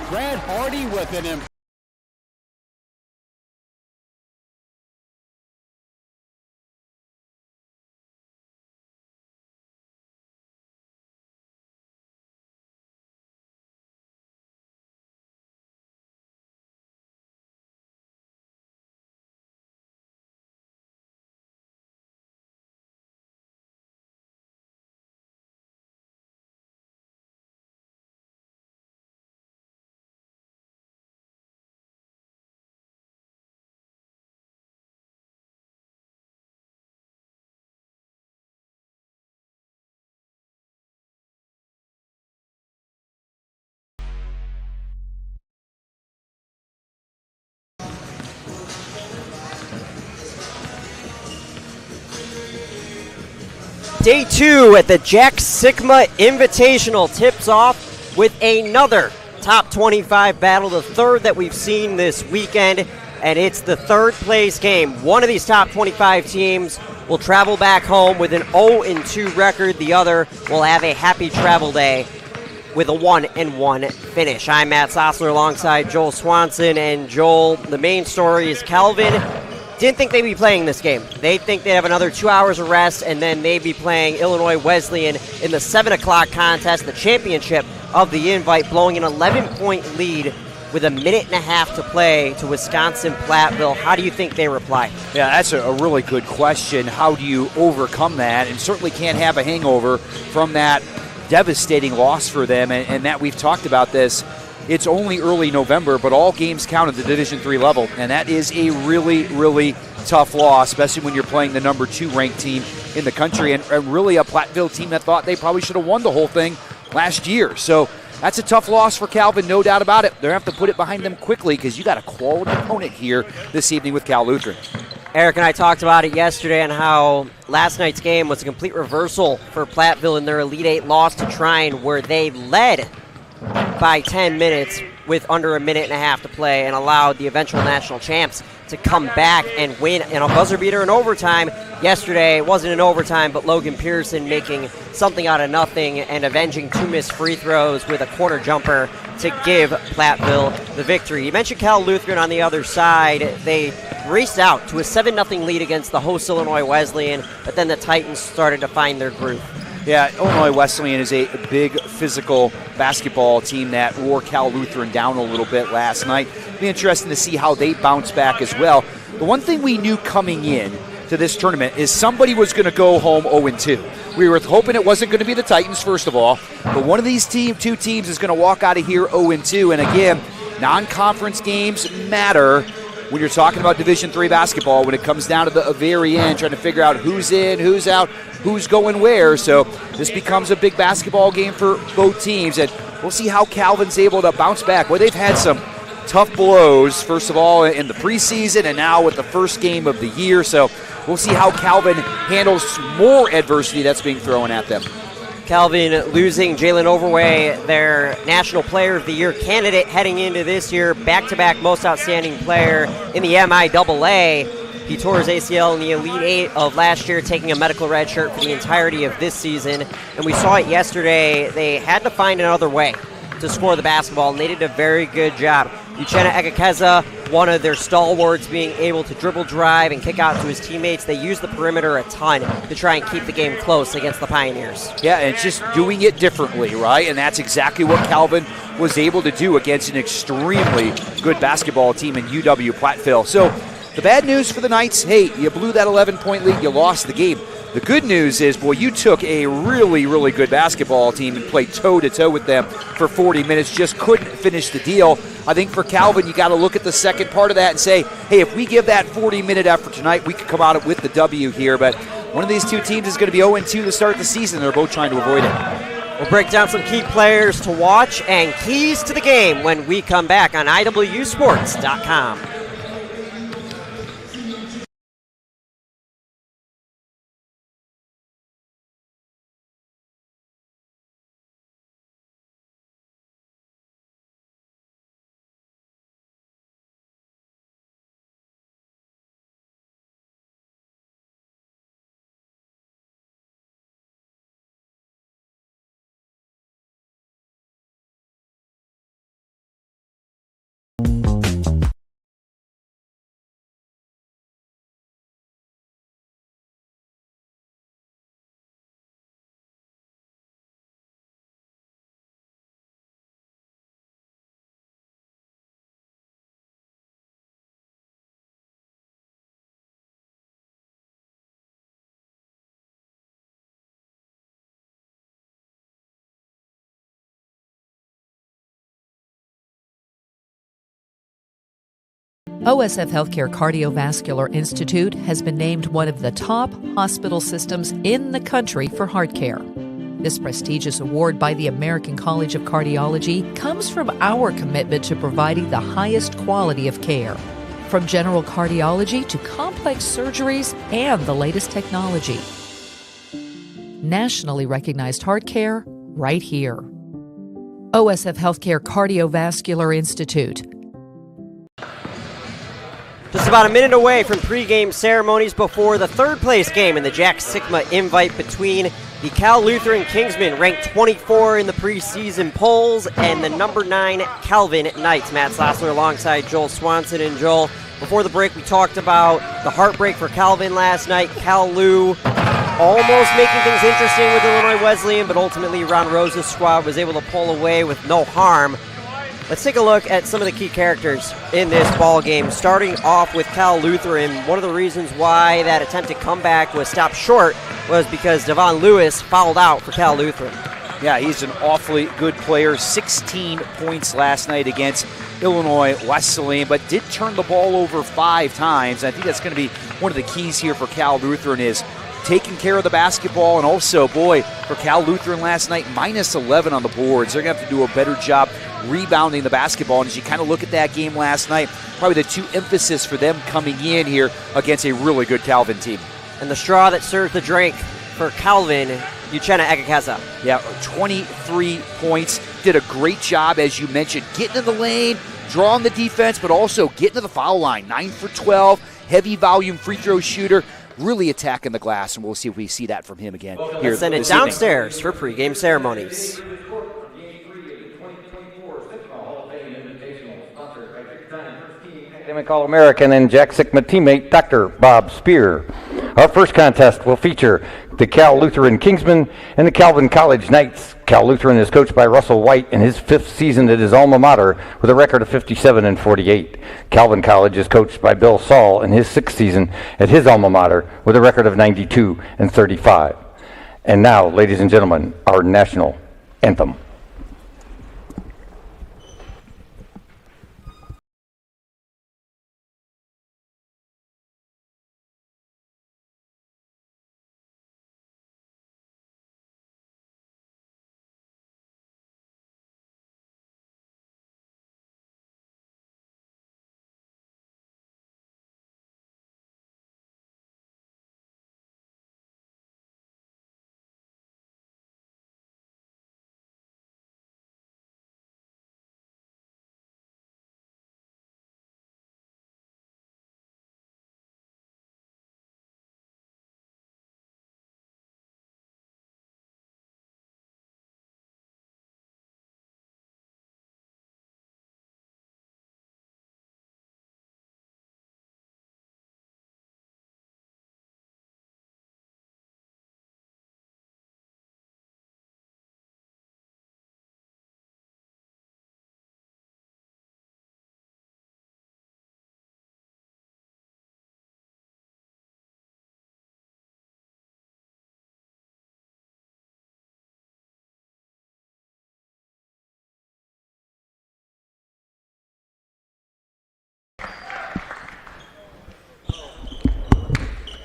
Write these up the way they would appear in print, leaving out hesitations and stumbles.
Brad Hardy with an Day 2 at the Sikma Invitational tips off with another top 25 battle, the third that we've seen this weekend, and it's the third place game. One of these top 25 teams will travel back home with an 0-2 record. The other will have a happy travel day with a 1-1 finish. I'm Matt Sossler alongside Joel Swanson, and Joel, the main story is Calvin didn't think they'd be playing this game. They think they'd have another 2 hours of rest, and then they'd be playing Illinois Wesleyan in the 7 o'clock contest, the championship of the Invite, blowing an 11-point lead with a minute and a half to play to Wisconsin-Platteville. How do you think they reply? Yeah, that's a really good question. How do you overcome that? And certainly can't have a hangover from that devastating loss for them, and that we've talked about this. It's only early November, but all games count at the Division III level, and that is a really, really tough loss, especially when you're playing the number 2 ranked team in the country, and really a Platteville team that thought they probably should have won the whole thing last year. So that's a tough loss for Calvin, no doubt about it. They're going to have to put it behind them quickly because you got a quality opponent here this evening with Cal Lutheran. Eric and I talked about it yesterday on how last night's game was a complete reversal for Platteville in their Elite 8 loss to Trine, where they led by 10 minutes with under a minute and a half to play and allowed the eventual national champs to come back and win in a buzzer beater in overtime. Yesterday, it wasn't in overtime, but Logan Pearson making something out of nothing and avenging 2 missed free throws with a corner jumper to give Platteville the victory. You mentioned Cal Lutheran on the other side. They raced out to a 7-0 lead against the host Illinois Wesleyan, but then the Titans started to find their groove. Yeah, Illinois Wesleyan is a big physical basketball team that wore Cal Lutheran down a little bit last night. It'll be interesting to see how they bounce back as well. The one thing we knew coming in to this tournament is somebody was going to go home 0-2. We were hoping it wasn't going to be the Titans, first of all, but one of these two teams is going to walk out of here 0-2. And again, non-conference games matter when you're talking about Division III basketball, when it comes down to the very end, trying to figure out who's in, who's out, who's going where. So this becomes a big basketball game for both teams, and we'll see how Calvin's able to bounce back. Well, they've had some tough blows, first of all, in the preseason and now with the first game of the year. So we'll see how Calvin handles more adversity that's being thrown at them. Calvin losing Jalen Overway, their National Player of the Year candidate heading into this year, back-to-back most outstanding player in the MIAA. He tore his ACL in the Elite 8 of last year, taking a medical red shirt for the entirety of this season. And we saw it yesterday. They had to find another way to score the basketball, and they did a very good job. Uchenna Egekeza, one of their stalwarts, being able to dribble, drive, and kick out to his teammates. They use the perimeter a ton to try and keep the game close against the Pioneers. Yeah, and it's just doing it differently, right? And that's exactly what Calvin was able to do against an extremely good basketball team in UW-Platteville. So the bad news for the Knights, hey, you blew that 11-point lead, you lost the game. The good news is, boy, you took a really, really good basketball team and played toe-to-toe with them for 40 minutes, just couldn't finish the deal. I think for Calvin, you got to look at the second part of that and say, hey, if we give that 40-minute effort tonight, we could come out with the W here. But one of these two teams is going to be 0-2 to start the season. They're both trying to avoid it. We'll break down some key players to watch and keys to the game when we come back on IWSports.com. OSF Healthcare Cardiovascular Institute has been named one of the top hospital systems in the country for heart care. This prestigious award by the American College of Cardiology comes from our commitment to providing the highest quality of care. From general cardiology to complex surgeries and the latest technology. Nationally recognized heart care right here. OSF Healthcare Cardiovascular Institute. Just about a minute away from pregame ceremonies before the third place game in the Jack Sikma invite between the Cal Lutheran Kingsmen, ranked 24 in the preseason polls, and the number 9 Calvin Knights. Matt Slassler alongside Joel Swanson. And Joel, before the break we talked about the heartbreak for Calvin last night. Cal Lu almost making things interesting with Illinois Wesleyan, but ultimately Ron Rose's squad was able to pull away with no harm. Let's take a look at some of the key characters in this ball game, starting off with Cal Lutheran. One of the reasons why that attempted comeback was stopped short was because Devon Lewis fouled out for Cal Lutheran. Yeah, he's an awfully good player. 16 points last night against Illinois Wesleyan, but did turn the ball over 5 times. I think that's going to be one of the keys here for Cal Lutheran is taking care of the basketball, and also, boy, for Cal Lutheran last night, minus 11 on the boards. They're going to have to do a better job rebounding the basketball. And as you kind of look at that game last night, probably the 2 emphasis for them coming in here against a really good Calvin team. And the straw that serves the drink for Calvin, Uchenna Egekeza. Yeah, 23 points. Did a great job, as you mentioned, getting in the lane, drawing the defense, but also getting to the foul line. 9 for 12, heavy volume free throw shooter. Really attacking the glass, and we'll see if we see that from him again. Here Let's send it downstairs for pregame ceremonies. Academic All-American and Jack Sikma teammate Dr. Bob Spear. Our first contest will feature the Cal Lutheran Kingsmen and the Calvin College Knights. Cal Lutheran is coached by Russell White in his 5th season at his alma mater with a record of 57-48. Calvin College is coached by Bill Saul in his 6th season at his alma mater with a record of 92-35. And now, ladies and gentlemen, our national anthem.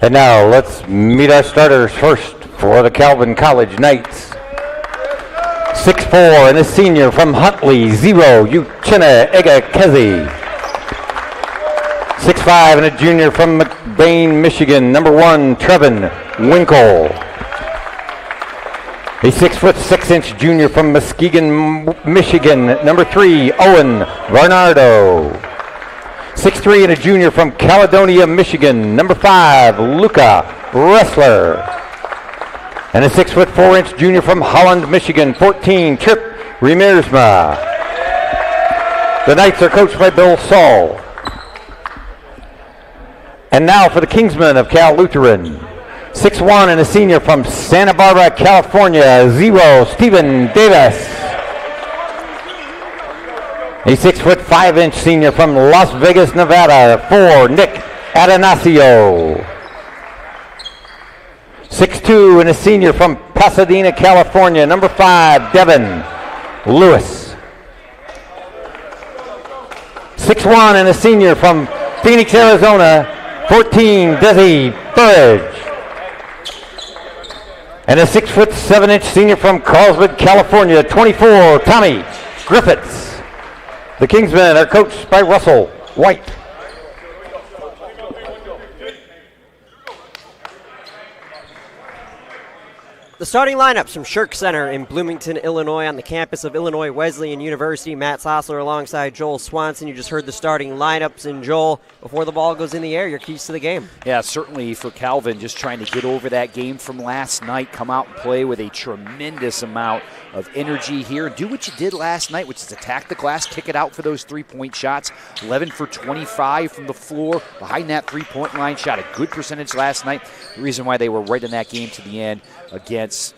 And now let's meet our starters first for the Calvin College Knights. 6'4" and a senior from Huntley, 0, Uchenna Egekezi. 6'5" and a junior from McBain, Michigan, number 1, Trevin Winkle. A 6'6" junior from Muskegon, Michigan, number 3, Owen Varnardo. 6'3" and a junior from Caledonia, Michigan, number 5, Luca Ressler. And a 6'4" junior from Holland, Michigan, 14, Trip Riemersma. The Knights are coached by Bill Saul. And now for the Kingsmen of Cal Lutheran. 6'1" and a senior from Santa Barbara, California, 0, Stephen Davis. A 6'5" senior from Las Vegas, Nevada, 4, Nick Atanasio. 6'2" and a senior from Pasadena, California, number 5, Devin Lewis. 6'1" and a senior from Phoenix, Arizona, 14, Desi Burridge. And a 6'7" senior from Carlsbad, California, 24, Tommy Griffiths. The Kingsmen are coached by Russell White. The starting lineups from Shirk Center in Bloomington, Illinois, on the campus of Illinois Wesleyan University. Matt Sossler alongside Joel Swanson. You just heard the starting lineups. And Joel, before the ball goes in the air, your keys to the game. Yeah, certainly for Calvin, just trying to get over that game from last night, come out and play with a tremendous amount of energy here. Do what you did last night, which is attack the glass, kick it out for those three-point shots. 11 for 25 from the floor behind that three-point line. Shot a good percentage last night. The reason why they were right in that game to the end against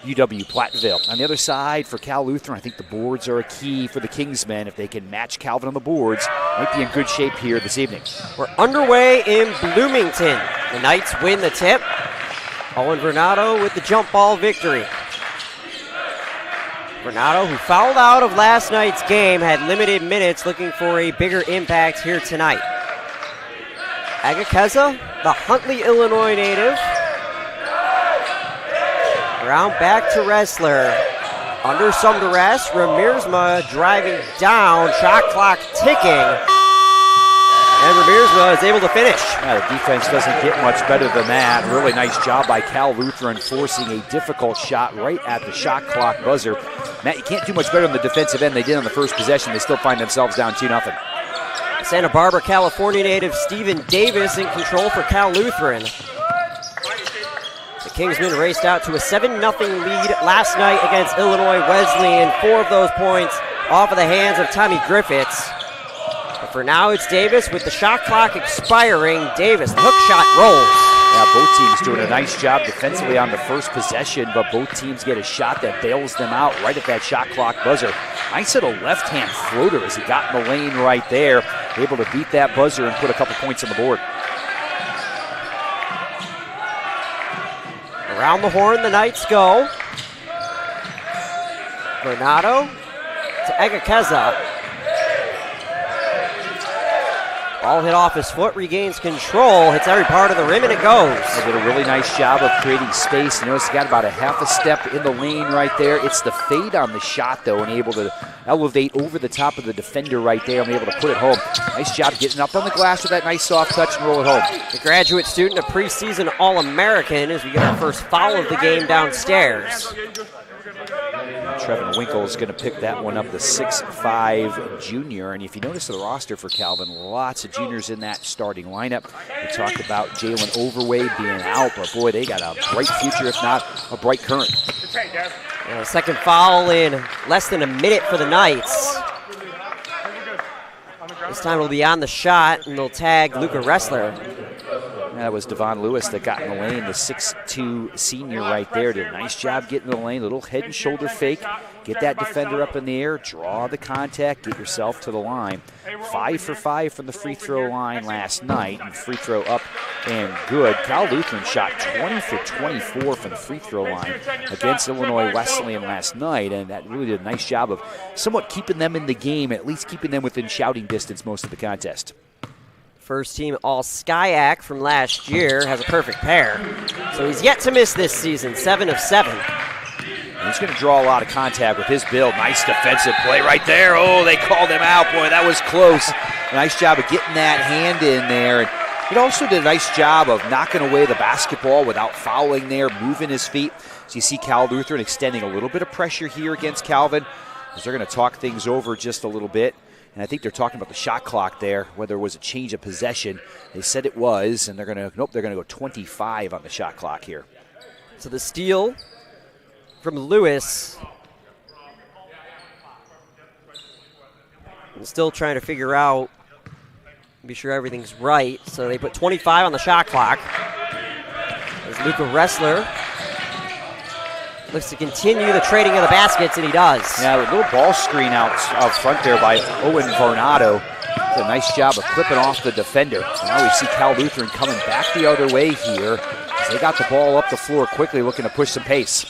UW Platteville. On the other side, for Cal Lutheran, I think the boards are a key for the Kingsmen. If they can match Calvin on the boards, might be in good shape here this evening. We're underway in Bloomington. The Knights win the tip. Owen Vernado with the jump ball victory. Vernado, who fouled out of last night's game, had limited minutes, looking for a bigger impact here tonight. Agakeza, the Huntley, Illinois native. Around back to Wrestler. Under some duress, Ramirzma driving down, shot clock ticking. And Ramirzma is able to finish. Yeah, the defense doesn't get much better than that. Really nice job by Cal Lutheran forcing a difficult shot right at the shot clock buzzer. Matt, you can't do much better on the defensive end. They did on the first possession. They still find themselves down 2-0. Santa Barbara, California native Stephen Davis in control for Cal Lutheran. The Kingsmen raced out to a 7-0 lead last night against Illinois Wesleyan. 4 of those points off of the hands of Tommy Griffiths. But for now, it's Davis with the shot clock expiring. Davis, the hook shot rolls. Yeah, both teams doing a nice job defensively on the first possession, but both teams get a shot that bails them out right at that shot clock buzzer. Nice little left-hand floater as he got in the lane right there. Able to beat that buzzer and put a couple points on the board. Around the horn, the Knights go. Vernado to Agakeza. Ball hit off his foot, regains control, hits every part of the rim, and it goes. They did a really nice job of creating space. You notice he got about a half a step in the lane right there. It's the fade on the shot, though, and able to elevate over the top of the defender right there and be able to put it home. Nice job getting up on the glass with that nice soft touch and roll it home. The graduate student, a preseason All-American, as we get our first foul of the game downstairs. Trevin Winkle is going to pick that one up, the 6'5" junior. And if you notice the roster for Calvin, lots of juniors in that starting lineup. We talked about Jalen Overway being out, but boy, they got a bright future, if not a bright current. And a second foul in less than a minute for the Knights. This time it'll be on the shot, and they'll tag Luca Wrestler. That was Devon Lewis that got in the lane, the 6'2" senior right there. Did a nice job getting in the lane, little head and shoulder fake. Get that defender up in the air, draw the contact, get yourself to the line. 5 for 5 from the free throw line last night, and free throw up and good. Cal Lutheran shot 20 for 24 from the free throw line against Illinois Wesleyan last night, and that really did a nice job of somewhat keeping them in the game, at least keeping them within shouting distance most of the contest. First team All-SCIAC from last year has a perfect pair. So he's yet to miss this season, 7 of 7. And he's going to draw a lot of contact with his build. Nice defensive play right there. Oh, they called him out. Boy, that was close. Nice job of getting that hand in there. And he also did a nice job of knocking away the basketball without fouling there, moving his feet. So you see Cal Lutheran extending a little bit of pressure here against Calvin, as they're going to talk things over just a little bit. And I think they're talking about the shot clock there, whether it was a change of possession. They said it was, and they're going to go 25 on the shot clock here. So the steal from Lewis and still trying to figure out, be sure everything's right. So they put 25 on the shot clock. As Luca Ressler looks to continue the trading of the baskets, and he does. Yeah, a little ball screen out front there by Owen Varnado. Did a nice job of clipping off the defender. Now we see Cal Lutheran coming back the other way here. They got the ball up the floor quickly, looking to push some pace.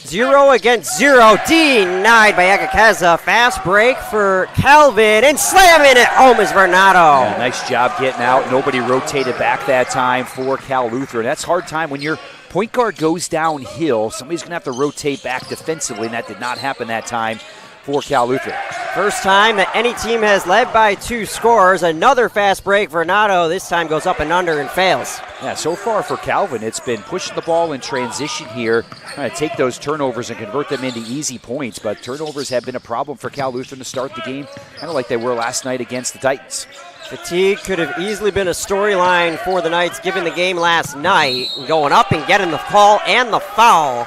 0 against 0, denied by Agakeza. Fast break for Calvin, and slamming it home is Varnado. Yeah, nice job getting out. Nobody rotated back that time for Cal Lutheran. That's a hard time when your point guard goes downhill. Somebody's going to have to rotate back defensively, and that did not happen that time for Cal Lutheran. First time that any team has led by 2 scores. Another fast break. Varnado this time goes up and under and fails. Yeah, so far for Calvin, it's been pushing the ball in transition here, trying to take those turnovers and convert them into easy points. But turnovers have been a problem for Cal Lutheran to start the game, kind of like they were last night against the Titans. Fatigue could have easily been a storyline for the Knights given the game last night. Going up and getting the call and the foul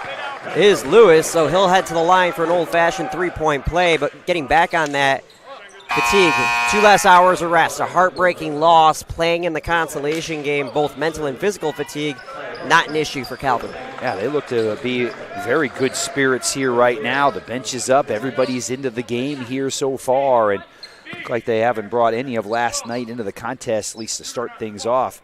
is Lewis, so he'll head to the line for an old-fashioned three-point play. But getting back on that, fatigue, 2 less hours of rest, a heartbreaking loss, playing in the consolation game, both mental and physical fatigue, not an issue for Calvin. Yeah, they look to be very good spirits here right now. The bench is up. Everybody's into the game here so far, and look like they haven't brought any of last night into the contest, at least to start things off.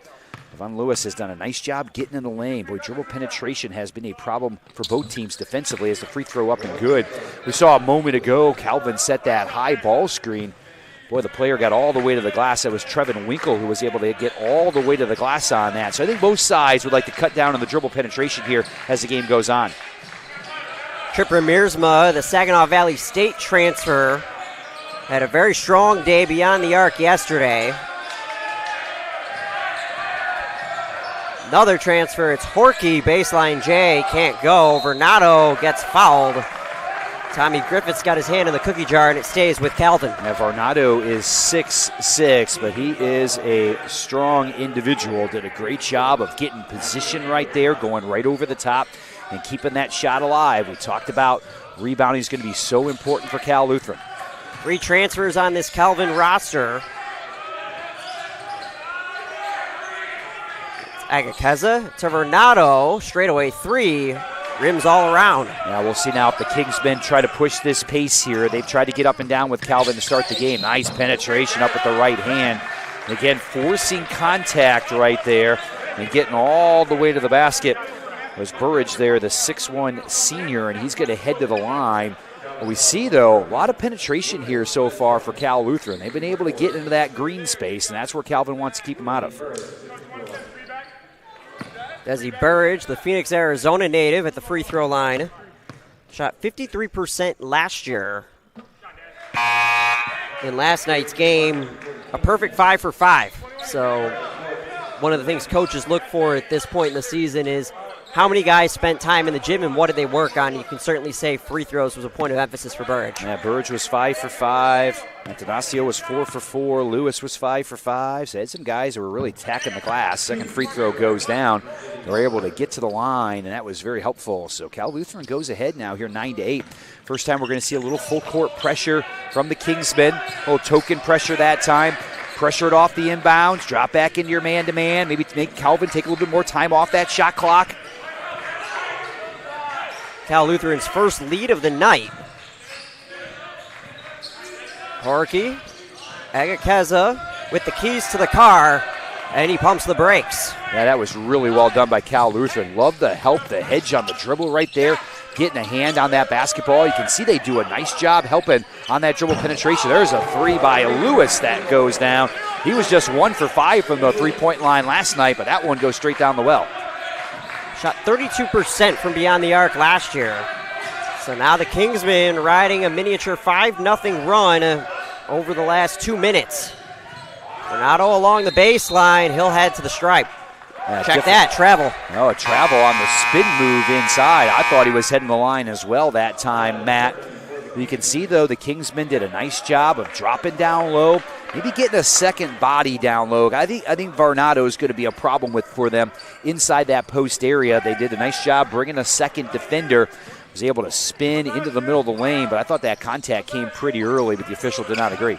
Von Lewis has done a nice job getting in the lane. Boy, dribble penetration has been a problem for both teams defensively as the free throw up and good. We saw a moment ago Calvin set that high ball screen. Boy, the player got all the way to the glass. That was Trevin Winkle who was able to get all the way to the glass on that. So I think both sides would like to cut down on the dribble penetration here as the game goes on. Trip Miersma, the Saginaw Valley State transfer, had a very strong day beyond the arc yesterday. Another transfer, it's Horkey, baseline J, can't go. Varnado gets fouled. Tommy Griffith's got his hand in the cookie jar, and it stays with Calvin. Now, Varnado is 6'6", but he is a strong individual. Did a great job of getting position right there, going right over the top, and keeping that shot alive. We talked about rebounding is going to be so important for Cal Lutheran. 3 transfers on this Calvin roster. Agakeza to Varnado, straightaway 3, rims all around. Now we'll see now if the Kingsmen try to push this pace here. They've tried to get up and down with Calvin to start the game. Nice penetration up with the right hand. Again, forcing contact right there and getting all the way to the basket was Burridge there, the 6'1 senior, and he's going to head to the line. We see, though, a lot of penetration here so far for Cal Lutheran. They've been able to get into that green space, and that's where Calvin wants to keep them out of. Desi Burridge, the Phoenix, Arizona native, at the free throw line. Shot 53% last year. In last night's game, a perfect 5 for 5. So one of the things coaches look for at this point in the season is how many guys spent time in the gym and what did they work on. You can certainly say free throws was a point of emphasis for Burridge. Yeah, Burridge was 5 for 5. Antanasio was 4 for 4. Lewis was 5 for 5. So they had some guys who were really attacking the glass. Second free throw goes down. They were able to get to the line, and that was very helpful. So Cal Lutheran goes ahead now here 9-8. First time we're going to see a little full court pressure from the Kingsmen. A little token pressure that time. Pressure it off the inbounds. Drop back into your man-to-man. Maybe to make Calvin take a little bit more time off that shot clock. Cal Lutheran's first lead of the night. Horkey, Agakeza with the keys to the car, and he pumps the brakes. Yeah, that was really well done by Cal Lutheran. Love the help, the hedge on the dribble right there, getting a hand on that basketball. You can see they do a nice job helping on that dribble penetration. There's a 3 by Lewis that goes down. He was just 1 for 5 from the three-point line last night, but that one goes straight down the well. Shot 32% from beyond the arc last year. So now the Kingsmen riding a miniature 5-0 run over the last 2 minutes. Varnado along the baseline. He'll head to the stripe. Check that, travel. Oh, a travel on the spin move inside. I thought he was heading the line as well that time, Matt. You can see, though, the Kingsmen did a nice job of dropping down low, maybe getting a second body down low. I think Varnado is going to be a problem for them inside that post area. They did a nice job bringing a second defender. Was able to spin into the middle of the lane, but I thought that contact came pretty early, but the official did not agree.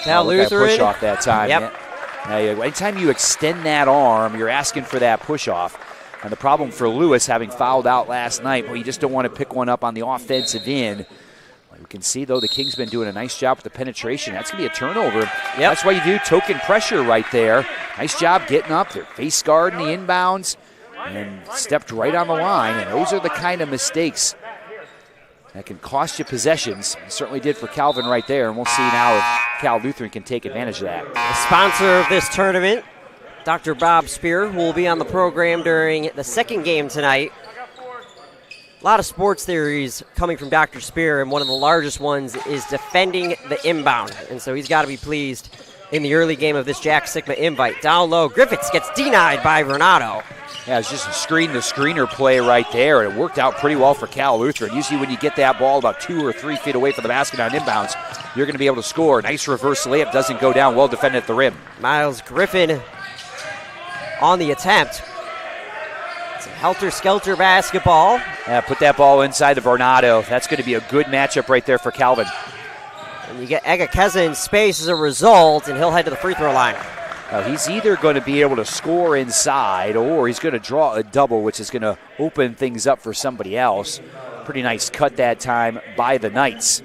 Cal Lutheran. Push off that time. Yep. Anytime you extend that arm, you're asking for that push off. And the problem for Lewis, having fouled out last night, well, you just don't want to pick one up on the offensive end. We can see, though, the Kings been doing a nice job with the penetration. That's going to be a turnover. Yep. That's why you do token pressure right there. Nice job getting up. They're face guarding the inbounds and stepped right on the line. And those are the kind of mistakes that can cost you possessions. It certainly did for Calvin right there. And we'll see now if Cal Lutheran can take advantage of that. The sponsor of this tournament, Dr. Bob Spear, who will be on the program during the second game tonight. A lot of sports theories coming from Dr. Spear, and one of the largest ones is defending the inbound. And so he's got to be pleased in the early game of this Jack Sikma invite. Down low, Griffiths gets denied by Renato. Yeah, it's just a screener play right there, and it worked out pretty well for Cal Lutheran. Usually when you get that ball about 2 or 3 feet away from the basket on inbounds, you're going to be able to score. Nice reverse layup, doesn't go down, well defended at the rim. Miles Griffin on the attempt. It's a helter-skelter basketball. Yeah, put that ball inside of Renato. That's going to be a good matchup right there for Calvin. And you get Egakeza in space as a result, and he'll head to the free throw line. Now he's either going to be able to score inside, or he's going to draw a double, which is going to open things up for somebody else. Pretty nice cut that time by the Knights.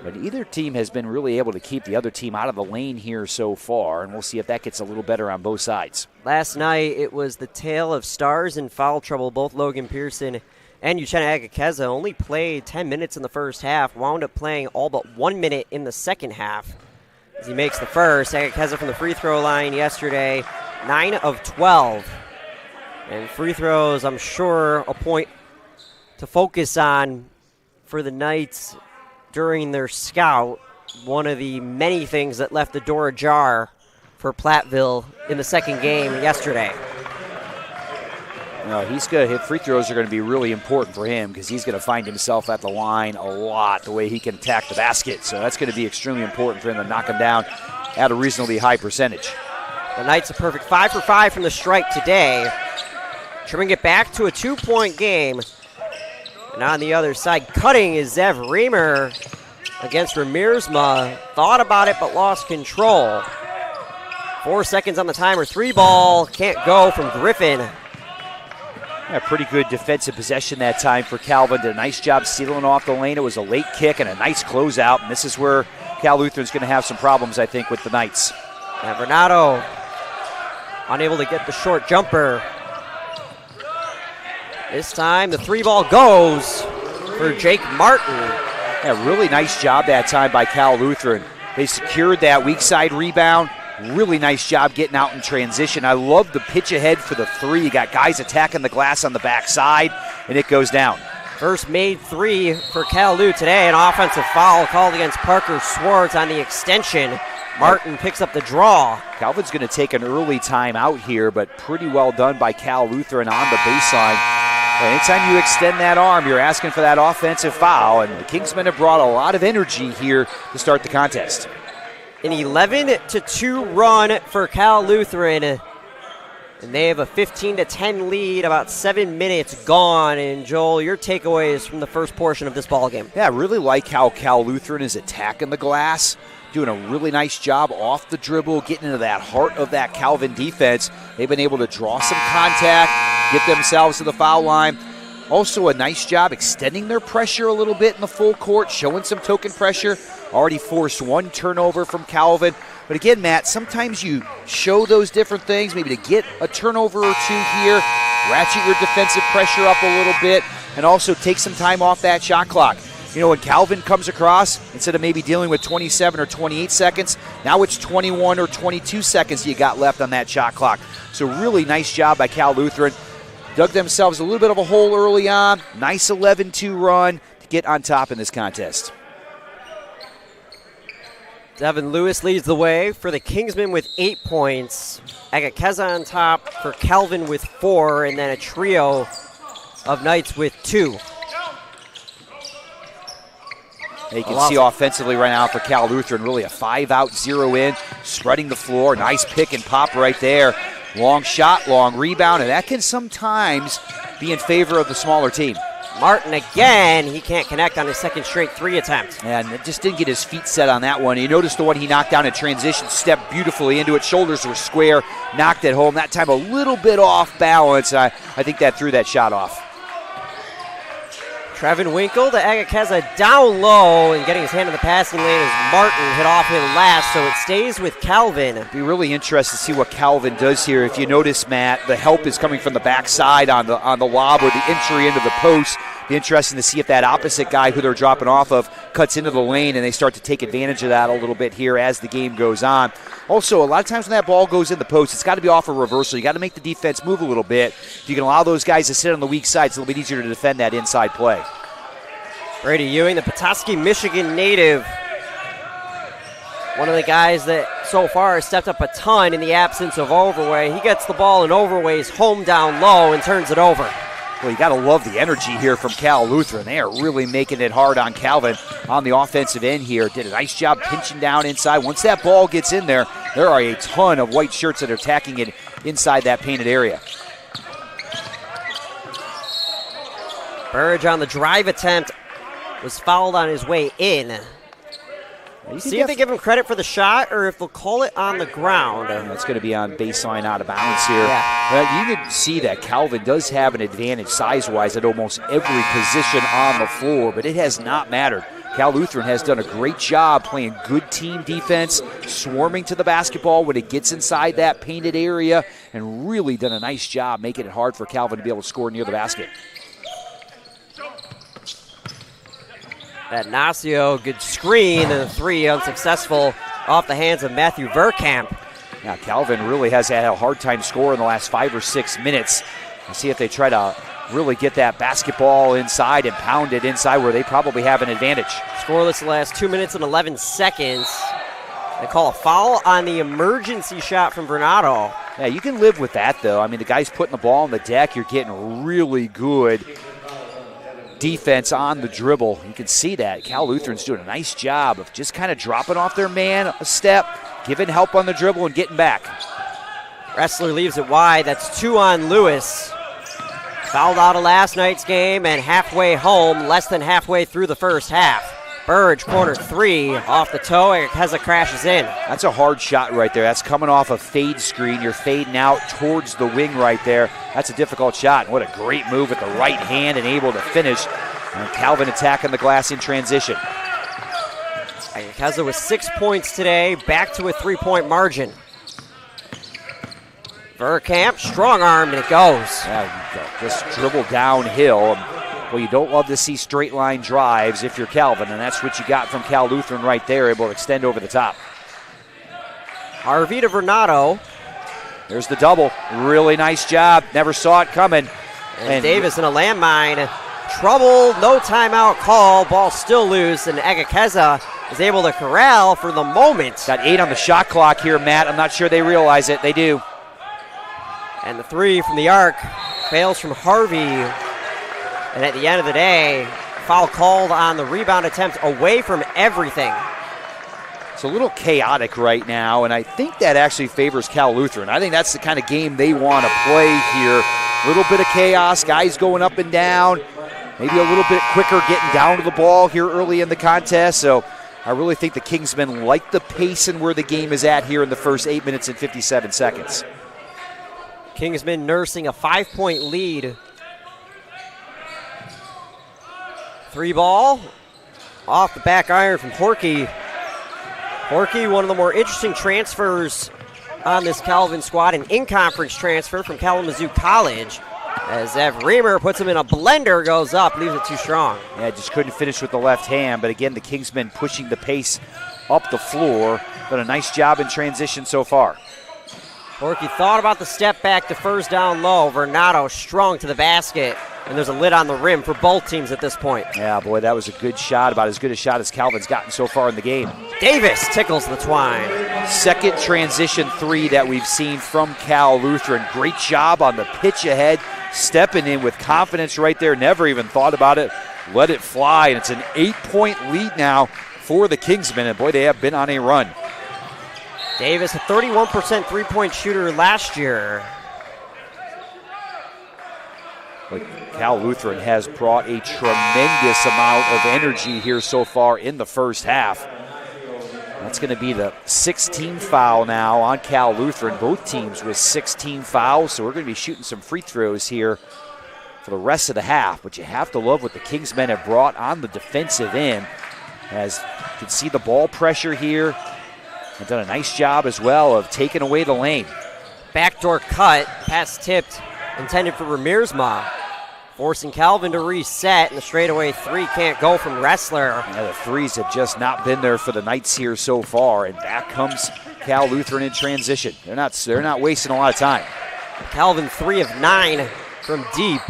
But either team has been really able to keep the other team out of the lane here so far, and we'll see if that gets a little better on both sides. Last night, it was the tale of stars in foul trouble. Both Logan Pearson and Uchenna Egakeza only played 10 minutes in the first half, wound up playing all but 1 minute in the second half. As he makes the first, Egakeza from the free throw line yesterday, 9 of 12. And free throws, I'm sure, a point to focus on for the Knights during their scout. One of the many things that left the door ajar for Platteville in the second game yesterday. He's going to hit free throws are going to be really important for him because he's going to find himself at the line a lot, the way he can attack the basket. So that's going to be extremely important for him to knock him down at a reasonably high percentage. The Knights a perfect 5 for 5 from the stripe today, trimming it back to a 2-point game. And on the other side, cutting is Zev Reamer against Ramirzma. Thought about it, but lost control. 4 seconds on the timer. 3 ball. Can't go from Griffin. Yeah, pretty good defensive possession that time for Calvin. Did a nice job sealing off the lane. It was a late kick and a nice closeout. And this is where Cal Lutheran's going to have some problems, I think, with the Knights. And Renato unable to get the short jumper. This time the 3 ball goes for Jake Martin. Yeah, really nice job that time by Cal Lutheran. They secured that weak side rebound. Really nice job getting out in transition. I love the pitch ahead for the 3. You got guys attacking the glass on the backside, and it goes down. First made 3 for Cal Lu today. An offensive foul called against Parker Swartz on the extension. Martin picks up the draw. Calvin's going to take an early timeout here, but pretty well done by Cal Lutheran on the baseline. Anytime you extend that arm, you're asking for that offensive foul, and the Kingsmen have brought a lot of energy here to start the contest. An 11-2 run for Cal Lutheran, and they have a 15-10 lead, about 7 minutes gone. And Joel, your takeaways from the first portion of this ballgame? Yeah, I really like how Cal Lutheran is attacking the glass, doing a really nice job off the dribble, getting into that heart of that Calvin defense. They've been able to draw some contact, get themselves to the foul line. Also a nice job extending their pressure a little bit in the full court, showing some token pressure. Already forced 1 turnover from Calvin. But again, Matt, sometimes you show those different things, maybe to get a turnover or 2 here, ratchet your defensive pressure up a little bit, and also take some time off that shot clock. You know, when Calvin comes across, instead of maybe dealing with 27 or 28 seconds, now it's 21 or 22 seconds you got left on that shot clock. So really nice job by Cal Lutheran. Dug themselves a little bit of a hole early on. Nice 11-2 run to get on top in this contest. Devin Lewis leads the way for the Kingsmen with 8 points. Egakeza on top for Calvin with 4, and then a trio of Knights with 2. You can see offensively right now for Cal Lutheran, really a 5-out, 0-in, spreading the floor. Nice pick and pop right there. Long shot, long rebound, and that can sometimes be in favor of the smaller team. Martin again, he can't connect on his second straight 3 attempt. And just didn't get his feet set on that one. You notice the one he knocked down in transition, stepped beautifully into it. Shoulders were square, knocked it home. That time a little bit off balance. I think that threw that shot off. Trevin Winkle to Agakeza down low and getting his hand in the passing lane as Martin hit off him last, so it stays with Calvin. Be really interested to see what Calvin does here. If you notice, Matt, the help is coming from the backside on the lob or the entry into the post. Be interesting to see if that opposite guy who they're dropping off of cuts into the lane and they start to take advantage of that a little bit here as the game goes on. Also, a lot of times when that ball goes in the post, it's got to be off a reversal. You got to make the defense move a little bit. If you can allow those guys to sit on the weak side, it's a little bit easier to defend that inside play. Brady Ewing, the Petoskey, Michigan native. One of the guys that so far has stepped up a ton in the absence of Overway. He gets the ball in Overway's home down low and turns it over. Well, you got to love the energy here from Cal Lutheran. They are really making it hard on Calvin on the offensive end here. Did a nice job pinching down inside. Once that ball gets in there are a ton of white shirts that are attacking it inside that painted area. Burge on the drive attempt was fouled on his way in. See if they give him credit for the shot or if they'll call it on the ground. That's going to be on baseline out of bounds here. Yeah. Well, you can see that Calvin does have an advantage size-wise at almost every position on the floor, but it has not mattered. Cal Lutheran has done a great job playing good team defense, swarming to the basketball when it gets inside that painted area, and really done a nice job making it hard for Calvin to be able to score near the basket. That Nacio, good screen, and the 3 unsuccessful off the hands of Matthew Verkamp. Now, Calvin really has had a hard time scoring the last 5 or 6 minutes. Let's see if they try to really get that basketball inside and pound it inside where they probably have an advantage. Scoreless the last 2 minutes and 11 seconds. They call a foul on the emergency shot from Bernardo. Yeah, you can live with that, though. I mean, the guy's putting the ball on the deck. You're getting really good defense on the dribble. You can see that. Cal Lutheran's doing a nice job of just kind of dropping off their man a step, giving help on the dribble, and getting back. Wrestler leaves it wide. That's 2 on Lewis. Fouled out of last night's game and halfway home, less than halfway through the first half. Burge, corner 3, off the toe. Agakeza crashes in. That's a hard shot right there. That's coming off a fade screen. You're fading out towards the wing right there. That's a difficult shot. What a great move with the right hand and able to finish. And Calvin attacking the glass in transition. Agakeza with 6 points today, back to a 3-point margin. Verkamp, strong arm, and it goes. Yeah, just dribble downhill. Well, you don't love to see straight line drives if you're Calvin, and that's what you got from Cal Lutheran right there, able to extend over the top. Harvey to Bernardo. There's the double. Really nice job. Never saw it coming. And Davis in a landmine. Trouble, no timeout call. Ball still loose, and Agakeza is able to corral for the moment. Got 8 on the shot clock here, Matt. I'm not sure they realize it. They do. And the 3 from the arc fails from Harvey. And at the end of the day, foul called on the rebound attempt away from everything. It's a little chaotic right now, and I think that actually favors Cal Lutheran. I think that's the kind of game they want to play here. A little bit of chaos, guys going up and down, maybe a little bit quicker getting down to the ball here early in the contest. So I really think the Kingsmen like the pace and where the game is at here in the first 8 minutes and 57 seconds. Kingsmen nursing a 5-point lead. 3 ball, off the back iron from Horky. Horky, one of the more interesting transfers on this Calvin squad, an in-conference transfer from Kalamazoo College. As Ev Reamer puts him in a blender, goes up, leaves it too strong. Yeah, just couldn't finish with the left hand, but again, the Kingsmen pushing the pace up the floor. Done a nice job in transition so far. Borky thought about the step back to first down low. Vernado strong to the basket, and there's a lid on the rim for both teams at this point. Yeah, boy, that was a good shot, about as good a shot as Calvin's gotten so far in the game. Davis tickles the twine. Second transition three that we've seen from Cal Lutheran. Great job on the pitch ahead, stepping in with confidence right there. Never even thought about it. Let it fly, and it's an 8-point lead now for the Kingsmen, and boy, they have been on a run. Davis, a 31% three-point shooter last year. But Cal Lutheran has brought a tremendous amount of energy here so far in the first half. That's going to be the 16th foul now on Cal Lutheran. Both teams with 16 fouls, so we're going to be shooting some free throws here for the rest of the half. But you have to love what the Kingsmen have brought on the defensive end. As you can see the ball pressure here. They've done a nice job as well of taking away the lane. Backdoor cut, pass tipped, intended for Ramiersma. Forcing Calvin to reset, and the straightaway three can't go from Ressler. Yeah, the threes have just not been there for the Knights here so far, and back comes Cal Lutheran in transition. They're not wasting a lot of time. Calvin 3 of 9 from deep.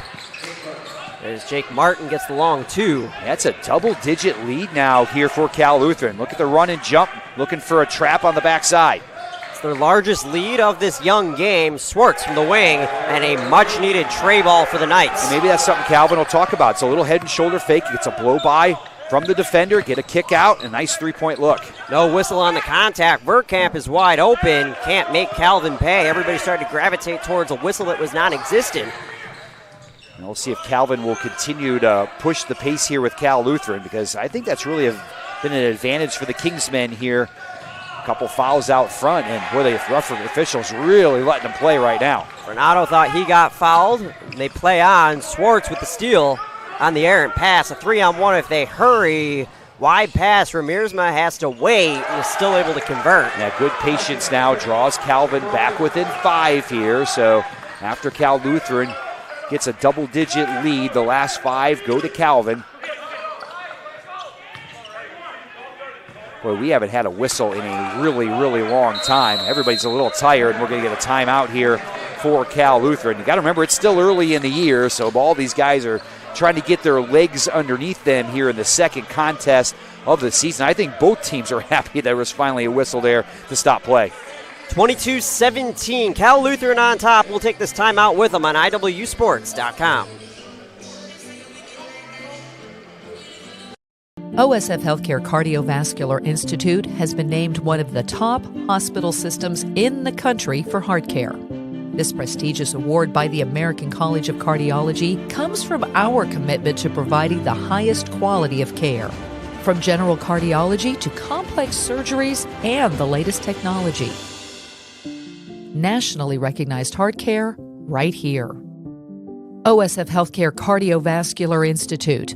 As Jake Martin gets the long two. That's a double-digit lead now here for Cal Lutheran. Look at the run and jump, looking for a trap on the backside. It's their largest lead of this young game. Swartz from the wing, and a much-needed tray ball for the Knights. And maybe that's something Calvin will talk about. It's a little head and shoulder fake. He gets a blow-by from the defender, get a kick out, and a nice three-point look. No whistle on the contact. Verkamp is wide open. Can't make Calvin pay. Everybody started to gravitate towards a whistle that was non-existent. And we'll see if Calvin will continue to push the pace here with Cal Lutheran, because I think that's really been an advantage for the Kingsmen here. A couple fouls out front, and boy, the referee officials really letting them play right now. Renato thought he got fouled. They play on. Swartz with the steal on the errant pass. A 3-on-1 if they hurry. Wide pass. Ramiersma has to wait and is still able to convert. Yeah, good patience now draws Calvin back within 5 here. So after Cal Lutheran gets a double-digit lead, the last 5 go to Calvin. Boy, we haven't had a whistle in a really, really long time. Everybody's a little tired, and we're going to get a timeout here for Cal Lutheran. You got to remember, it's still early in the year, so all these guys are trying to get their legs underneath them here in the second contest of the season. I think both teams are happy there was finally a whistle there to stop play. 22-17. Cal Lutheran on top. We'll take this timeout with them on IWSports.com. OSF Healthcare Cardiovascular Institute has been named one of the top hospital systems in the country for heart care. This prestigious award by the American College of Cardiology comes from our commitment to providing the highest quality of care, from general cardiology to complex surgeries and the latest technology. Nationally recognized heart care right here. OSF Healthcare Cardiovascular Institute.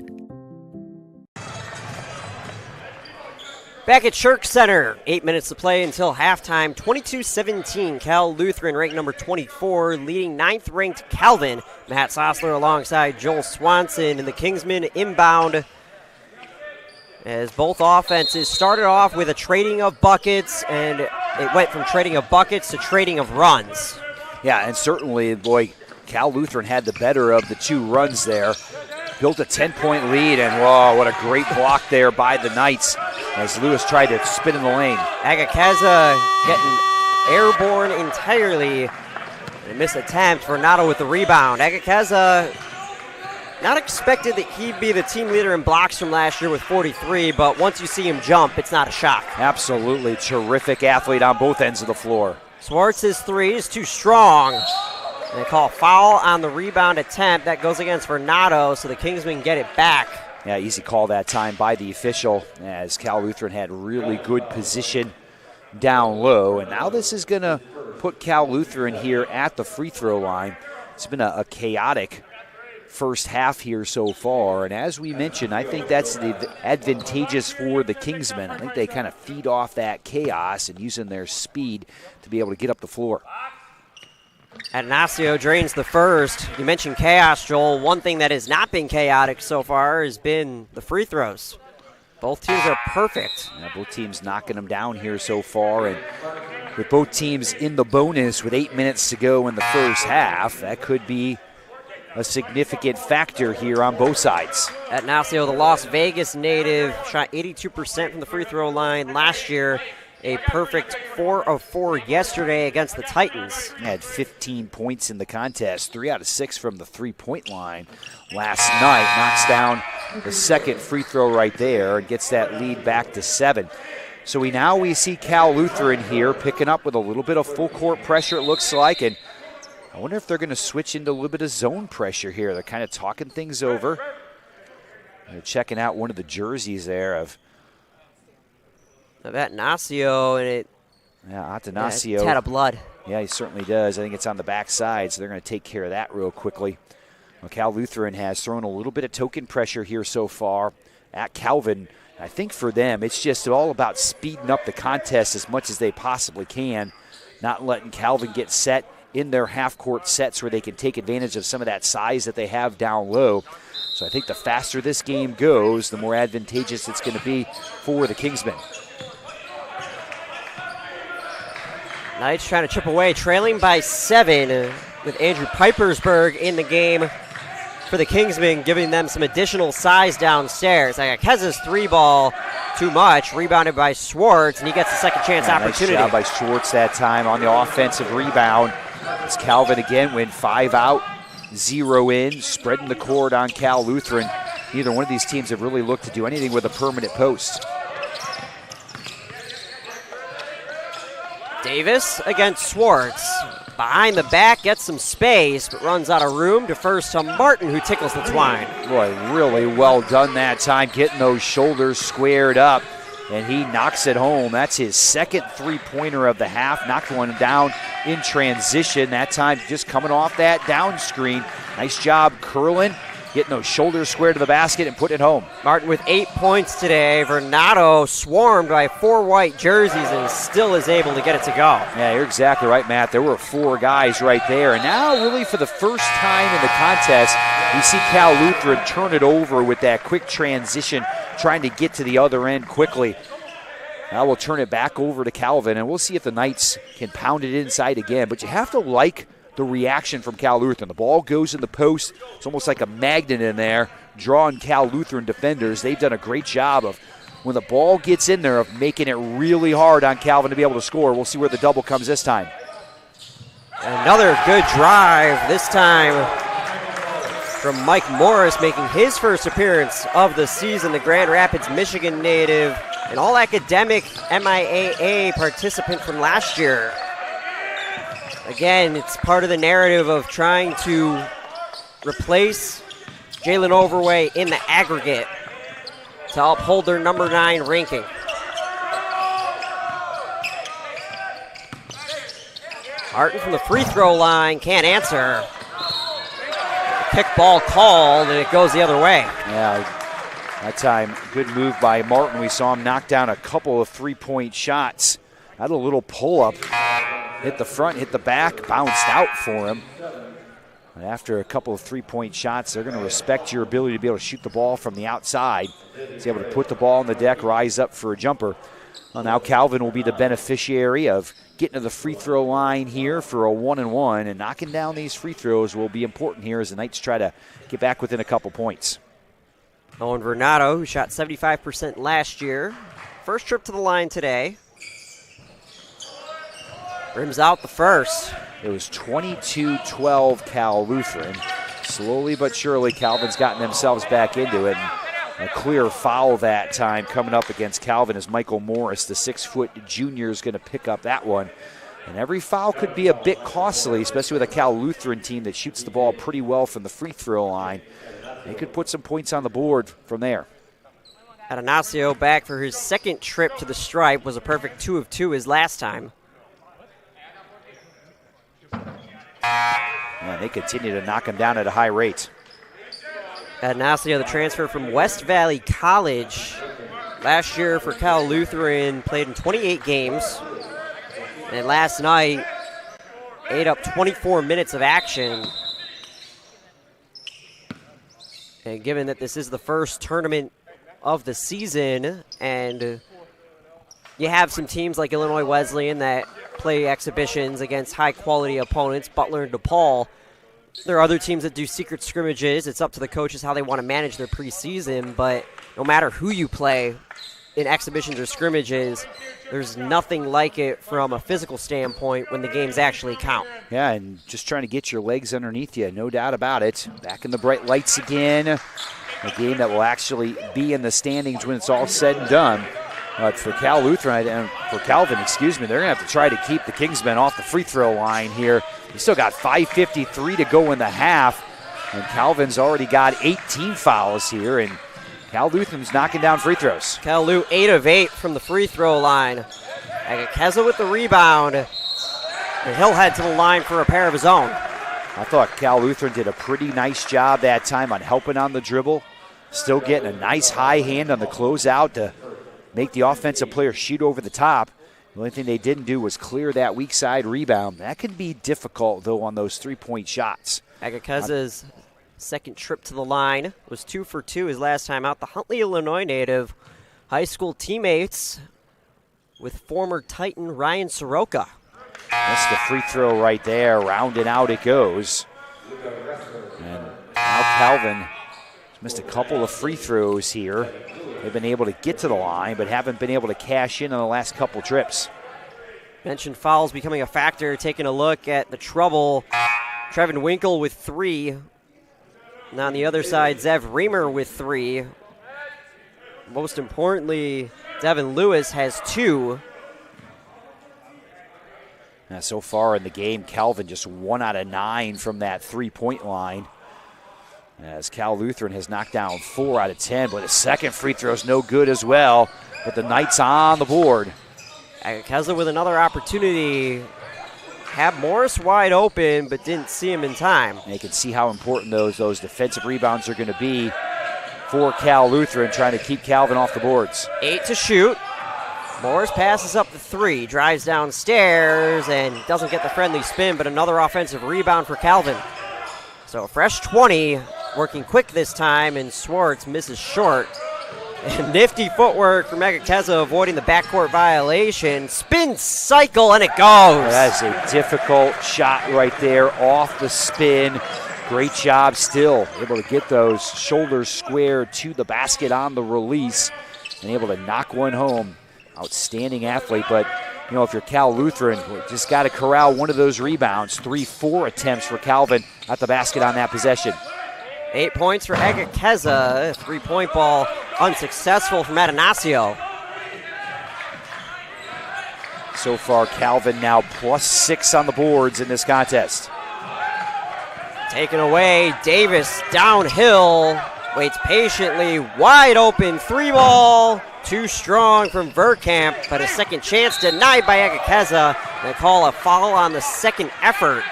Back at Shirk Center, 8 minutes to play until halftime. 22-17, Cal Lutheran ranked number 24, leading 9th-ranked Calvin. Matt Sossler alongside Joel Swanson, and the Kingsmen inbound as both offenses started off with a trading of buckets, and it went from trading of buckets to trading of runs. Yeah, and certainly, boy, Cal Lutheran had the better of the 2 runs there. Built a 10-point lead, and whoa, what a great block there by the Knights as Lewis tried to spin in the lane. Agakaza getting airborne entirely. A missed attempt for Nato with the rebound. Agakaza, not expected that he'd be the team leader in blocks from last year with 43, but once you see him jump, it's not a shock. Absolutely terrific athlete on both ends of the floor. Swartz's 3 is too strong. And they call foul on the rebound attempt. That goes against Renato, so the Kingsmen get it back. Yeah, easy call that time by the official, as Cal Lutheran had really good position down low. And now this is going to put Cal Lutheran here at the free throw line. It's been a chaotic first half here so far. And as we mentioned, I think that's advantageous for the Kingsmen. I think they kind of feed off that chaos and using their speed to be able to get up the floor. Atanasio drains the first. You mentioned chaos, Joel. One thing that has not been chaotic so far has been the free throws. Both teams are perfect. Yeah, both teams knocking them down here so far. And with both teams in the bonus with 8 minutes to go in the first half, that could be a significant factor here on both sides. Atanasio, the Las Vegas native, shot 82% from the free throw line last year. A perfect 4 of 4 yesterday against the Titans. Had 15 points in the contest, 3 out of 6 from the three-point line last night. Knocks down the second free throw right there and gets that lead back to 7. So we see Cal Lutheran here picking up with a little bit of full court pressure, it looks like, and I wonder if they're going to switch into a little bit of zone pressure here. They're kind of talking things over. They're checking out one of the jerseys there of Atanasio, and it. Yeah, Atanasio. It's had a blood. Yeah, he certainly does. I think it's on the back side, so they're going to take care of that real quickly. Well, Cal Lutheran has thrown a little bit of token pressure here so far at Calvin. I think for them, it's just all about speeding up the contest as much as they possibly can, not letting Calvin get set in their half-court sets where they can take advantage of some of that size that they have down low. So I think the faster this game goes, the more advantageous it's going to be for the Kingsmen. Knights trying to chip away, trailing by 7 with Andrew Pipersburg in the game for the Kingsmen, giving them some additional size downstairs. Keza's 3-ball, too much, rebounded by Schwartz, and he gets a second chance opportunity. Nice job by Schwartz that time on the offensive rebound. It's Calvin again, win 5 out, 0 in, spreading the court on Cal Lutheran. Neither one of these teams have really looked to do anything with a permanent post. Davis against Schwartz. Behind the back, gets some space, but runs out of room. Defers to Martin, who tickles the twine. Boy, really well done that time, getting those shoulders squared up, and he knocks it home. That's his second three-pointer of the half. Knocked one down in transition. That time just coming off that down screen. Nice job curling, getting those shoulders squared to the basket and putting it home. Martin with 8 points today. Vernado swarmed by 4 white jerseys and still is able to get it to go. Yeah, you're exactly right, Matt. There were 4 guys right there. And now, really, for the first time in the contest, we see Cal Lutheran turn it over with that quick transition, trying to get to the other end quickly. Now we'll turn it back over to Calvin, and we'll see if the Knights can pound it inside again. But you have to like the reaction from Cal Lutheran. The ball goes in the post. It's almost like a magnet in there, drawing Cal Lutheran defenders. They've done a great job of, when the ball gets in there, of making it really hard on Calvin to be able to score. We'll see where the double comes this time. Another good drive, this time from Mike Morris, making his first appearance of the season, the Grand Rapids, Michigan native, an all-academic MIAA participant from last year. Again, it's part of the narrative of trying to replace Jalen Overway in the aggregate to uphold their number 9 ranking. Martin from the free throw line can't answer. Pick ball called, and it goes the other way. Yeah, that time, good move by Martin. We saw him knock down a couple of three-point shots. Had a little pull-up. Hit the front, hit the back, bounced out for him. And after a couple of three-point shots, they're going to respect your ability to be able to shoot the ball from the outside. He's able to put the ball on the deck, rise up for a jumper. Well, now Calvin will be the beneficiary of getting to the free throw line here for a 1-and-1, and knocking down these free throws will be important here as the Knights try to get back within a couple points. Owen Vernado, who shot 75% last year. First trip to the line today. Rims out the first. It was 22-12 Cal Lutheran. Slowly but surely, Calvin's gotten themselves back into it. And a clear foul that time coming up against Calvin as Michael Morris, the 6-foot junior, is going to pick up that one. And every foul could be a bit costly, especially with a Cal Lutheran team that shoots the ball pretty well from the free throw line. They could put some points on the board from there. Atanasio back for his second trip to the stripe. Was a perfect 2 of 2 his last time. And they continue to knock him down at a high rate. Atanasio, the transfer from West Valley College. Last year for Cal Lutheran, played in 28 games. And last night, ate up 24 minutes of action. And given that this is the first tournament of the season, and you have some teams like Illinois Wesleyan that play exhibitions against high-quality opponents, Butler and DePaul. There are other teams that do secret scrimmages. It's up to the coaches how they want to manage their preseason, but no matter who you play in exhibitions or scrimmages, there's nothing like it from a physical standpoint when the games actually count. Yeah, and just trying to get your legs underneath you, no doubt about it. Back in the bright lights again. A game that will actually be in the standings when it's all said and done. But for Cal Lutheran and for Calvin, they're going to have to try to keep the Kingsmen off the free throw line here. We still got 5:53 to go in the half, and Calvin's already got 18 fouls here, and Cal Lutheran's knocking down free throws. Cal Lu 8 of 8 from the free throw line. Agakeza with the rebound, and he'll head to the line for a pair of his own. I thought Cal Lutheran did a pretty nice job that time on helping on the dribble, still getting a nice high hand on the closeout to make the offensive player shoot over the top. The only thing they didn't do was clear that weak side rebound. That can be difficult, though, on those three-point shots. Agakeza's second trip to the line was 2 for 2 his last time out. The Huntley, Illinois native, high school teammates with former Titan Ryan Soroka. That's the free throw right there. Rounding out it goes. And now Calvin missed a couple of free throws here. They've been able to get to the line, but haven't been able to cash in on the last couple trips. Mentioned fouls becoming a factor. Taking a look at the trouble. Trevin Winkle with 3. And on the other side, Zev Reamer with 3. Most importantly, Devin Lewis has 2. Now, so far in the game, Calvin just 1 out of 9 from that three-point line. As Cal Lutheran has knocked down 4 out of 10, but the second free throw is no good as well. But the Knights on the board. Agakeza with another opportunity. Had Morris wide open, but didn't see him in time. And you can see how important those defensive rebounds are going to be for Cal Lutheran, trying to keep Calvin off the boards. 8 to shoot. Morris passes up the 3, drives downstairs, and doesn't get the friendly spin, but another offensive rebound for Calvin. So a fresh 20, working quick this time, and Swartz misses short. And nifty footwork from Agakeza avoiding the backcourt violation. Spin cycle, and it goes. That's a difficult shot right there off the spin. Great job still, able to get those shoulders squared to the basket on the release and able to knock one home. Outstanding athlete, but you know, if you're Cal Lutheran, just got to corral one of those rebounds. 3-4 attempts for Calvin at the basket on that possession. 8 points for Agakeza. 3-point ball unsuccessful from Atanasio. So far, Calvin now +6 on the boards in this contest. Taken away, Davis downhill, waits patiently, wide open 3-ball. Too strong from Verkamp, but a second chance denied by Agakeza. They call a foul on the second effort.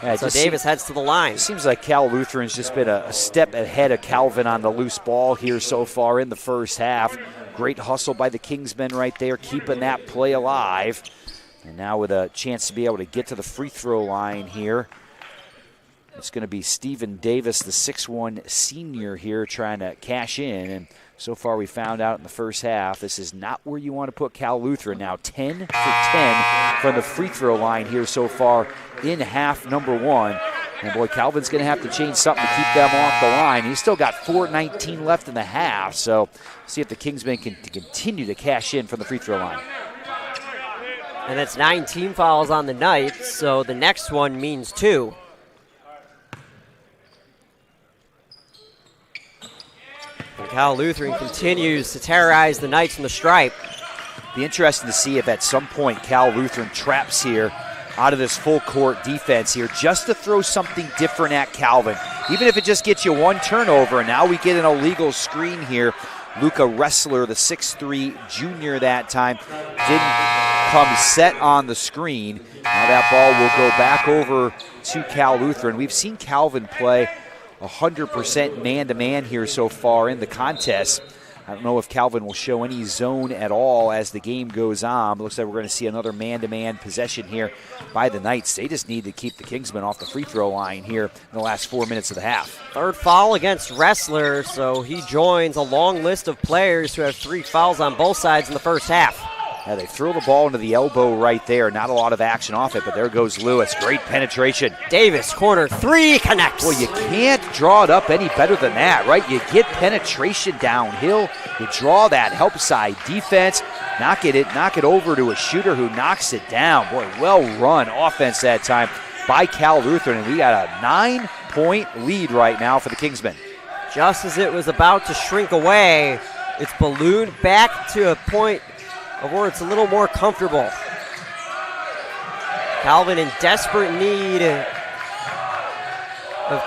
Yeah, so Davis heads to the line. It seems like Cal Lutheran's just been a step ahead of Calvin on the loose ball here so far in the first half. Great hustle by the Kingsmen right there, keeping that play alive. And now with a chance to be able to get to the free throw line here, it's going to be Stephen Davis, the 6'1 senior here, trying to cash in. And so far we found out in the first half, this is not where you want to put Cal Lutheran. Now 10 for 10 from the free throw line here so far in half number 1. And boy, Calvin's going to have to change something to keep them off the line. He's still got 4:19 left in the half, so see if the Kingsmen can continue to cash in from the free throw line. And that's 19 fouls on the night, so the next one means 2. And Cal Lutheran continues to terrorize the Knights from the stripe. Be interesting to see if at some point Cal Lutheran traps here out of this full court defense here just to throw something different at Calvin. Even if it just gets you one turnover, and now we get an illegal screen here. Luca Ressler, the 6'3 junior that time, didn't come set on the screen. Now that ball will go back over to Cal Lutheran. We've seen Calvin play 100% man-to-man here so far in the contest. I don't know if Calvin will show any zone at all as the game goes on. It looks like we're going to see another man-to-man possession here by the Knights. They just need to keep the Kingsmen off the free throw line here in the last 4 minutes of the half. Third foul against Ressler, so he joins a long list of players who have 3 fouls on both sides in the first half. Yeah, they throw the ball into the elbow right there. Not a lot of action off it, but there goes Lewis. Great penetration. Davis, corner 3, connects. Well, you can't draw it up any better than that, right? You get penetration downhill. You draw that help side defense. Knock it over to a shooter who knocks it down. Boy, well run offense that time by Cal Lutheran, and we got a 9-point lead right now for the Kingsmen. Just as it was about to shrink away, it's ballooned back to a point of where it's a little more comfortable. Calvin in desperate need of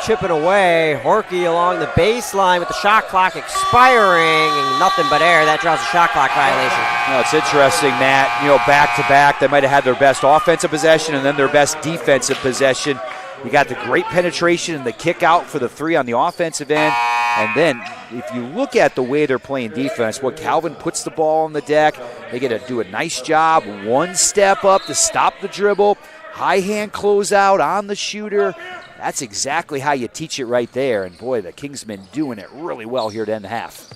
chipping away. Horky along the baseline with the shot clock expiring, and nothing but air. That draws a shot clock violation. No, it's interesting, Matt. Back to back, they might have had their best offensive possession and then their best defensive possession. You got the great penetration and the kick out for the three on the offensive end. And then if you look at the way they're playing defense, Calvin puts the ball on the deck. They get to do a nice job. One step up to stop the dribble. High hand closeout on the shooter. That's exactly how you teach it right there. And boy, the Kingsmen doing it really well here to end the half.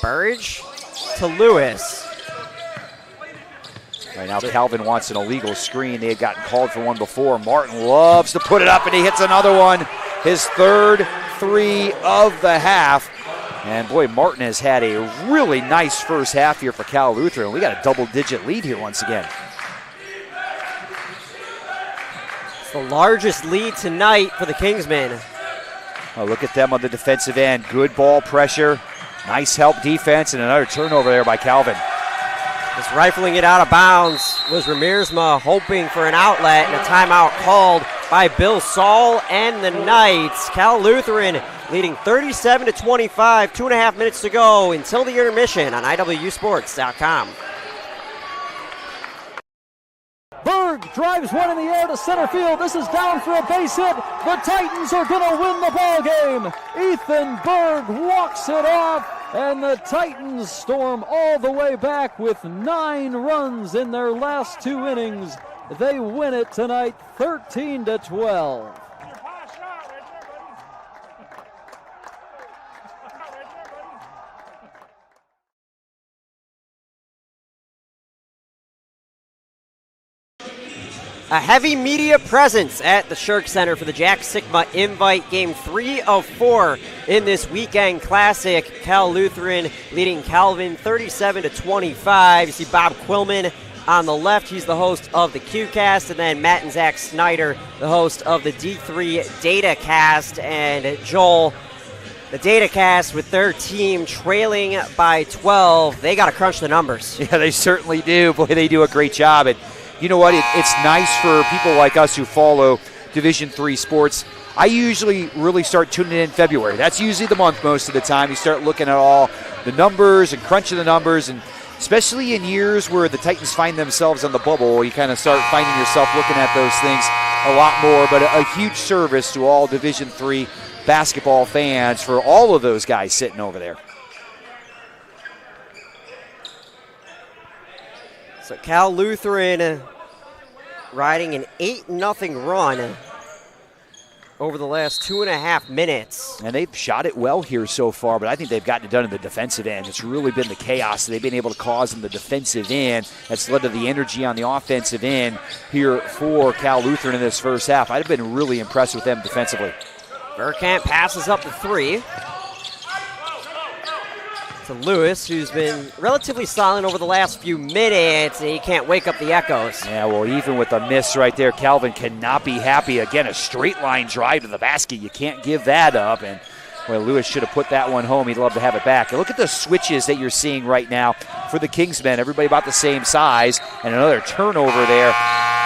Burridge to Lewis. Right now, Calvin wants an illegal screen. They had gotten called for one before. Martin loves to put it up, and he hits another one. His third three of the half. And boy, Martin has had a really nice first half here for Cal Lutheran. We got a double-digit lead here once again. It's the largest lead tonight for the Kingsmen. Oh, look at them on the defensive end. Good ball pressure. Nice help defense, and another turnover there by Calvin. Just rifling it out of bounds was Ramirzma, hoping for an outlet, and a timeout called by Bill Saul and the Knights. Cal Lutheran leading 37-25, 2.5 minutes to go until the intermission on IWSports.com. Berg drives one in the air to center field. This is down for a base hit. The Titans are going to win the ball game. Ethan Berg walks it off, and the Titans storm all the way back with 9 runs in their last 2 innings. They win it tonight 13-12. A heavy media presence at the Shirk Center for the Jack Sikma Invite Game 3 of 4 in this weekend classic. Cal Lutheran leading Calvin 37-25. You see Bob Quillman on the left. He's the host of the QCast, and then Matt and Zach Snyder, the host of the D3 DataCast. And Joel, the DataCast with their team trailing by 12. They got to crunch the numbers. Yeah, they certainly do. Boy, they do a great job. And you know what? It's nice for people like us who follow Division III sports. I usually really start tuning in February. That's usually the month most of the time. You start looking at all the numbers and crunching the numbers, and especially in years where the Titans find themselves on the bubble, you kind of start finding yourself looking at those things a lot more. But a huge service to all Division III basketball fans for all of those guys sitting over there. So Cal Lutheran riding an 8-0 run over the last 2.5 minutes. And they've shot it well here so far, but I think they've gotten it done in the defensive end. It's really been the chaos that they've been able to cause in the defensive end that's led to the energy on the offensive end here for Cal Lutheran in this first half. I've been really impressed with them defensively. Verkamp passes up the 3 to Lewis, who's been relatively silent over the last few minutes, and he can't wake up the echoes. Yeah, well, even with a miss right there, Calvin cannot be happy. Again, a straight line drive to the basket. You can't give that up. And well, Lewis should have put that one home. He'd love to have it back. And look at the switches that you're seeing right now for the Kingsmen. Everybody about the same size, and another turnover there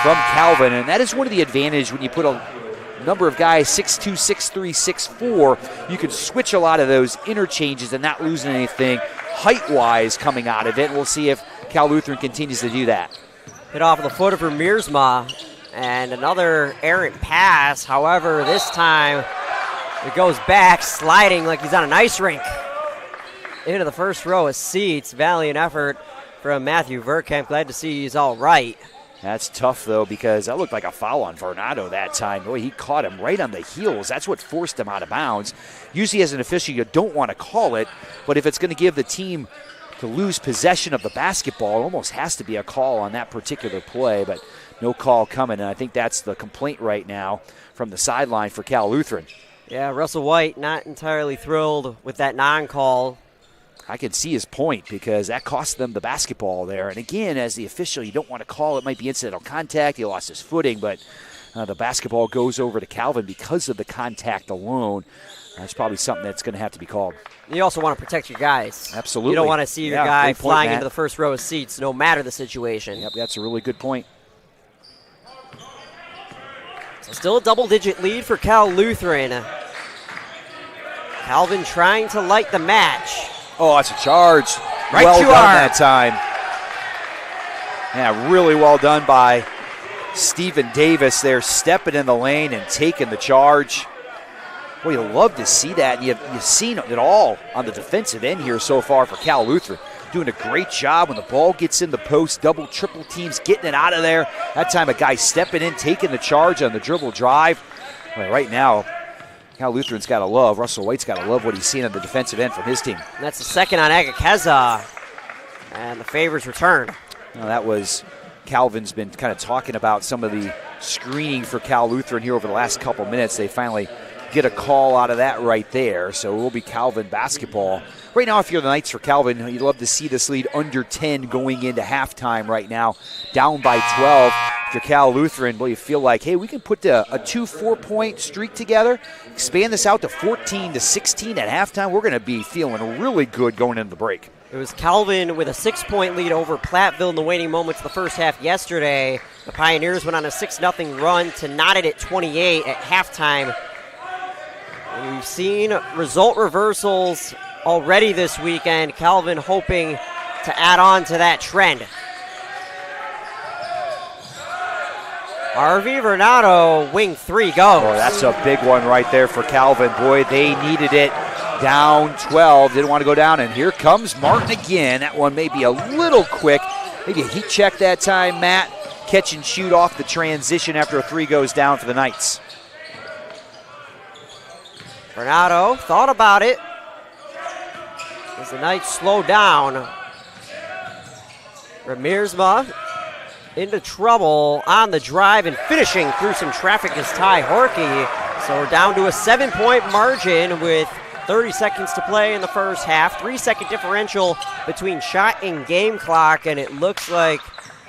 from Calvin. And that is one of the advantages when you put a number of guys, 6'2", 6'3", 6'4", you can switch a lot of those interchanges and not losing anything height-wise coming out of it. And we'll see if Cal Lutheran continues to do that. Hit off of the foot of Ramirzma, and another errant pass. However, this time it goes back, sliding like he's on an ice rink into the first row of seats. Valiant effort from Matthew Verkamp. Glad to see he's all right. That's tough, though, because that looked like a foul on Varnado that time. Boy, he caught him right on the heels. That's what forced him out of bounds. Usually as an official, you don't want to call it, but if it's going to give the team to lose possession of the basketball, it almost has to be a call on that particular play, but no call coming, and I think that's the complaint right now from the sideline for Cal Lutheran. Yeah, Russell White not entirely thrilled with that non-call. I can see his point because that cost them the basketball there. And again, as the official, you don't want to call it. Might be incidental contact. He lost his footing, but the basketball goes over to Calvin because of the contact alone. That's probably something that's going to have to be called. You also want to protect your guys. Absolutely. You don't want to see your guy flying into the first row of seats, no matter the situation. Yep, that's a really good point. So still a double-digit lead for Cal Lutheran. Calvin trying to light the match. Oh, that's a charge. Right well you done are. that time. Yeah, really well done by Stephen Davis there, stepping in the lane and taking the charge. Boy, you love to see that. You've seen it all on the defensive end here so far for Cal Lutheran. Doing a great job when the ball gets in the post, double, triple teams, getting it out of there. That time a guy stepping in, taking the charge on the dribble drive. Well, right now, Cal Lutheran's got to love, Russell White's got to love what he's seen on the defensive end from his team. And that's the second on Agakeza. And the favors returned. Now that was, Calvin's been kind of talking about some of the screening for Cal Lutheran here over the last couple minutes. They finally get a call out of that right there, so it will be Calvin basketball. Right now, if you're the Knights for Calvin, you'd love to see this lead under 10 going into halftime right now, down by 12. If you're Cal Lutheran, well, you feel like, hey, we can put a 2-4-point streak together, expand this out to 14 to 16 at halftime. We're going to be feeling really good going into the break. It was Calvin with a 6-point lead over Platteville in the waning moments of the first half yesterday. The Pioneers went on a 6-0 run to knot it at 28 at halftime. And we've seen result reversals already this weekend. Calvin hoping to add on to that trend. Harvey Vernado, wing 3 goes. Oh, that's a big one right there for Calvin. Boy, they needed it. Down 12, didn't want to go down, and here comes Martin again. That one may be a little quick. Maybe a heat check that time, Matt. Catch and shoot off the transition after a 3 goes down for the Knights. Vernado thought about it as the Knights slow down. Ramirzma into trouble on the drive and finishing through some traffic is Ty Horkey. So we're down to a 7-point margin with 30 seconds to play in the first half. 3-second differential between shot and game clock, and it looks like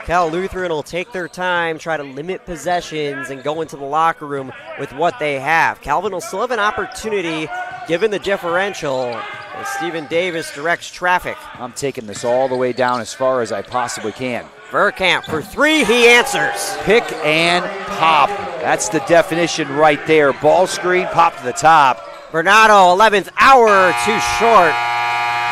Cal Lutheran will take their time, try to limit possessions, and go into the locker room with what they have. Calvin will still have an opportunity given the differential as Stephen Davis directs traffic. I'm taking this all the way down as far as I possibly can. Verkamp for 3, he answers. Pick and pop. That's the definition right there. Ball screen, pop to the top. Vernado, 11th hour, too short.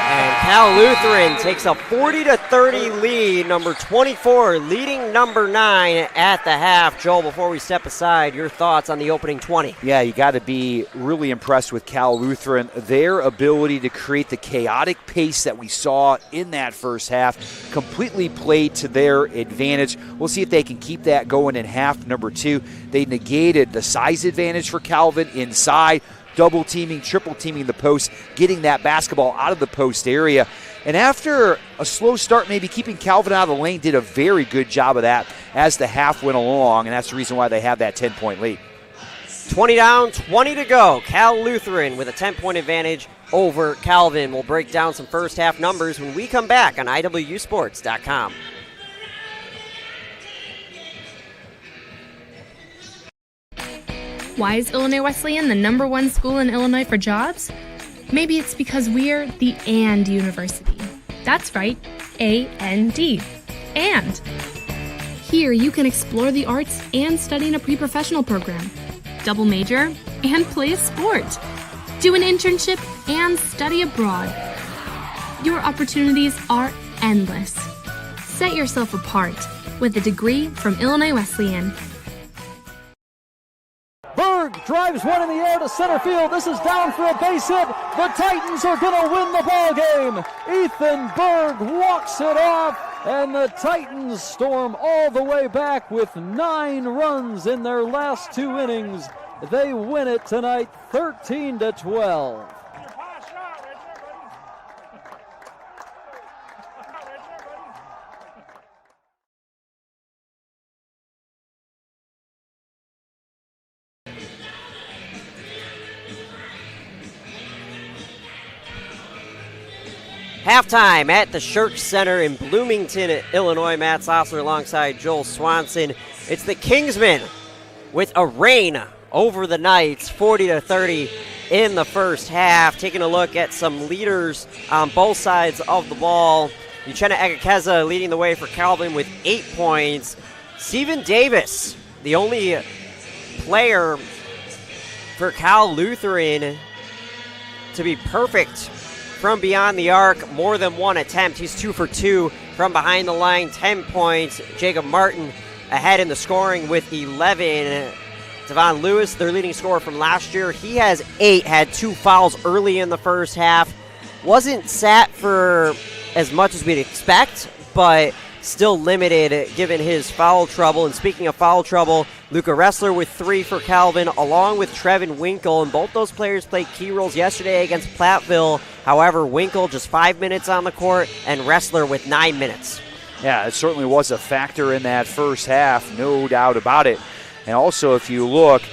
And Cal Lutheran takes a 40-30 lead. Number 24 leading number 9 at the half. Joel, before we step aside, your thoughts on the opening 20? Yeah, you got to be really impressed with Cal Lutheran. Their ability to create the chaotic pace that we saw in that first half completely played to their advantage. We'll see if they can keep that going in half number 2. They negated the size advantage for Calvin inside, double teaming, triple teaming the post, getting that basketball out of the post area. And after a slow start, maybe keeping Calvin out of the lane, did a very good job of that as the half went along, and that's the reason why they have that 10-point lead. 20 down, 20 to go. Cal Lutheran with a 10-point advantage over Calvin. We'll break down some first half numbers when we come back on IWSports.com. Why is Illinois Wesleyan the #1 school in Illinois for jobs? Maybe it's because we're the AND University. That's right, A-N-D. And. Here you can explore the arts and study in a pre-professional program, double major, and play a sport, do an internship, and study abroad. Your opportunities are endless. Set yourself apart with a degree from Illinois Wesleyan. Berg drives one in the air to center field. This is down for a base hit. The Titans are going to win the ball game. Ethan Berg walks it off, and the Titans storm all the way back with 9 runs in their last 2 innings. They win it tonight, 13-12. Halftime at the Church Center in Bloomington, Illinois. Matt Sossler alongside Joel Swanson. It's the Kingsmen with a reign over the Knights, 40-30 in the first half. Taking a look at some leaders on both sides of the ball. Uchenna Egekeza leading the way for Calvin with 8 points. Steven Davis, the only player for Cal Lutheran to be perfect from beyond the arc, more than one attempt. He's 2 for 2 from behind the line, 10 points. Jacob Martin ahead in the scoring with 11. Devon Lewis, their leading scorer from last year, he has 8, had 2 fouls early in the first half. Wasn't sat for as much as we'd expect, but still limited given his foul trouble. And speaking of foul trouble, Luca Ressler with 3 for Calvin, along with Trevin Winkle, and both those players played key roles yesterday against Platteville. However, Winkle just 5 minutes on the court, and Ressler with 9 minutes. Yeah, it certainly was a factor in that first half, no doubt about it. And also, if you look,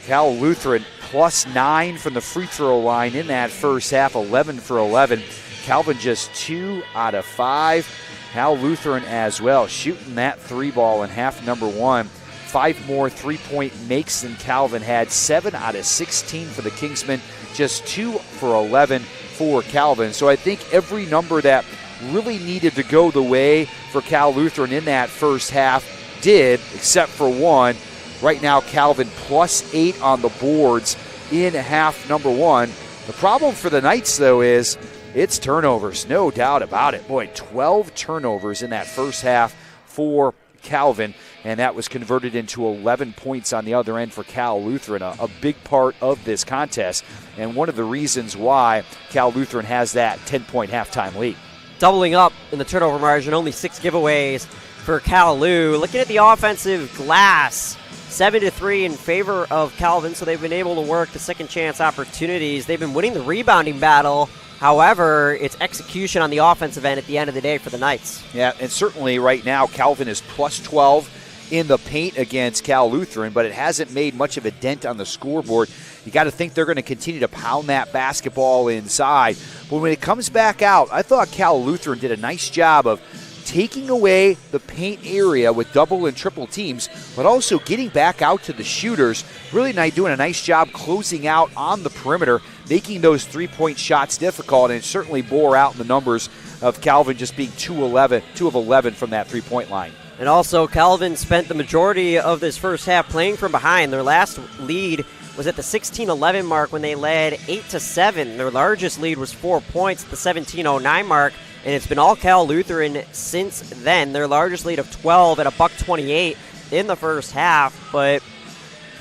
Cal Lutheran +9 from the free throw line in that first half, 11 for 11. Calvin just 2 out of 5. Cal Lutheran as well, shooting that 3 ball in half number 1. 5 more 3-point makes than Calvin had. 7 out of 16 for the Kingsmen, just 2 for 11 for Calvin. So I think every number that really needed to go the way for Cal Lutheran in that first half did, except for one. Right now, Calvin +8 on the boards in half number 1. The problem for the Knights, though, is it's turnovers, no doubt about it. Boy, 12 turnovers in that first half for Calvin, and that was converted into 11 points on the other end for Cal Lutheran, a big part of this contest, and one of the reasons why Cal Lutheran has that 10-point halftime lead. Doubling up in the turnover margin, only 6 giveaways for Cal Lu. Looking at the offensive glass, 7-3 in favor of Calvin, so they've been able to work the second chance opportunities. They've been winning the rebounding battle. However, it's execution on the offensive end at the end of the day for the Knights. Yeah, and certainly right now, Calvin is +12 in the paint against Cal Lutheran, but it hasn't made much of a dent on the scoreboard. You got to think they're going to continue to pound that basketball inside. But when it comes back out, I thought Cal Lutheran did a nice job of taking away the paint area with double and triple teams, but also getting back out to the shooters, really doing a nice job closing out on the perimeter, making those 3-point shots difficult, and it certainly bore out in the numbers of Calvin just being 2 of 11 from that 3-point line. And also, Calvin spent the majority of this first half playing from behind. Their last lead was at the 16-11 mark when they led 8-7. Their largest lead was 4 points at the 17-09 mark, and it's been all Cal Lutheran since then. Their largest lead of 12 at $128 in the first half, but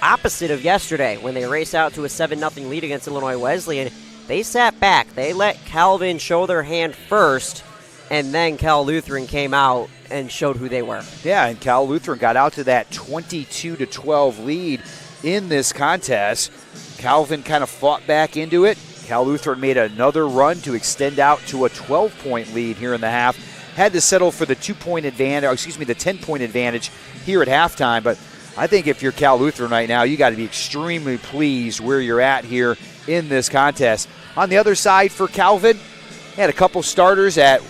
opposite of yesterday when they raced out to a 7-0 lead against Illinois Wesleyan, they sat back. They let Calvin show their hand first, and then Cal Lutheran came out and showed who they were. Yeah, and Cal Lutheran got out to that 22-12 lead in this contest. Calvin kind of fought back into it. Cal Lutheran made another run to extend out to a 12-point lead here in the half. Had to settle for the 2-point advantage, the 10-point advantage here at halftime. But I think if you're Cal Lutheran right now, you got to be extremely pleased where you're at here in this contest. On the other side for Calvin, had a couple starters that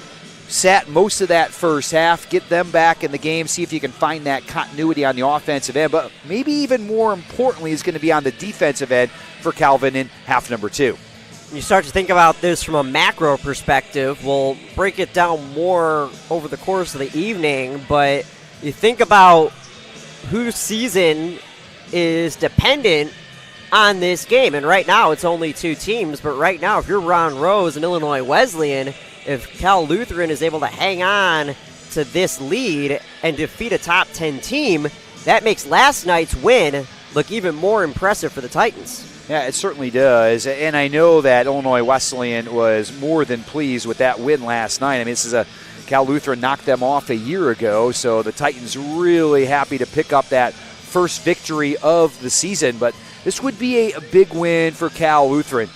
sat most of that first half. Get them back in the game, see if you can find that continuity on the offensive end. But maybe even more importantly is going to be on the defensive end for Calvin in half number 2. You start to think about this from a macro perspective. We'll break it down more over the course of the evening, but you think about whose season is dependent on this game. And right now it's only 2 teams, but right now if you're Ron Rose and Illinois Wesleyan, if Cal Lutheran is able to hang on to this lead and defeat a top 10 team, that makes last night's win look even more impressive for the Titans. Yeah, it certainly does. And I know that Illinois Wesleyan was more than pleased with that win last night. I mean, Cal Lutheran knocked them off a year ago, so the Titans really happy to pick up that first victory of the season. But this would be a big win for Cal Lutheran.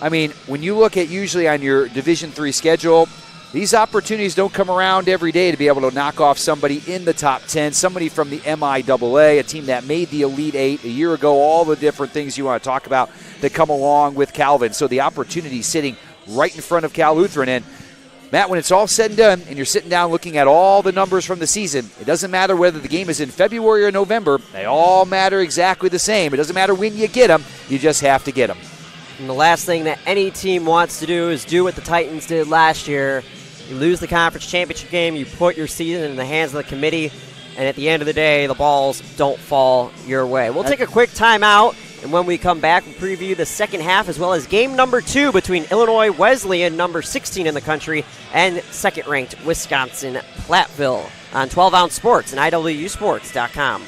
I mean, when you look at usually on your Division III schedule, these opportunities don't come around every day to be able to knock off somebody in the top 10, somebody from the MIAA, a team that made the Elite Eight a year ago, all the different things you want to talk about that come along with Calvin. So the opportunity sitting right in front of Cal Lutheran. And Matt, when it's all said and done and you're sitting down looking at all the numbers from the season, it doesn't matter whether the game is in February or November. They all matter exactly the same. It doesn't matter when you get them. You just have to get them. And the last thing that any team wants to do is do what the Titans did last year. You lose the conference championship game, you put your season in the hands of the committee, and at the end of the day, the balls don't fall your way. We'll take a quick timeout, and when we come back, we'll preview the second half as well as game number 2 between Illinois Wesleyan, number 16 in the country, and second-ranked Wisconsin Platteville on 12-ounce sports and IWSports.com.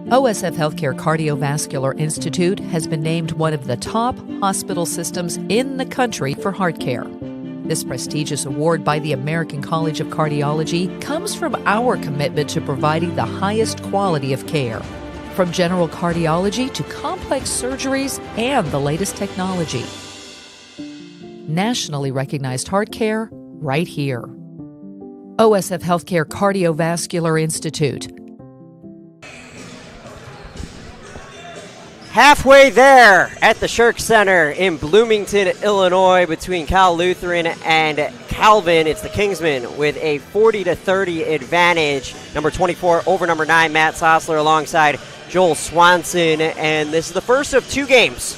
OSF Healthcare Cardiovascular Institute has been named one of the top hospital systems in the country for heart care. This prestigious award by the American College of Cardiology comes from our commitment to providing the highest quality of care, from general cardiology to complex surgeries and the latest technology. Nationally recognized heart care right here. OSF Healthcare Cardiovascular Institute. Halfway there at the Shirk Center in Bloomington, Illinois, between Cal Lutheran and Calvin. It's the Kingsmen with a 40-30 advantage. Number 24 over number 9, Matt Sossler, alongside Joel Swanson. And this is the first of 2 games.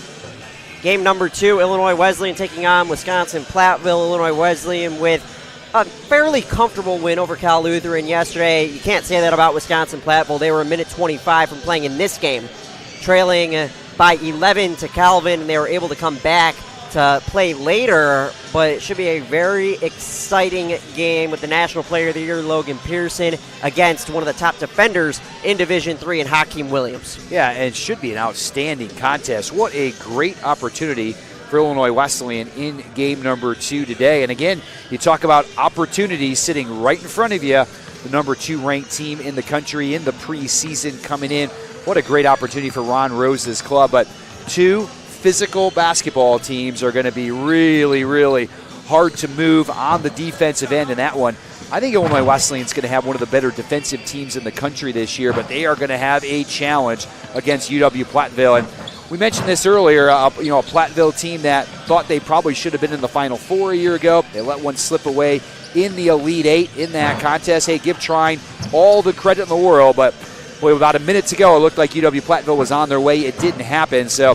Game number 2, Illinois Wesleyan taking on Wisconsin Platteville. Illinois Wesleyan with a fairly comfortable win over Cal Lutheran yesterday. You can't say that about Wisconsin Platteville. They were a minute 25 from playing in this game, trailing by 11 to Calvin, and they were able to come back to play later, but it should be a very exciting game with the National Player of the Year, Logan Pearson, against one of the top defenders in Division III, and Hakeem Williams. Yeah, and it should be an outstanding contest. What a great opportunity for Illinois Wesleyan in game number 2 today. And again, you talk about opportunities sitting right in front of you. The number 2 ranked team in the country in the preseason coming in. What a great opportunity for Ron Rose's club. But 2 physical basketball teams are going to be really, really hard to move on the defensive end in that one. I think Illinois Wesleyan's going to have one of the better defensive teams in the country this year, but they are going to have a challenge against UW-Platteville. And we mentioned this earlier, a Platteville team that thought they probably should have been in the Final Four a year ago. They let one slip away in the Elite Eight in that contest. Hey, give Trine all the credit in the world, but boy, about a minute to go, it looked like UW-Platteville was on their way. It didn't happen. So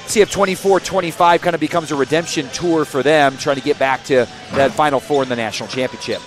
see if 24-25 kind of becomes a redemption tour for them, trying to get back to that Final Four in the national championship.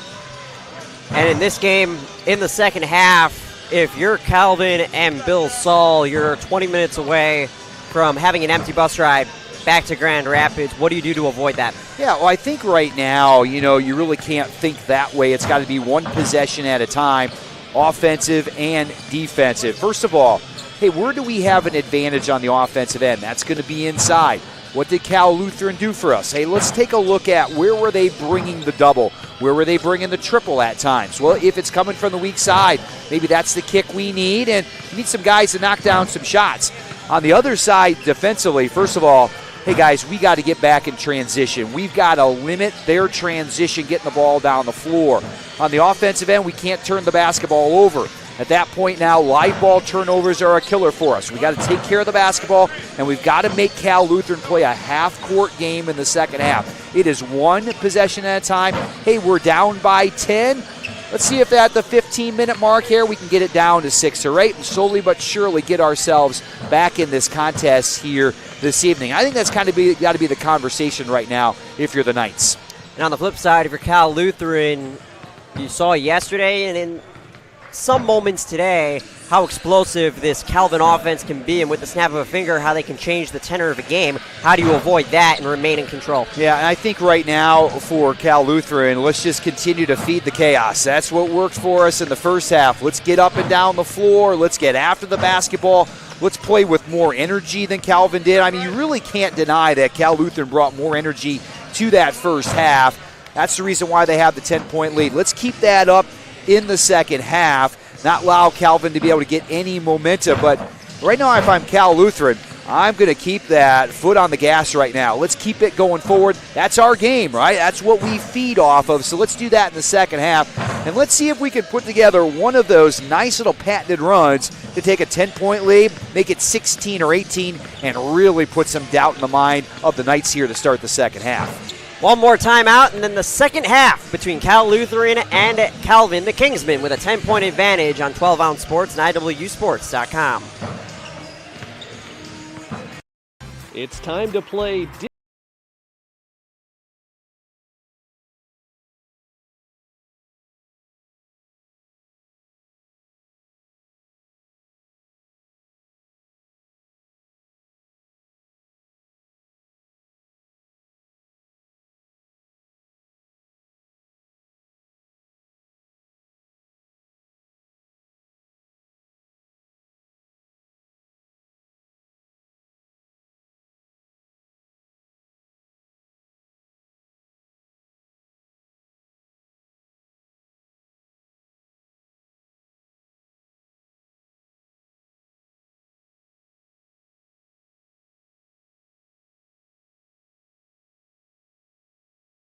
And in this game, in the second half, if you're Calvin and Bill Saul, you're 20 minutes away from having an empty bus ride back to Grand Rapids. What do you do to avoid that? Yeah, well, I think right now, you really can't think that way. It's got to be one possession at a time, offensive and defensive. First of all, hey, where do we have an advantage on the offensive end? That's going to be inside. What did Cal Lutheran do for us? Hey, let's take a look at where were they bringing the double? Where were they bringing the triple at times? Well, if it's coming from the weak side, maybe that's the kick we need, and we need some guys to knock down some shots. On the other side, defensively, first of all, hey guys, we got to get back in transition. We've got to limit their transition, getting the ball down the floor. On the offensive end, we can't turn the basketball over. At that point now, live ball turnovers are a killer for us. We got to take care of the basketball, and we've got to make Cal Lutheran play a half-court game in the second half. It is one possession at a time. Hey, we're down by 10. Let's see if at the 15-minute mark here we can get it down to 6 or 8 and slowly but surely get ourselves back in this contest here this evening. I think that's kind of got to be the conversation right now if you're the Knights. And on the flip side, if you're Cal Lutheran, You saw yesterday and in some moments today how explosive this Calvin offense can be, and with the snap of a finger, how they can change the tenor of a game. How do you avoid that and remain in control? Yeah, and I think right now for Cal Lutheran, let's just continue to feed the chaos. That's what worked for us in the first half. Let's get up and down the floor. Let's get after the basketball. Let's play with more energy than Calvin did. I mean, you really can't deny that Cal Lutheran brought more energy to that first half. That's the reason why they have the 10-point lead. Let's keep that up in the second half. Not allow Calvin to be able to get any momentum. But right now, if I'm Cal Lutheran, I'm going to keep that foot on the gas right now. Let's keep it going forward. That's our game, right? That's what we feed off of. So let's do that in the second half. And let's see if we can put together one of those nice little patented runs to take a 10-point lead, make it 16 or 18, and really put some doubt in the mind of the Knights here to start the second half. One more timeout, and then the second half between Cal Lutheran and Calvin, the Kingsmen, with a 10-point advantage on 12-ounce sports and IWSports.com. It's time to play.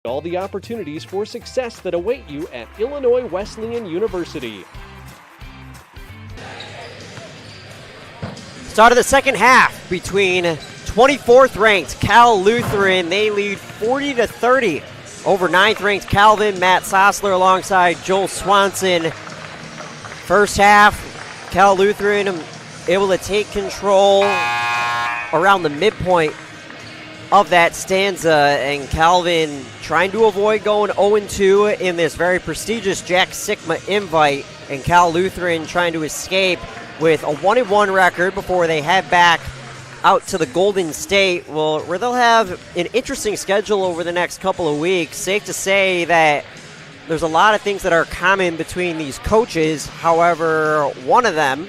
All the opportunities for success that await you at Illinois Wesleyan University. Start of the second half between 24th ranked Cal Lutheran. They lead 40-30 over 9th ranked Calvin. Matt Sossler alongside Joel Swanson. First half, Cal Lutheran able to take control around the midpoint of that stanza, and Calvin trying to avoid going 0-2 in this very prestigious Jack Sikma invite, and Cal Lutheran trying to escape with a 1-1 record before they head back out to the Golden State, where they'll have an interesting schedule over the next couple of weeks. Safe to say that there's a lot of things that are common between these coaches. However, one of them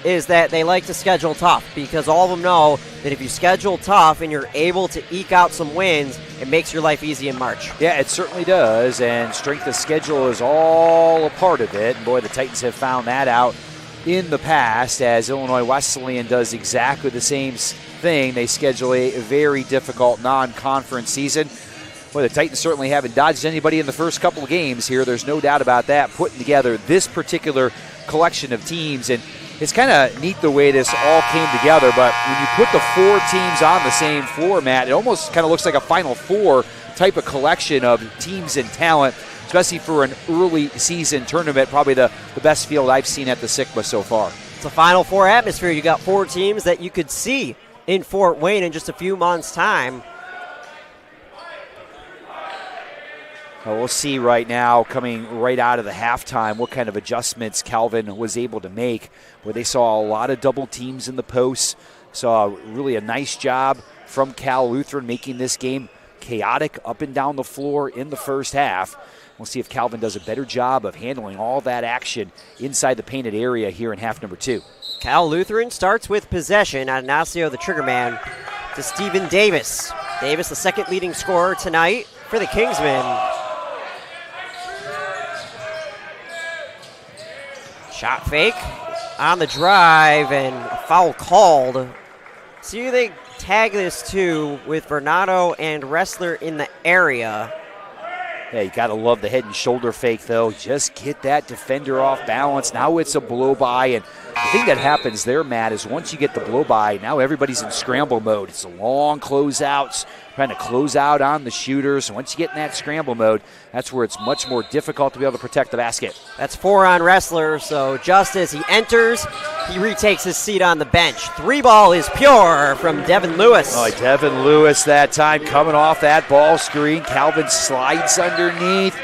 is that they like to schedule tough, because all of them know that if you schedule tough and you're able to eke out some wins, it makes your life easy in March. Yeah, it certainly does, and strength of schedule is all a part of it. And boy, the Titans have found that out in the past, as Illinois Wesleyan does exactly the same thing. They schedule a very difficult non-conference season. Boy, the Titans certainly haven't dodged anybody in the first couple of games here. There's no doubt about that, putting together this particular collection of teams. And it's kind of neat the way this all came together, but when you put the four teams on the same floor, Matt, it almost kind of looks like a Final Four type of collection of teams and talent, especially for an early season tournament, probably the best field I've seen at the Sikma so far. It's a Final Four atmosphere. You got four teams that you could see in Fort Wayne in just a few months' time. Well, we'll see right now, coming right out of the halftime, what kind of adjustments Calvin was able to make, where they saw a lot of double teams in the posts. Saw really a nice job from Cal Lutheran making this game chaotic up and down the floor in the first half. We'll see if Calvin does a better job of handling all that action inside the painted area here in half number 2. Cal Lutheran starts with possession. Ignacio, the triggerman, to Stephen Davis. Davis, the second leading scorer tonight for the Kingsmen. Shot fake on the drive, and a foul called. See who they tag this to, with Bernardo and Wrestler in the area. Yeah, you got to love the head and shoulder fake, though. Just get that defender off balance. Now it's a blow-by, and the thing that happens there, Matt, is once you get the blow-by, now everybody's in scramble mode. It's a long closeouts, trying to close out on the shooters. Once you get in that scramble mode, that's where it's much more difficult to be able to protect the basket. That's 4 on Wrestler, so just as he enters, he retakes his seat on the bench. 3 ball is pure from Devin Lewis. Oh, Devin Lewis that time coming off that ball screen. Calvin slides underneath,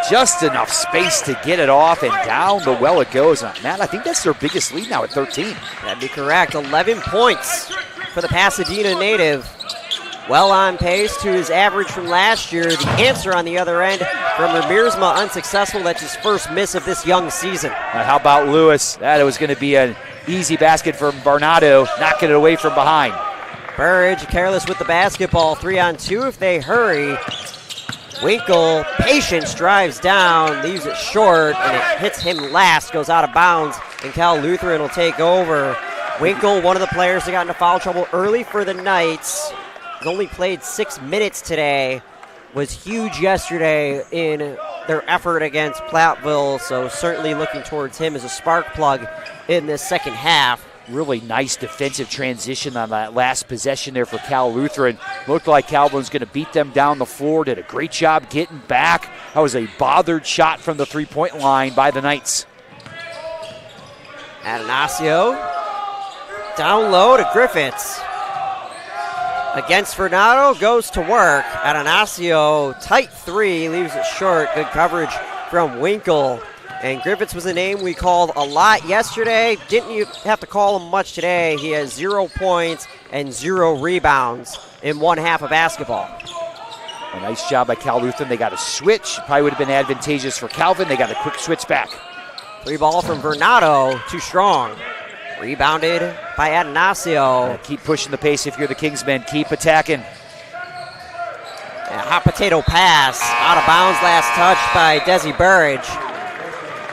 Just enough space to get it off, and down the well it goes. Matt, I think that's their biggest lead now at 13. That'd be correct. 11 points for the Pasadena native. Well on pace to his average from last year. The answer on the other end from Ramirzma, unsuccessful. That's his first miss of this young season. How about Lewis? That was going to be an easy basket from Varnado, knocking it away from behind. Burridge careless with the basketball. 3-on-2 if they hurry. Winkle, patience, drives down, leaves it short, and it hits him last, goes out of bounds, and Cal Lutheran will take over. Winkle, one of the players that got into foul trouble early for the Knights. He's only played 6 minutes today. Was huge yesterday in their effort against Platteville, so certainly looking towards him as a spark plug in this second half. Really nice defensive transition on that last possession there for Cal Lutheran. Looked like Calvin's going to beat them down the floor. Did a great job getting back. That was a bothered shot from the three-point line by the Knights. Atanasio down low to Griffiths. Against Fernando, goes to work. Atanasio, tight three, leaves it short. Good coverage from Winkle. And Griffiths was a name we called a lot yesterday. Didn't you have to call him much today? He has 0 points and 0 rebounds in one half of basketball. A nice job by Cal Lutheran. They got a switch. Probably would have been advantageous for Calvin. They got a quick switch back. Free ball from Vernado, too strong. Rebounded by Atanasio. Keep pushing the pace if you're the Kingsmen. Keep attacking. And a hot potato pass. Out of bounds last touch by Desi Burridge.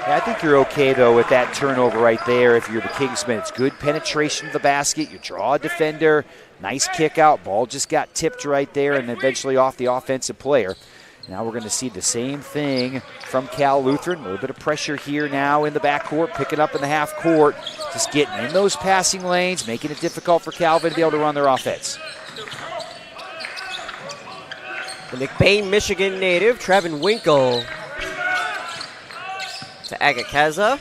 Yeah, I think you're okay, though, with that turnover right there if you're the Kingsmen. It's good penetration of the basket. You draw a defender. Nice kick out. Ball just got tipped right there and eventually off the offensive player. Now we're going to see the same thing from Cal Lutheran. A little bit of pressure here now in the backcourt, picking up in the half court. Just getting in those passing lanes, making it difficult for Calvin to be able to run their offense. The McBain, Michigan native, Trevin Winkle to Agakeza.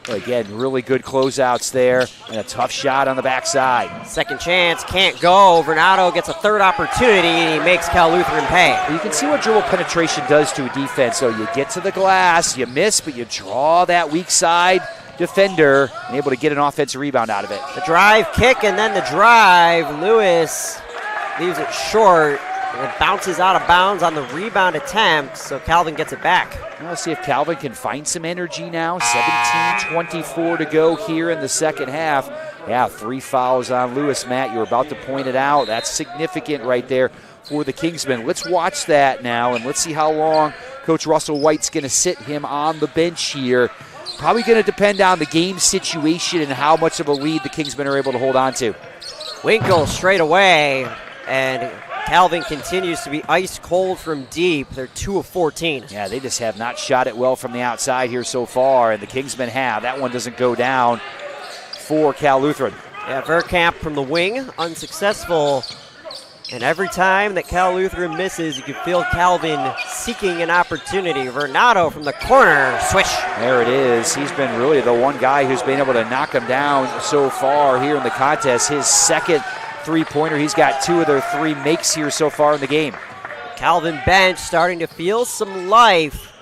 Well, again, really good closeouts there and a tough shot on the backside. Second chance, can't go. Vernado gets a third opportunity and he makes Cal Lutheran pay. You can see what dribble penetration does to a defense. So you get to the glass, you miss, but you draw that weak side defender and able to get an offensive rebound out of it. The drive kick and then the drive. Lewis leaves it short. And it bounces out of bounds on the rebound attempt, so Calvin gets it back. Let's see if Calvin can find some energy now. 17:24 to go here in the second half. Yeah, 3 fouls on Lewis, Matt. You were about to point it out. That's significant right there for the Kingsmen. Let's watch that now, and let's see how long Coach Russell White's going to sit him on the bench here. Probably going to depend on the game situation and how much of a lead the Kingsmen are able to hold on to. Winkle straight away, and Calvin continues to be ice cold from deep. They're 2 of 14. Yeah, they just have not shot it well from the outside here so far, and the Kingsmen have. That one doesn't go down for Cal Lutheran. Yeah, Verkamp from the wing, unsuccessful. And every time that Cal Lutheran misses, you can feel Calvin seeking an opportunity. Vernado from the corner, switch. There it is. He's been really the one guy who's been able to knock him down so far here in the contest. His second three-pointer. He's got 2 of their 3 makes here so far in the game. Calvin bench starting to feel some life.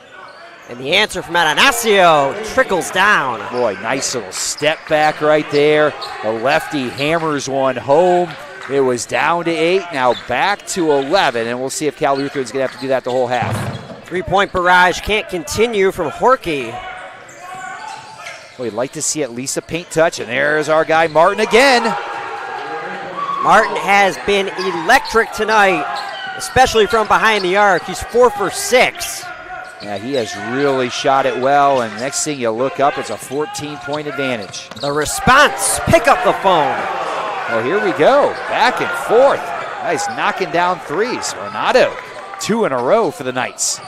And the answer from Atanasio trickles down. Boy, nice little step back right there. The lefty hammers one home. It was down to 8, now back to 11, and we'll see if Cal Lutheran's going to have to do that the whole half. 3-point barrage can't continue from Horkey. Well, you'd like to see at least a paint touch, and there's our guy Martin again. Martin has been electric tonight, especially from behind the arc. He's 4 for 6. Yeah, he has really shot it well, and next thing you look up, it's a 14-point advantage. The response, pick up the phone. Well, here we go, back and forth. Nice knocking down threes. Renato, 2 in a row for the Knights.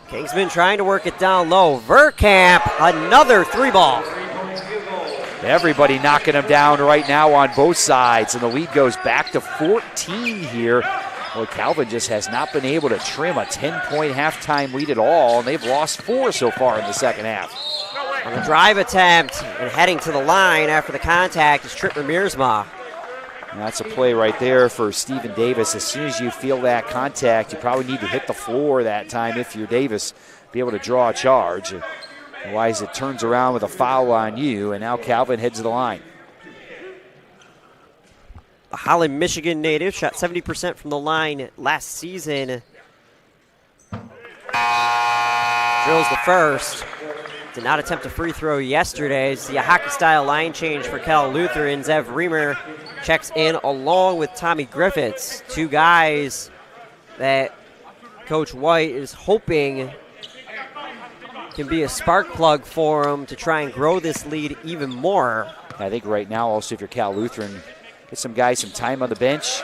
Kingsman trying to work it down low. Verkamp, another 3-ball. Everybody knocking them down right now on both sides, and the lead goes back to 14 here. Well, Calvin just has not been able to trim a 10-point halftime lead at all, and they've lost 4 so far in the second half. On the drive attempt and heading to the line after the contact is Trip Ramirzma. And that's a play right there for Stephen Davis. As soon as you feel that contact, you probably need to hit the floor that time if you're Davis, be able to draw a charge. Otherwise, it turns around with a foul on you, and now Calvin heads to the line. The Holland, Michigan native shot 70% from the line last season. Drills the first. Did not attempt a free throw yesterday. See a hockey-style line change for Cal Lutheran. Zev Reamer checks in along with Tommy Griffiths, two guys that Coach White is hoping can be a spark plug for him to try and grow this lead even more. I think right now also if you're Cal Lutheran, get some guys some time on the bench,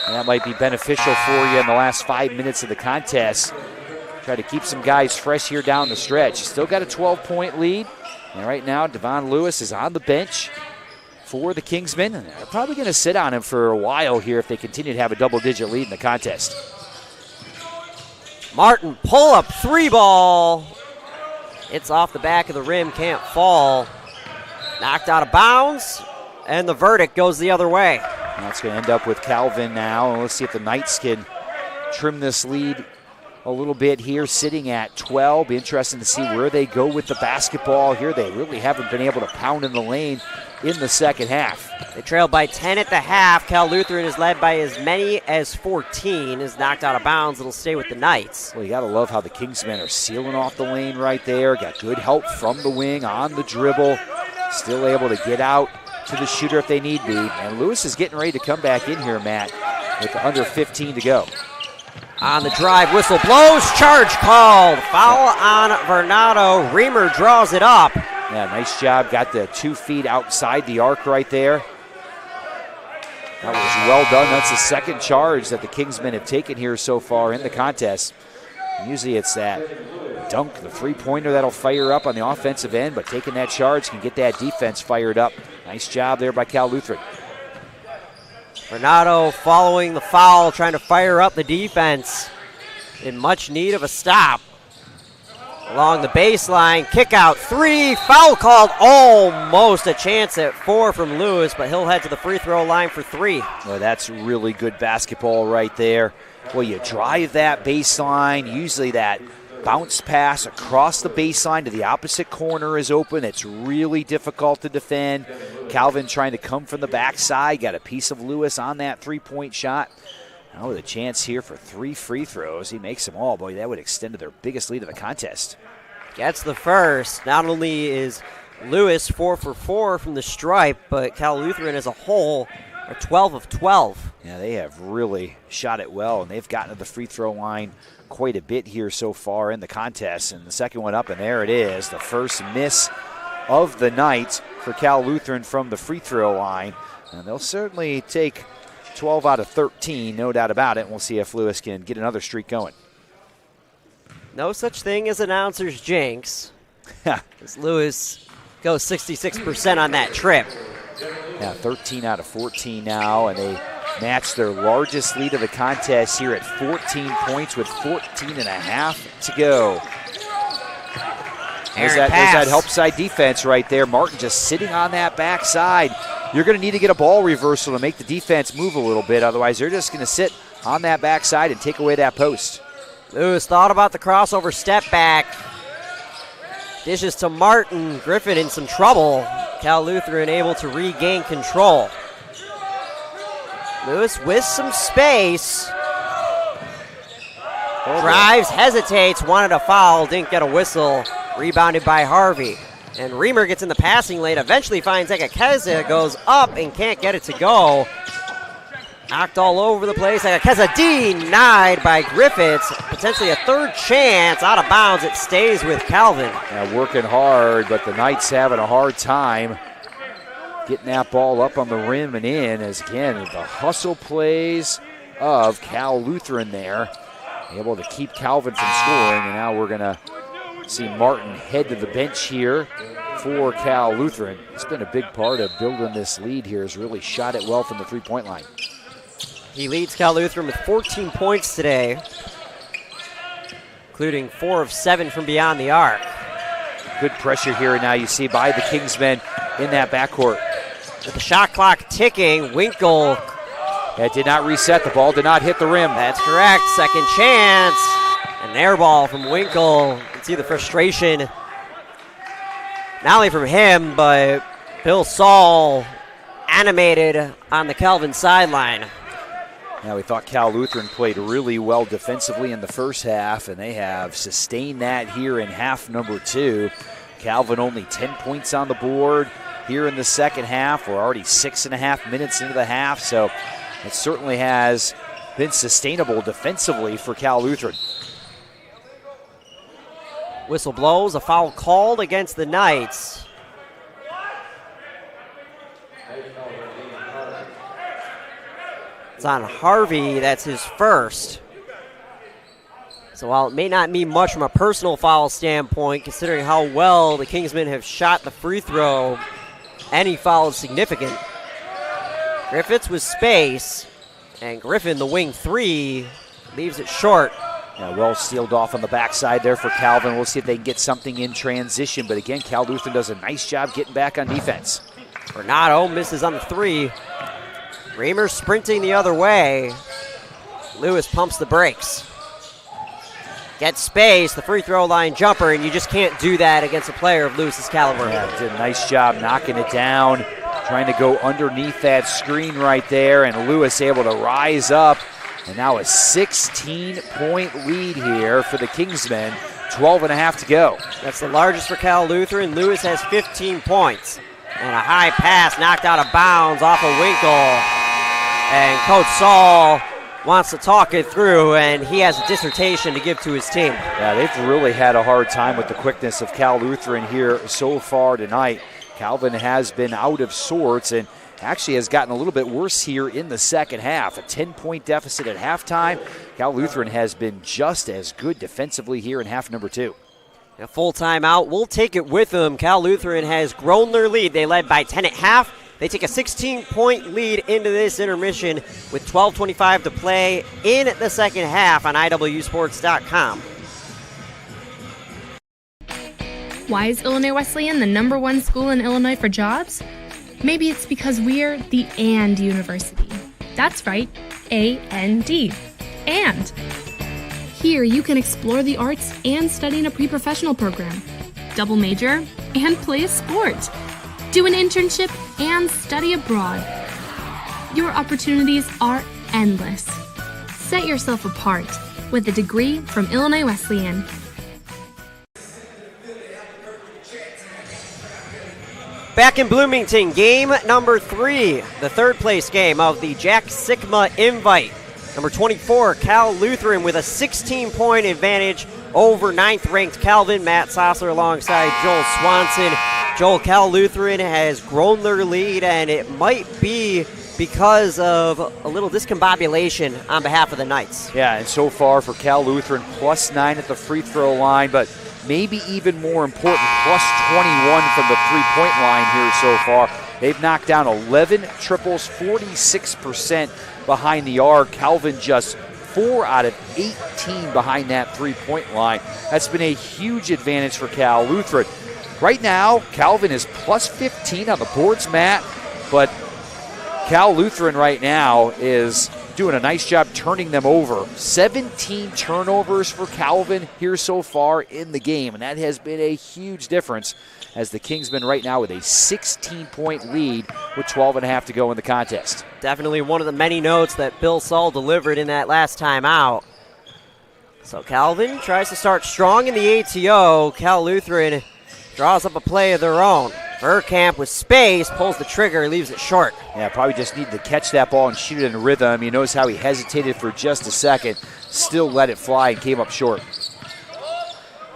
and that might be beneficial for you in the last 5 minutes of the contest. Try to keep some guys fresh here down the stretch. Still got a 12-point lead. And right now, Devon Lewis is on the bench for the Kingsmen. And they're probably going to sit on him for a while here if they continue to have a double-digit lead in the contest. Martin, pull-up three ball. It's off the back of the rim, can't fall. Knocked out of bounds, and the verdict goes the other way. That's going to end up with Calvin now. And let's see if the Knights can trim this lead a little bit here, sitting at 12. Be interesting to see where they go with the basketball here. They really haven't been able to pound in the lane in the second half. They trailed by 10 at the half. Cal Lutheran is led by as many as 14. Is knocked out of bounds. It'll stay with the Knights. Well, you got to love how the Kingsmen are sealing off the lane right there. Got good help from the wing on the dribble. Still able to get out to the shooter if they need be. And Lewis is getting ready to come back in here, Matt, with under 15 to go. On the drive, whistle blows, charge called. Foul on Vernado. Reamer draws it up. Yeah, nice job. Got the 2 feet outside the arc right there. That was well done. That's the second charge that the Kingsmen have taken here so far in the contest. Usually it's that dunk, the three-pointer that'll fire up on the offensive end, but taking that charge can get that defense fired up. Nice job there by Cal Lutheran. Vernado following the foul, trying to fire up the defense. In much need of a stop. Along the baseline, kick out three, foul called. Almost a chance at 4 from Lewis, but he'll head to the free throw line for 3. Well, that's really good basketball right there. Well, you drive that baseline, usually that bounce pass across the baseline to the opposite corner is open. It's really difficult to defend. Calvin trying to come from the backside, got a piece of Lewis on that three-point shot. Now with a chance here for 3 free throws. He makes them all. Boy, that would extend to their biggest lead of the contest. Gets the first. Not only is Lewis 4 for 4 from the stripe, but Cal Lutheran as a whole are 12 of 12. Yeah, they have really shot it well, and they've gotten to the free throw line quite a bit here so far in the contest. And the second one up, and there it is. The first miss of the night for Cal Lutheran from the free throw line. And they'll certainly take 12 out of 13, no doubt about it. And we'll see if Lewis can get another streak going. No such thing as announcer's jinx. As Lewis goes 66% on that trip. Yeah, 13 out of 14 now, and they match their largest lead of the contest here at 14 points with 14 and a half to go. There's that help side defense right there. Martin just sitting on that backside. You're going to need to get a ball reversal to make the defense move a little bit. Otherwise, they're just going to sit on that backside and take away that post. Lewis thought about the crossover step back. Dishes to Martin. Griffin in some trouble. Cal Lutheran able to regain control. Lewis with some space. Drives, hesitates, wanted a foul, didn't get a whistle. Rebounded by Harvey. And Reamer gets in the passing lane, eventually finds Ekakeza, goes up and can't get it to go. Knocked all over the place. Ekakeza denied by Griffiths. Potentially a third chance. Out of bounds, it stays with Calvin. Yeah, working hard, but the Knights having a hard time getting that ball up on the rim and in, as again, the hustle plays of Cal Lutheran there. Able to keep Calvin from scoring, and now we're going to see Martin head to the bench here for Cal Lutheran. It's been a big part of building this lead here. Has really shot it well from the three-point line. He leads Cal Lutheran with 14 points today, including 4 of 7 from beyond the arc. Good pressure here now you see by the Kingsmen in that backcourt. with the shot clock ticking. Winkle. That did not reset. The ball did not hit the rim. That's correct. Second chance. An air ball from Winkle. You can see the frustration, not only from him, but Bill Saul animated on the Calvin sideline. Now, we thought Cal Lutheran played really well defensively in the first half, and they have sustained that here in half number 2. Calvin only 10 points on the board here in the second half. We're already 6.5 minutes into the half, so it certainly has been sustainable defensively for Cal Lutheran. Whistle blows, a foul called against the Knights. It's on Harvey, that's his first. So while it may not mean much from a personal foul standpoint, considering how well the Kingsmen have shot the free throw, any foul is significant. Griffiths with space, and Griffin, the wing 3, leaves it short. Yeah, well sealed off on the backside there for Calvin. We'll see if they can get something in transition. But again, Cal Lutheran does a nice job getting back on defense. Renato misses on the 3. Reamer sprinting the other way. Lewis pumps the brakes. Gets space, the free throw line jumper, and you just can't do that against a player of Lewis's caliber. Yeah, did a nice job knocking it down, trying to go underneath that screen right there, and Lewis able to rise up. And now a 16-point lead here for the Kingsmen. 12.5 to go. That's the largest for Cal Lutheran. Lewis has 15 points. And a high pass knocked out of bounds off of Winkle. And Coach Saul wants to talk it through, and he has a dissertation to give to his team. Yeah, they've really had a hard time with the quickness of Cal Lutheran here so far tonight. Calvin has been out of sorts and actually has gotten a little bit worse here in the second half. A 10-point deficit at halftime. Cal Lutheran has been just as good defensively here in half number 2. A full timeout. We'll take it with them. Cal Lutheran has grown their lead. They led by 10 at half. They take a 16-point lead into this intermission with 12:25 to play in the second half on IWSports.com. Why is Illinois Wesleyan the #1 school in Illinois for jobs? Maybe it's because we're the AND University. That's right, A-N-D. And here you can explore the arts and study in a pre-professional program, double major, and play a sport, do an internship, and study abroad. Your opportunities are endless. Set yourself apart with a degree from Illinois Wesleyan. Back in Bloomington, game number 3, the third place game of the Jack Sikma Invite. Number 24, Cal Lutheran with a 16-point advantage over 9th-ranked Calvin. Matt Sosler alongside Joel Swanson. Joel, Cal Lutheran has grown their lead, and it might be because of a little discombobulation on behalf of the Knights. Yeah, and so far for Cal Lutheran, +9 at the free throw line, but maybe even more important, +21 from the three-point line here so far. They've knocked down 11 triples, 46% behind the arc. Calvin just 4 out of 18 behind that three-point line. That's been a huge advantage for Cal Lutheran. Right now, Calvin is +15 on the boards, Matt, but Cal Lutheran right now is doing a nice job turning them over. 17 turnovers for Calvin here so far in the game, and that has been a huge difference as the Kingsmen right now with a 16-point lead with 12.5 to go in the contest. Definitely one of the many notes that Bill Saul delivered in that last time out. So Calvin tries to start strong in the ATO. Cal Lutheran draws up a play of their own. Verkamp with space, pulls the trigger, leaves it short. Yeah, probably just needed to catch that ball and shoot it in rhythm. You notice how he hesitated for just a second, still let it fly and came up short.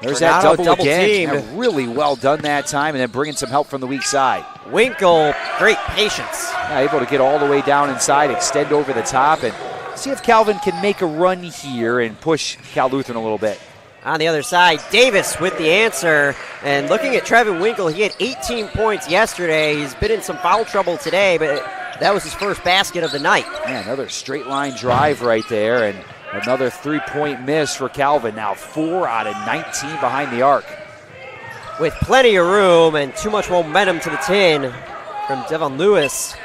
There's that double again. Yeah, really well done that time, and then bringing some help from the weak side. Winkle, great patience. Yeah, able to get all the way down inside, extend over the top, and see if Calvin can make a run here and push Cal Lutheran a little bit. On the other side, Davis with the answer. And looking at Trevin Winkle, he had 18 points yesterday. He's been in some foul trouble today, but that was his first basket of the night. Yeah, another straight line drive right there, and another three-point miss for Calvin. Now 4 out of 19 behind the arc. With plenty of room and too much momentum to the tin from Devon Lewis.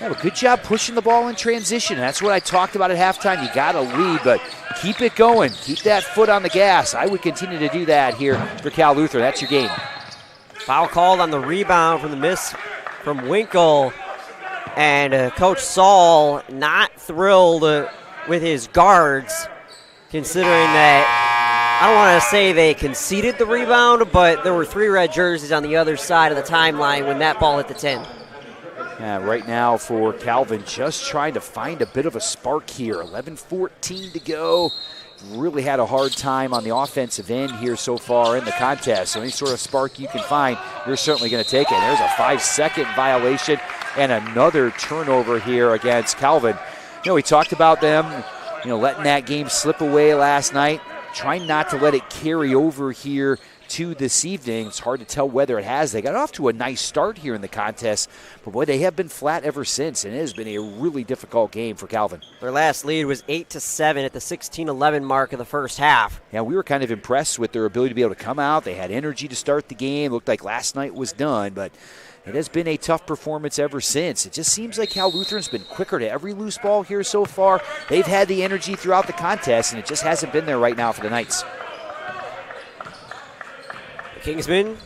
Yeah, but good job pushing the ball in transition. That's what I talked about at halftime. You got to lead, but keep it going. Keep that foot on the gas. I would continue to do that here for Cal Lutheran. That's your game. Foul called on the rebound from the miss from Winkle. And Coach Saul not thrilled with his guards, considering that, I don't want to say they conceded the rebound, but there were 3 red jerseys on the other side of the timeline when that ball hit the 10. Yeah, right now for Calvin, just trying to find a bit of a spark here. 11-14 to go. Really had a hard time on the offensive end here so far in the contest. So any sort of spark you can find, you're certainly going to take it. There's a 5-second violation and another turnover here against Calvin. You know, we talked about them, letting that game slip away last night. Trying not to let it carry over here to this evening. It's hard to tell whether it has. They got off to a nice start here in the contest, but boy, they have been flat ever since, and it has been a really difficult game for Calvin. Their last lead was 8-7 at the 16-11 mark of the first half. Yeah, we were kind of impressed with their ability to be able to come out. They had energy to start the game. Looked like last night was done, but it has been a tough performance ever since. It just seems like Cal Lutheran's been quicker to every loose ball here so far. They've had the energy throughout the contest, and it just hasn't been there right now for the Knights. Kingsmen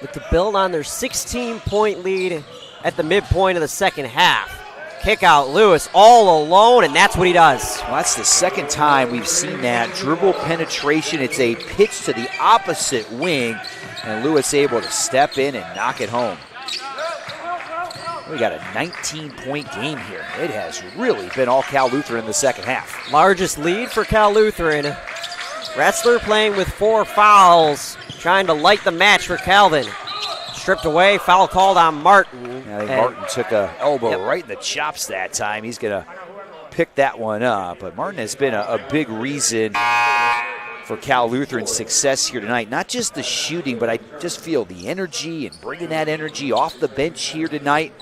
look to build on their 16-point lead at the midpoint of the second half. Kick out Lewis all alone, and that's what he does. Well, that's the second time we've seen that. Dribble penetration. It's a pitch to the opposite wing, and Lewis able to step in and knock it home. We got a 19-point game here. It has really been all Cal Lutheran in the second half. Largest lead for Cal Lutheran. Retzler playing with 4 fouls, trying to light the match for Calvin. Stripped away, foul called on Martin. Yeah, I think Martin took an elbow right in the chops that time. He's going to pick that one up. But Martin has been a big reason for Cal Lutheran's success here tonight. Not just the shooting, but I just feel the energy and bringing that energy off the bench here tonight.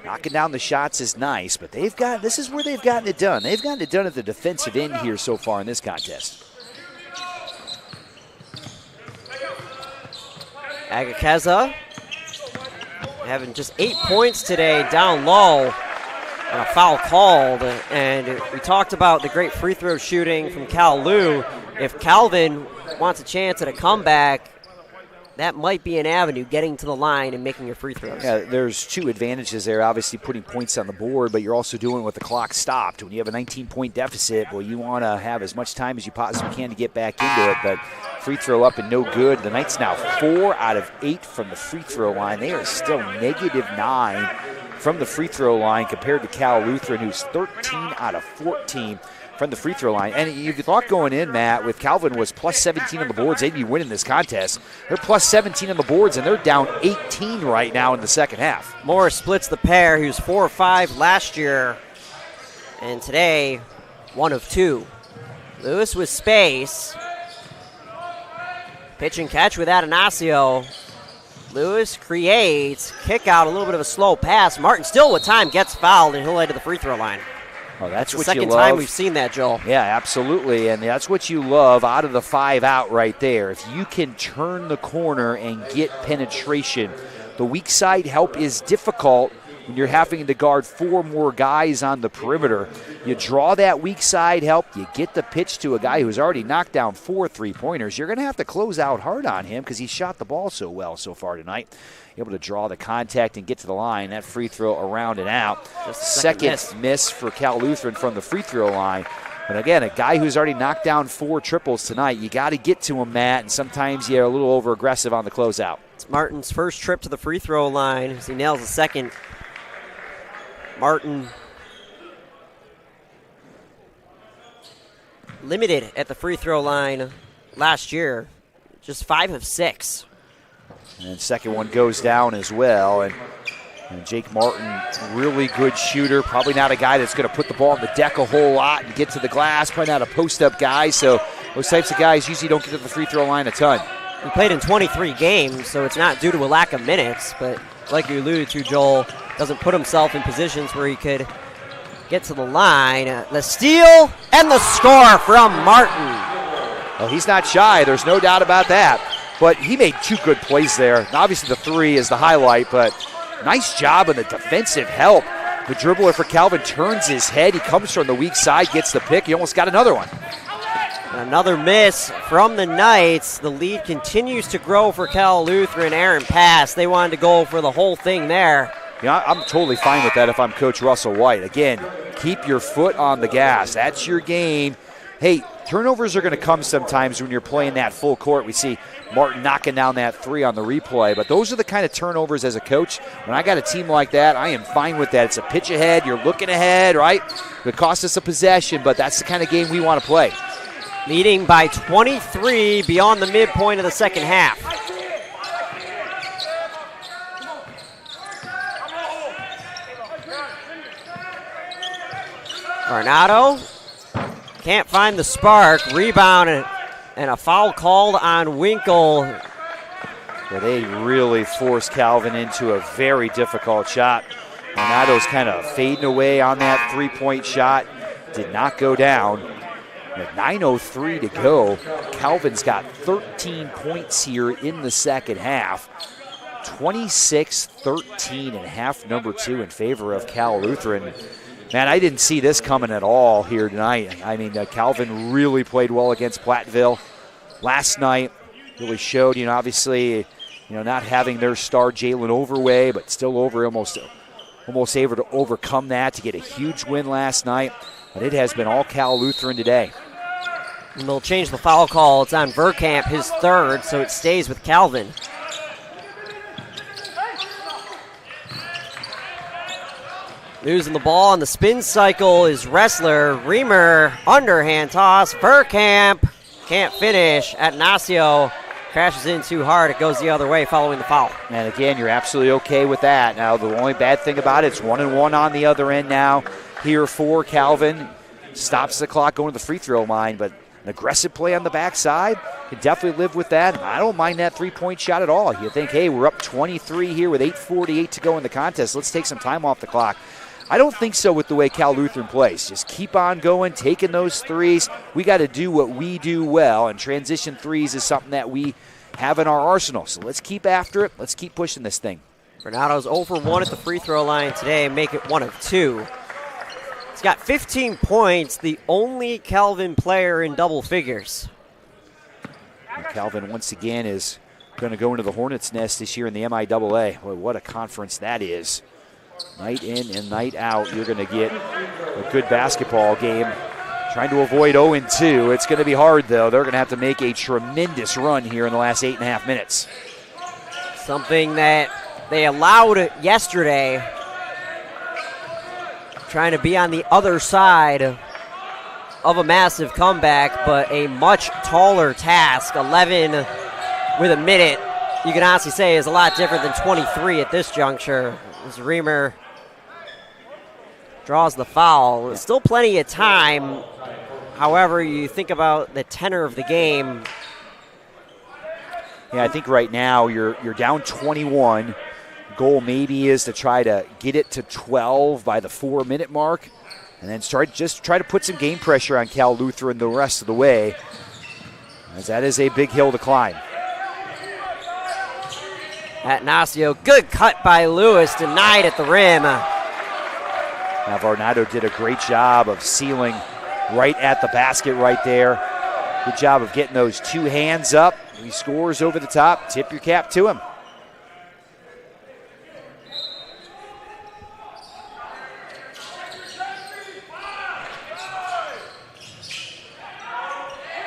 Knocking down the shots is nice, but this is where they've gotten it done. They've gotten it done at the defensive end here so far in this contest. Agakeza having just 8 points today, down low, and a foul called. And we talked about the great free throw shooting from Cal Lu. If Calvin wants a chance at a comeback, that might be an avenue, getting to the line and making your free throws. Yeah, there's 2 advantages there, obviously putting points on the board, but you're also doing it with the clock stopped. When you have a 19-point deficit, well, you want to have as much time as you possibly can to get back into it, but free throw up and no good. The Knights now 4 out of 8 from the free throw line. They are still -9 from the free throw line compared to Cal Lutheran, who's 13 out of 14 from the free throw line. And you thought going in, Matt, with Calvin was plus 17 on the boards, they'd be winning this contest. They're plus 17 on the boards, and they're down 18 right now in the second half. Morris splits the pair. He was 4 of 5 last year, and today 1 of 2. Lewis with space. Pitch and catch with Atanasio. Lewis creates, kick out, a little bit of a slow pass. Martin still with time, gets fouled, and he'll head to the free throw line. Oh, that's what you love. Second time we've seen that, Joel. Yeah, absolutely, and that's what you love out of the 5 out right there. If you can turn the corner and get penetration, the weak side help is difficult when you're having to guard 4 more guys on the perimeter. You draw that weak side help, you get the pitch to a guy who's already knocked down 4 3-pointers. You're going to have to close out hard on him because he shot the ball so well so far tonight. Able to draw the contact and get to the line. That free throw around and out. Second miss for Cal Lutheran from the free throw line. But again, a guy who's already knocked down 4 triples tonight, you got to get to him, Matt, and sometimes you're a little over-aggressive on the closeout. It's Martin's first trip to the free throw line as he nails the second. Martin limited at the free throw line last year, just 5 of 6. And second one goes down as well. And Jake Martin, really good shooter. Probably not a guy that's going to put the ball on the deck a whole lot and get to the glass. Probably not a post-up guy. So those types of guys usually don't get to the free throw line a ton. He played in 23 games, so it's not due to a lack of minutes. But like you alluded to, Joel, doesn't put himself in positions where he could get to the line. The steal and the score from Martin. Well, he's not shy. There's no doubt about that. But he made 2 good plays there. And obviously the 3 is the highlight, but Nice job of the defensive help. The dribbler for Calvin turns his head. He comes from the weak side, gets the pick. He almost got another one. Another miss from the Knights. The lead continues to grow for Cal Lutheran. Aaron pass. They wanted to go for the whole thing there. Yeah, I'm totally fine with that if I'm Coach Russell White. Again, keep your foot on the gas. That's your game. Hey, turnovers are going to come sometimes when you're playing that full court. We see Martin knocking down that three on the replay, but those are the kind of turnovers as a coach. When I got a team like that, I am fine with that. It's a pitch ahead. You're looking ahead, right? It costs us a possession, but that's the kind of game we want to play. Leading by 23 beyond the midpoint of the second half. Arnado can't find the spark. Rebound and a foul called on Winkle. Well, they really forced Calvin into a very difficult shot. Arnado's kind of fading away on that three-point shot. Did not go down. With 9:03 to go, Calvin's got 13 points here in the second half. 26-13 in half number 2 in favor of Cal Lutheran. Man, I didn't see this coming at all here tonight. I mean, Calvin really played well against Platteville last night. Really showed, obviously, not having their star Jalen Overway, but still almost able to overcome that to get a huge win last night. But it has been all Cal Lutheran today. And they'll change the foul call. It's on Verkamp, his third, so it stays with Calvin. Losing the ball on the spin cycle is Wrestler. Reamer, underhand toss. Verkamp can't finish. Atanasio crashes in too hard. It goes the other way following the foul. And again, you're absolutely okay with that. Now, the only bad thing about it, it's 1-1 on the other end now. Here for Calvin. Stops the clock going to the free throw line, but an aggressive play on the backside. Can definitely live with that. I don't mind that three-point shot at all. You think, hey, we're up 23 here with 8:48 to go in the contest. Let's take some time off the clock. I don't think so with the way Cal Lutheran plays. Just keep on going, taking those threes. We got to do what we do well, and transition threes is something that we have in our arsenal. So let's keep after it. Let's keep pushing this thing. Renado's 0 for 1 at the free throw line today, make it 1 of 2. He's got 15 points, the only Calvin player in double figures. And Calvin, once again, is going to go into the Hornets' nest this year in the MIAA. Boy, what a conference that is. Night in and night out, you're going to get a good basketball game. Trying to avoid 0-2. It's going to be hard, though. They're going to have to make a tremendous run here in the last 8.5 minutes. Something that they allowed yesterday. Trying to be on the other side of a massive comeback, but a much taller task. 11 with a minute, you can honestly say, is a lot different than 23 at this juncture. As Reamer draws the foul. There's still plenty of time. However, you think about the tenor of the game. Yeah, I think right now you're down 21. Goal maybe is to try to get it to 12 by the 4-minute mark, and then try to put some game pressure on Cal Lutheran the rest of the way, as that is a big hill to climb. Atanasio, good cut by Lewis, denied at the rim. Now Varnado did a great job of sealing right at the basket right there. Good job of getting those two hands up. He scores over the top. Tip your cap to him.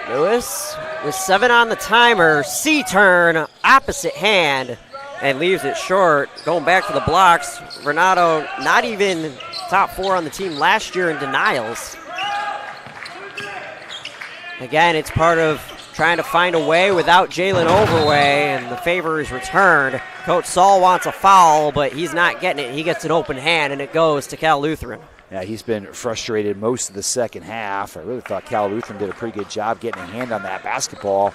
Lewis with 7 on the timer. C-turn, opposite hand, and leaves it short. Going back to the blocks, Renato not even top 4 on the team last year in denials. Again, it's part of trying to find a way without Jalen Overway, and the favor is returned. Coach Saul wants a foul, but he's not getting it. He gets an open hand, and it goes to Cal Lutheran. Yeah, he's been frustrated most of the second half. I really thought Cal Lutheran did a pretty good job getting a hand on that basketball.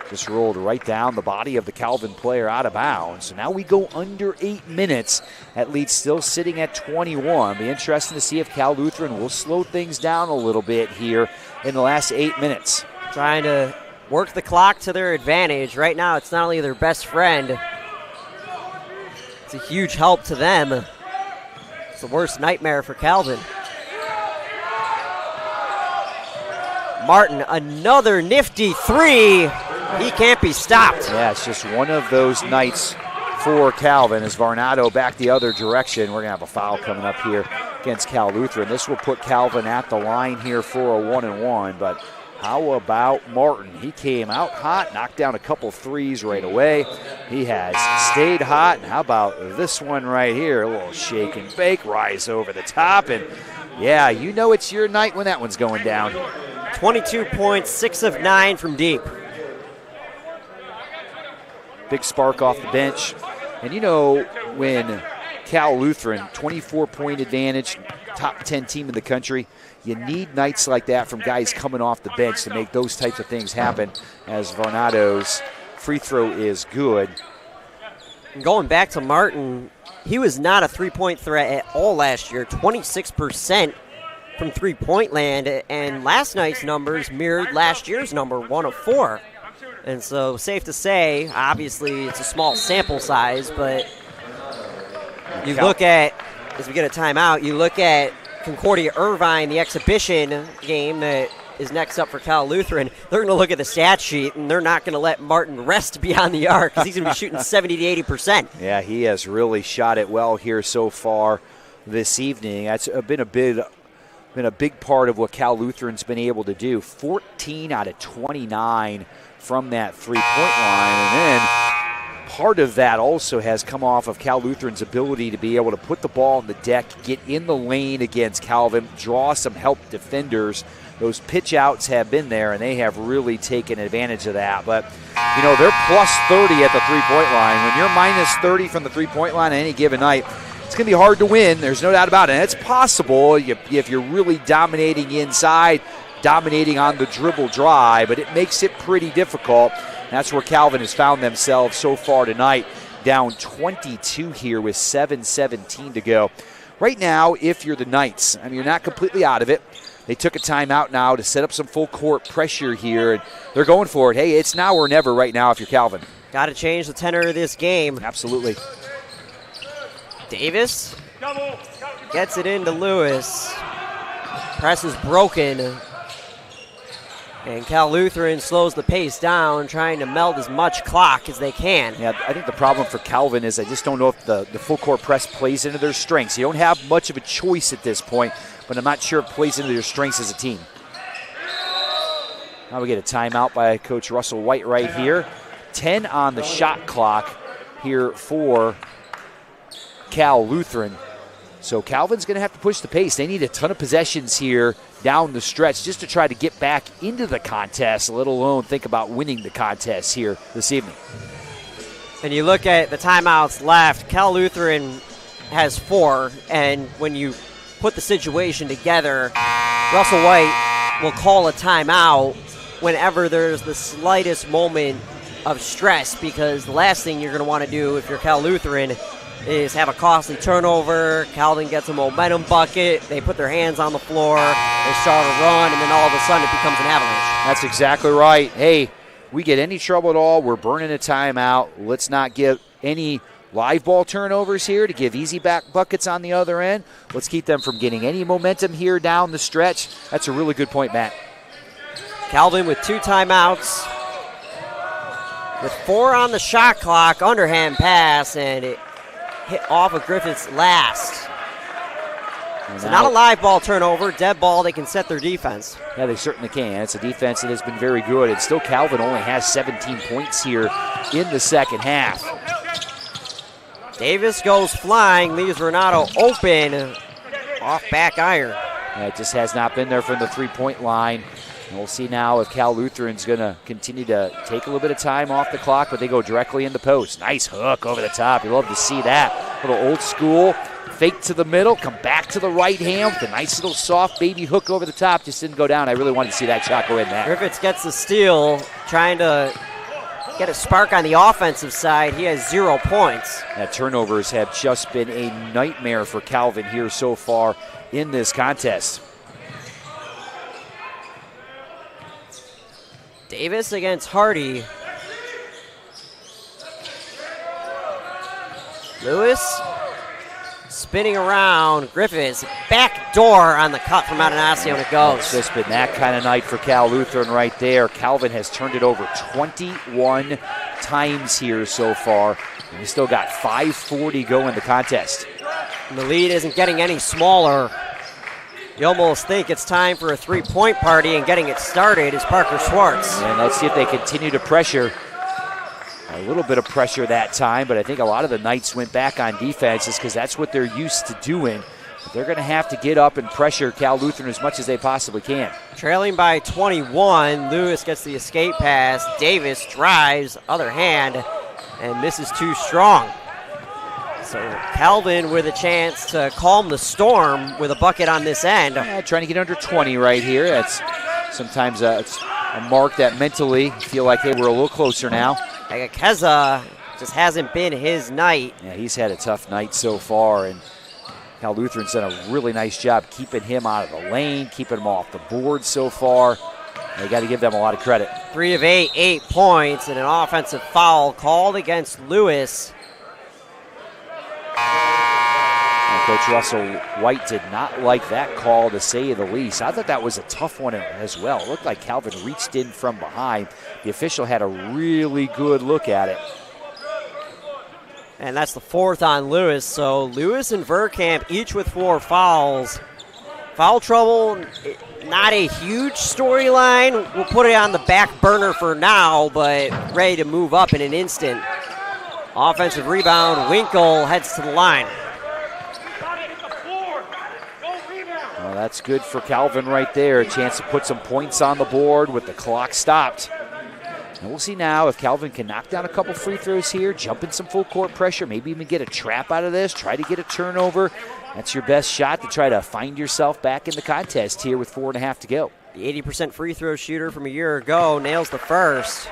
Just rolled right down the body of the Calvin player out of bounds. So now we go under 8 minutes. That lead still sitting at 21. Be interesting to see if Cal Lutheran will slow things down a little bit here in the last 8 minutes. Trying to work the clock to their advantage. Right now, it's not only their best friend, It's a huge help to them. It's the worst nightmare for Calvin. Martin, another nifty three. He can't be stopped. Yeah, it's just one of those nights for Calvin as Varnado back the other direction. We're going to have a foul coming up here against Cal Lutheran. This will put Calvin at the line here for a 1-and-1, but how about Martin? He came out hot, knocked down a couple threes right away. He has stayed hot. And how about this one right here? A little shake and bake, rise over the top. And yeah, you know it's your night when that one's going down. 22 points, 6 of 9 from deep. Big spark off the bench. And you know when Cal Lutheran, 24-point advantage, top 10 team in the country, you need nights like that from guys coming off the bench to make those types of things happen, as Varnado's free throw is good. Going back to Martin, he was not a three-point threat at all last year, 26% from three-point land, and last night's numbers mirrored last year's number, 1 of 4. And so safe to say, obviously it's a small sample size, but you look at, as we get a timeout, you look at Concordia Irvine, the exhibition game that is next up for Cal Lutheran. They're going to look at the stat sheet, and they're not going to let Martin rest beyond the arc because he's going to be shooting 70 to 80%. Yeah, he has really shot it well here so far this evening. That's been a big part of what Cal Lutheran's been able to do. 14 out of 29 from that three-point line, and then part of that also has come off of Cal Lutheran's ability to be able to put the ball on the deck, get in the lane against Calvin, draw some help defenders. Those pitch outs have been there, and they have really taken advantage of that. But, you know, they're plus 30 at the three-point line. When you're minus 30 from the three-point line on any given night, it's going to be hard to win. There's no doubt about it. And it's possible if you're really dominating inside, dominating on the dribble drive, but it makes it pretty difficult. That's where Calvin has found themselves so far tonight, down 22 here with 7:17 to go. Right now, if you're the Knights, I mean, you're not completely out of it. They took a timeout now to set up some full court pressure here, and they're going for it. Hey, it's now or never right now if you're Calvin. Got to change the tenor of this game. Absolutely. Davis gets it into Lewis. Press is broken. And Cal Lutheran slows the pace down, trying to meld as much clock as they can. Yeah, I think the problem for Calvin is I just don't know if the full court press plays into their strengths. You don't have much of a choice at this point, but I'm not sure it plays into their strengths as a team. Now we get a timeout by Coach Russell White right here. 10 on the shot clock here for Cal Lutheran. So Calvin's going to have to push the pace. They need a ton of possessions here down the stretch just to try to get back into the contest, let alone think about winning the contest here this evening. And you look at the timeouts left, Cal Lutheran has 4, and when you put the situation together, Russell White will call a timeout whenever there's the slightest moment of stress, because the last thing you're going to want to do if you're Cal Lutheran is have a costly turnover. Calvin gets a momentum bucket. They put their hands on the floor. They start a run, and then all of a sudden it becomes an avalanche. That's exactly right. Hey, we get any trouble at all, we're burning a timeout. Let's not give any live ball turnovers here to give easy back buckets on the other end. Let's keep them from getting any momentum here down the stretch. That's a really good point, Matt. Calvin with 2 timeouts. With 4 on the shot clock, underhand pass, and it hit off of Griffith's last. So not a live ball turnover, dead ball. They can set their defense. Yeah, they certainly can. It's a defense that has been very good. And still Calvin only has 17 points here in the second half. Davis goes flying, leaves Renato open off back iron. Yeah, it just has not been there from the three-point line. And we'll see now if Cal Lutheran's going to continue to take a little bit of time off the clock, but they go directly in the post. Nice hook over the top. You love to see that. Little old school fake to the middle, come back to the right hand with a nice little soft baby hook over the top. Just didn't go down. I really wanted to see that shot go in there. Griffiths gets the steal, trying to get a spark on the offensive side. He has 0 points. That turnovers have just been a nightmare for Calvin here so far in this contest. Davis against Hardy. Lewis spinning around. Griffiths, back door on the cut from Atanasio, and it goes. It's just been that kind of night for Cal Lutheran right there. Calvin has turned it over 21 times here so far. And we still got 5:40 go in the contest. And the lead isn't getting any smaller. You almost think it's time for a three-point party, and getting it started is Parker Schwartz. And let's see if they continue to pressure. A little bit of pressure that time, but I think a lot of the Knights went back on defenses because that's what they're used to doing. But they're going to have to get up and pressure Cal Lutheran as much as they possibly can. Trailing by 21, Lewis gets the escape pass. Davis drives, other hand, and misses too strong. So Calvin with a chance to calm the storm with a bucket on this end. Yeah, trying to get under 20 right here. That's sometimes it's a mark that mentally feel like they were a little closer now. Agakeza just hasn't been his night. Yeah, he's had a tough night so far, and Cal Lutheran's done a really nice job keeping him out of the lane, keeping him off the board so far. They got to give them a lot of credit. 3 of 8, 8 points, and an offensive foul called against Lewis. And Coach Russell White did not like that call, to say the least. I thought that was a tough one as well. It looked like Calvin reached in from behind. The official had a really good look at it. And that's the 4th on Lewis. So Lewis and Verkamp each with 4 fouls. Foul trouble, not a huge storyline. We'll put it on the back burner for now, but ready to move up in an instant. Offensive rebound, Winkle heads to the line. Well, that's good for Calvin right there. A chance to put some points on the board with the clock stopped. And we'll see now if Calvin can knock down a couple free throws here, jump in some full court pressure, maybe even get a trap out of this, try to get a turnover. That's your best shot to try to find yourself back in the contest here with 4.5 to go. The 80% free throw shooter from a year ago nails the first.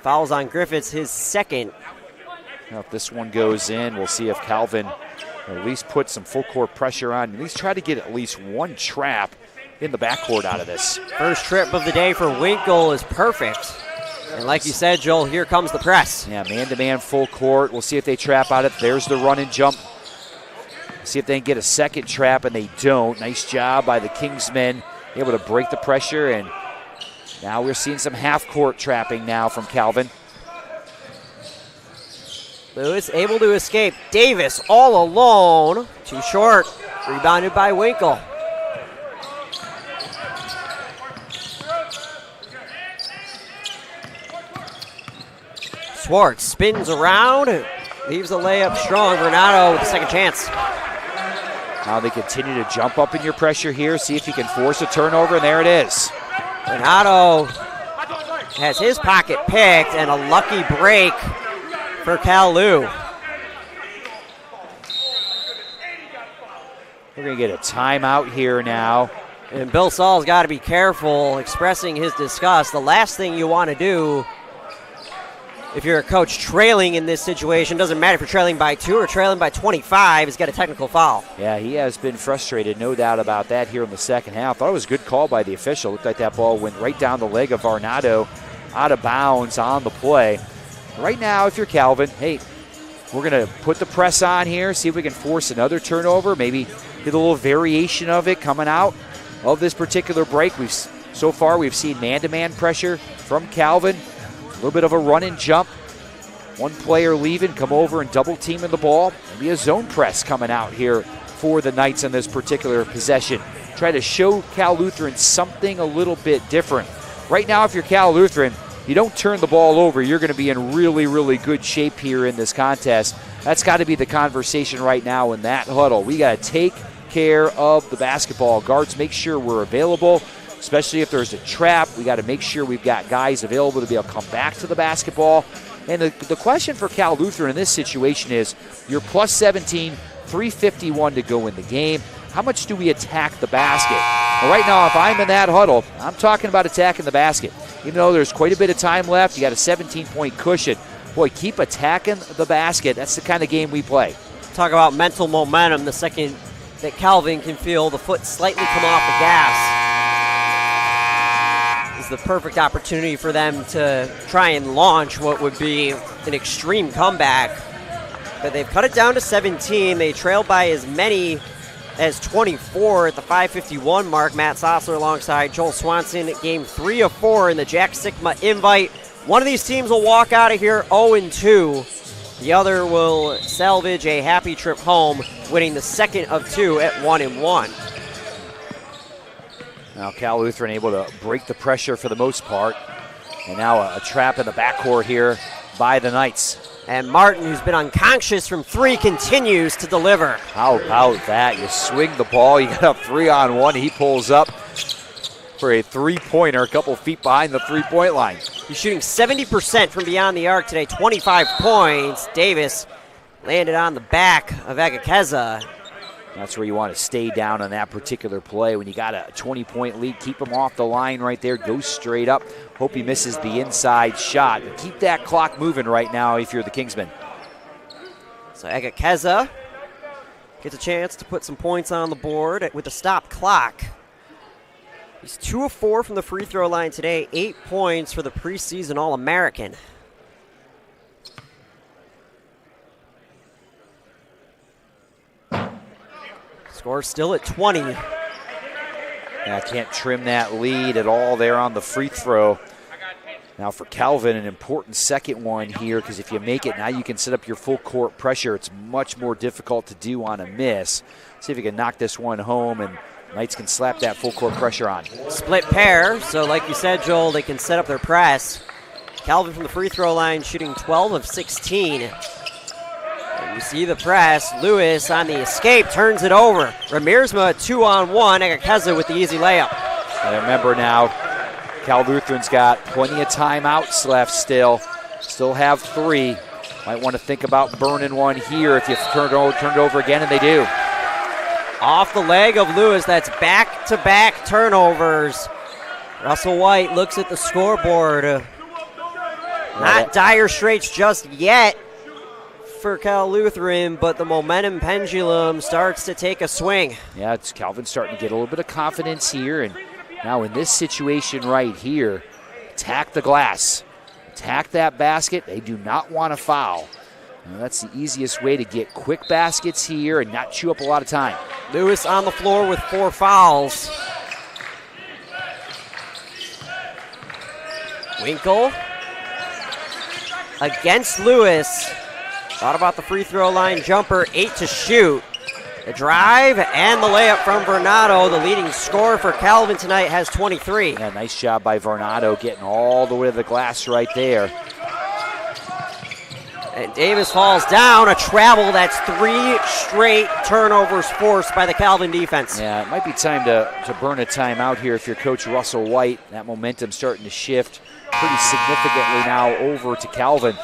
Fouls on Griffiths, his second. Now, if this one goes in, we'll see if Calvin at least put some full court pressure on, at least try to get at least one trap in the backcourt out of this. First trip of the day for Winkle is perfect. And like you said, Joel, here comes the press. Yeah, man-to-man full court. We'll see if they trap out it. There's the run and jump. See if they can get a second trap, and they don't. Nice job by the Kingsmen, able to break the pressure, and now we're seeing some half-court trapping now from Calvin. Lewis able to escape. Davis all alone. Too short. Rebounded by Winkle. Schwartz spins around, leaves the layup strong. Renato with the second chance. Now they continue to jump up in your pressure here, see if he can force a turnover, and there it is. Renato has his pocket picked, and a lucky break for Cal Lu. We're going to get a timeout here now. And Bill Saul's got to be careful expressing his disgust. The last thing you want to do if you're a coach trailing in this situation, doesn't matter if you're trailing by 2 or trailing by 25, is get a technical foul. Yeah, he has been frustrated, no doubt about that here in the second half. Thought it was a good call by the official. Looked like that ball went right down the leg of Varnado, out of bounds on the play. Right now, if you're Calvin, hey, we're going to put the press on here, see if we can force another turnover, maybe get a little variation of it coming out of this particular break. So far, we've seen man-to-man pressure from Calvin. A little bit of a run and jump. One player leaving, come over and double teaming the ball. Maybe a zone press coming out here for the Knights in this particular possession. Try to show Cal Lutheran something a little bit different. Right now, if you're Cal Lutheran, you don't turn the ball over, you're going to be in really, really good shape here in this contest. That's got to be the conversation right now in that huddle. We got to take care of the basketball. Guards, make sure we're available. Especially if there's a trap, we got to make sure we've got guys available to be able to come back to the basketball. And the question for Cal Lutheran in this situation is, you're plus 17, 3:51 to go in the game. How much do we attack the basket? Well, right now, if I'm in that huddle, I'm talking about attacking the basket. Even though there's quite a bit of time left, you got a 17-point cushion. Boy, keep attacking the basket. That's the kind of game we play. Talk about mental momentum. The second that Calvin can feel the foot slightly come off the gas, is the perfect opportunity for them to try and launch what would be an extreme comeback. but they've cut it down to 17. They trailed by as many as 24 at the 5:51 mark. Matt Sossler alongside Joel Swanson, game 3 of 4 in the Jack Sikma Invite. One of these teams will walk out of here 0-2. The other will salvage a happy trip home, winning the second of 2 at 1-1. Now Cal Lutheran able to break the pressure for the most part. And now a trap in the backcourt here by the Knights. And Martin, who's been unconscious from 3, continues to deliver. How about that? You swing the ball, you got a 3-on-1. He pulls up for a three-pointer, a couple feet behind the three-point line. He's shooting 70% from beyond the arc today, 25 points. Davis landed on the back of Agakeza. That's where you want to stay down on that particular play. When you got a 20-point lead, keep him off the line right there. Go straight up. Hope he misses the inside shot. But keep that clock moving right now if you're the Kingsmen. So Agakeza gets a chance to put some points on the board with the stop clock. He's 2 of 4 from the free throw line today, 8 points for the preseason All-American. Score still at 20. Yeah, can't trim that lead at all there on the free throw. Now for Calvin, an important second one here, because if you make it, now you can set up your full court pressure. It's much more difficult to do on a miss. See if you can knock this one home, and Knights can slap that full court pressure on. Split pair, so like you said, Joel, they can set up their press. Calvin from the free throw line shooting 12 of 16. And you see the press. Lewis on the escape turns it over. Ramirzma 2-on-1. Agakeza with the easy layup. And remember now, Cal Lutheran's got plenty of timeouts left still. Still have 3. Might want to think about burning one here if you turn it over again, and they do. Off the leg of Lewis, that's back-to-back turnovers. Russell White looks at the scoreboard. Not dire straits just yet for Cal Lutheran, but the momentum pendulum starts to take a swing. Yeah, it's Calvin starting to get a little bit of confidence here, and now in this situation right here, attack the glass. Attack that basket. They do not want to foul. Now that's the easiest way to get quick baskets here and not chew up a lot of time. Lewis on the floor with 4 fouls. Winkle against Lewis. Thought about the free throw line jumper, 8 to shoot. The drive and the layup from Vernado. The leading scorer for Calvin tonight has 23. Yeah, nice job by Vernado getting all the way to the glass right there. And Davis falls down, a travel. That's 3 straight turnovers forced by the Calvin defense. Yeah, it might be time to burn a timeout here if you're Coach Russell White. That momentum's starting to shift pretty significantly now over to Calvin.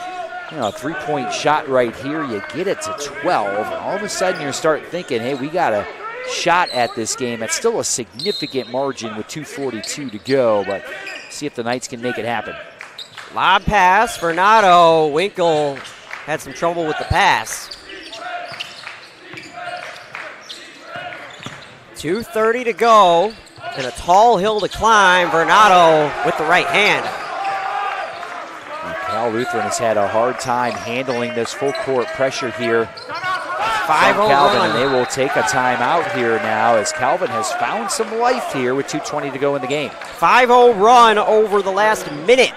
You know, a 3-point shot right here, you get it to 12, and all of a sudden you start thinking, hey, we got a shot at this game. That's still a significant margin with 2:42 to go, but see if the Knights can make it happen. Lob pass, Vernado. Winkle had some trouble with the pass. 2:30 to go, and a tall hill to climb. Vernado with the right hand. Cal Lutheran has had a hard time handling this full court pressure here. 5-0 Calvin, run. and they will take a timeout here now as Calvin has found some life here with 2:20 to go in the game. 5-0 run over the last minute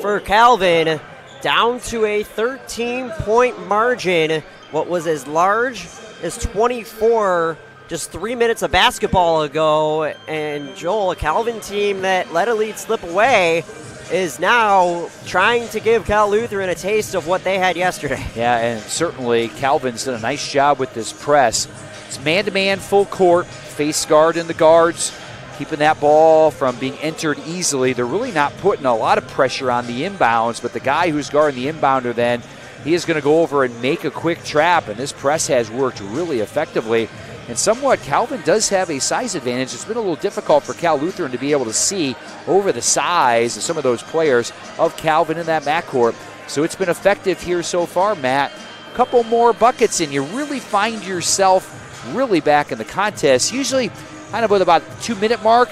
for Calvin, down to a 13-point margin. What was as large as 24 just 3 minutes of basketball ago. And Joel, a Calvin team that let a lead slip away, is now trying to give Cal Lutheran a taste of what they had yesterday. Yeah, and certainly Calvin's done a nice job with this press. It's man-to-man full court, face guard in the guards, keeping that ball from being entered easily. They're really not putting a lot of pressure on the inbounds, but the guy who's guarding the inbounder then, he is going to go over and make a quick trap, and this press has worked really effectively. And somewhat, Calvin does have a size advantage. It's been a little difficult for Cal Lutheran to be able to see over the size of some of those players of Calvin in that backcourt. So it's been effective here so far, Matt. A couple more buckets, and you really find yourself really back in the contest. Usually kind of with about the 2-minute mark,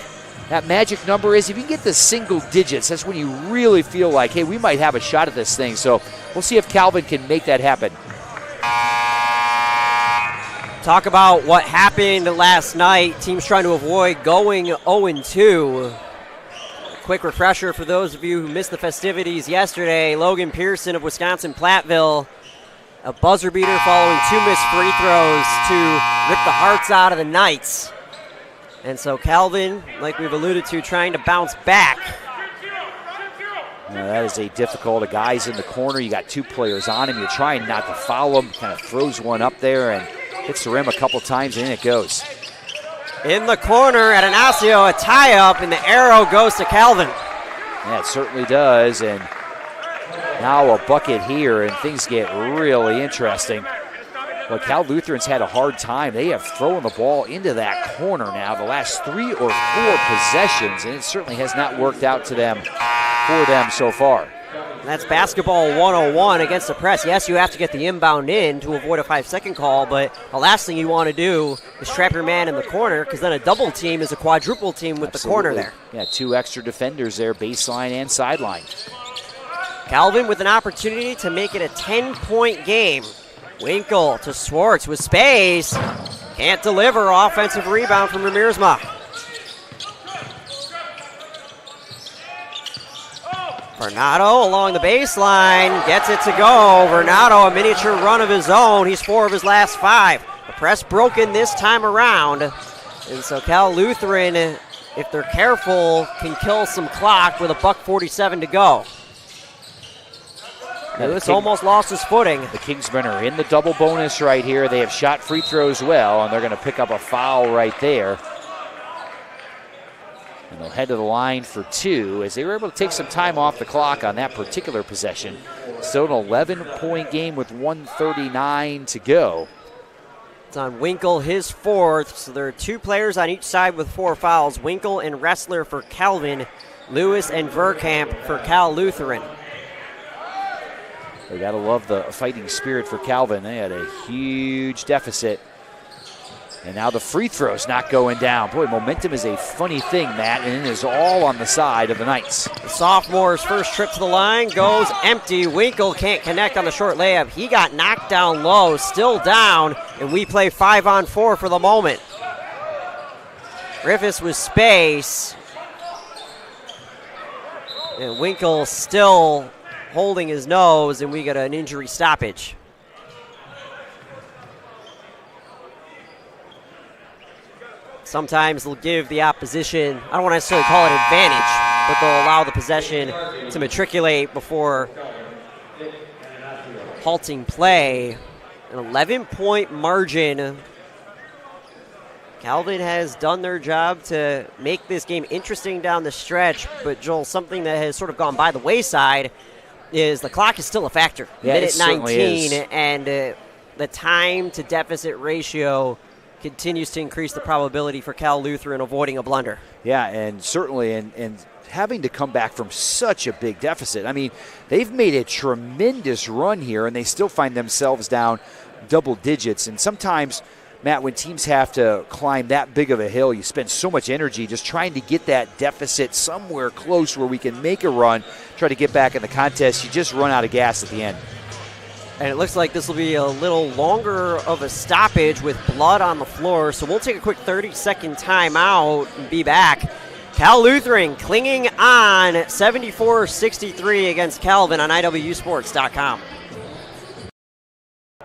that magic number is if you get the single digits, that's when you really feel like, hey, we might have a shot at this thing. So we'll see if Calvin can make that happen. Talk about what happened last night. Teams trying to avoid going 0-2. Quick refresher for those of you who missed the festivities yesterday. Logan Pearson of Wisconsin-Platteville, a buzzer beater following 2 missed free throws to rip the hearts out of the Knights. And so Calvin, like we've alluded to, trying to bounce back. Now that is a difficult. A guy's in the corner. You got 2 players on him. You're trying not to foul him. Kind of throws one up there and hits the rim a couple times, and in it goes. In the corner at Anasio, a tie-up, and the arrow goes to Calvin. Yeah, it certainly does, and now a bucket here, and things get really interesting. Well, Cal Lutheran's had a hard time. They have thrown the ball into that corner now the last 3 or 4 possessions, and it certainly has not worked out for them so far. That's basketball 101 against the press. Yes, you have to get the inbound in to avoid a 5-second call, but the last thing you want to do is trap your man in the corner, because then a double team is a quadruple team with the corner there. Yeah, 2 extra defenders there, baseline and sideline. Calvin with an opportunity to make it a 10-point game. Winkle to Swartz with space. Can't deliver. Offensive rebound from Ramirzma. Vernado along the baseline, gets it to go. Vernado, a miniature run of his own. He's 4 of his last 5. The press broken this time around. And so Cal Lutheran, if they're careful, can kill some clock with $1:47 to go. Lewis almost lost his footing. The Kingsmen are in the double bonus right here. They have shot free throws well, and they're going to pick up a foul right there. And they'll head to the line for 2 as they were able to take some time off the clock on that particular possession. Still an 11-point game with 1:39 to go. It's on Winkle, his 4th. So there are 2 players on each side with 4 fouls. Winkle and Ressler for Calvin. Lewis and Verkamp for Cal Lutheran. They got to love the fighting spirit for Calvin. They had a huge deficit. And now the free throw's not going down. Boy, momentum is a funny thing, Matt, and it is all on the side of the Knights. The sophomore's first trip to the line goes empty. Winkle can't connect on the short layup. He got knocked down low, still down, and we play 5-on-4 for the moment. Griffiths with space. And Winkle still holding his nose, and we got an injury stoppage. Sometimes they'll give the opposition, I don't want to necessarily call it advantage, but they'll allow the possession to matriculate before halting play. An 11-point margin. Calvin has done their job to make this game interesting down the stretch, but Joel, something that has sort of gone by the wayside is the clock is still a factor. Yeah, Minute 19, and the time to deficit ratio continues to increase the probability for Cal Lutheran avoiding a blunder. Yeah, and certainly, and having to come back from such a big deficit. I mean, they've made a tremendous run here, and they still find themselves down double digits. And sometimes, Matt, when teams have to climb that big of a hill, you spend so much energy just trying to get that deficit somewhere close where we can make a run, try to get back in the contest. You just run out of gas at the end. And it looks like this will be a little longer of a stoppage with blood on the floor. So we'll take a quick 30-second timeout and be back. Cal Lutheran clinging on 74-63 against Calvin on IWSports.com.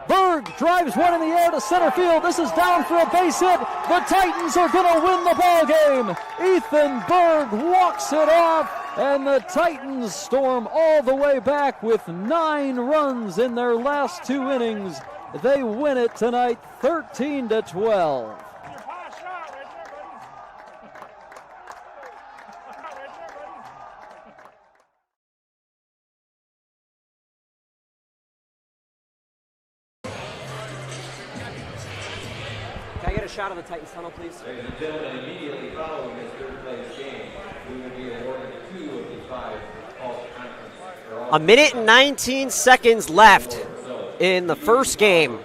Berg drives one in the air to center field. This is down for a base hit. The Titans are going to win the ball game. Ethan Berg walks it off, and the Titans storm all the way back with 9 runs in their last 2 innings. They win it tonight 13-12. Can I get a shot of the Titans tunnel, please? Ladies and gentlemen, immediately following this third place game, we will be awarded 2 of the 5 all-conference. A minute and 19 seconds left in the first game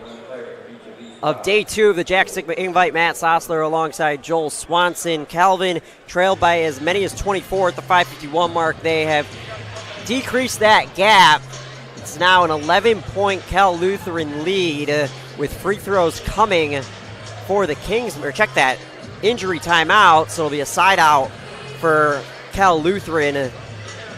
of day 2 of the Jack Sikma Invite. Matt Sossler alongside Joel Swanson. Calvin trailed by as many as 24 at the 5:51 mark. They have decreased that gap It's now an 11-point Cal Lutheran lead with free throws coming for the Kings. Or check that, injury timeout, so it'll be a side out for Cal Lutheran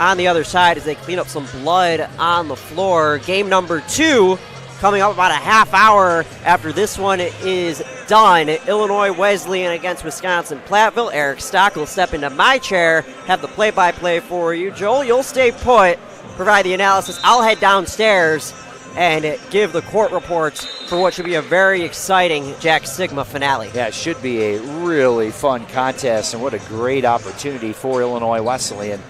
on the other side as they clean up some blood on the floor. Game number 2 coming up about a half hour after this one is done. Illinois Wesleyan against Wisconsin Platteville. Eric Stock will step into my chair, have the play-by-play for you. Joel, you'll stay put, provide the analysis. I'll head downstairs and give the court reports for what should be a very exciting Jack Sigma finale. Yeah, it should be a really fun contest, and what a great opportunity for Illinois Wesleyan.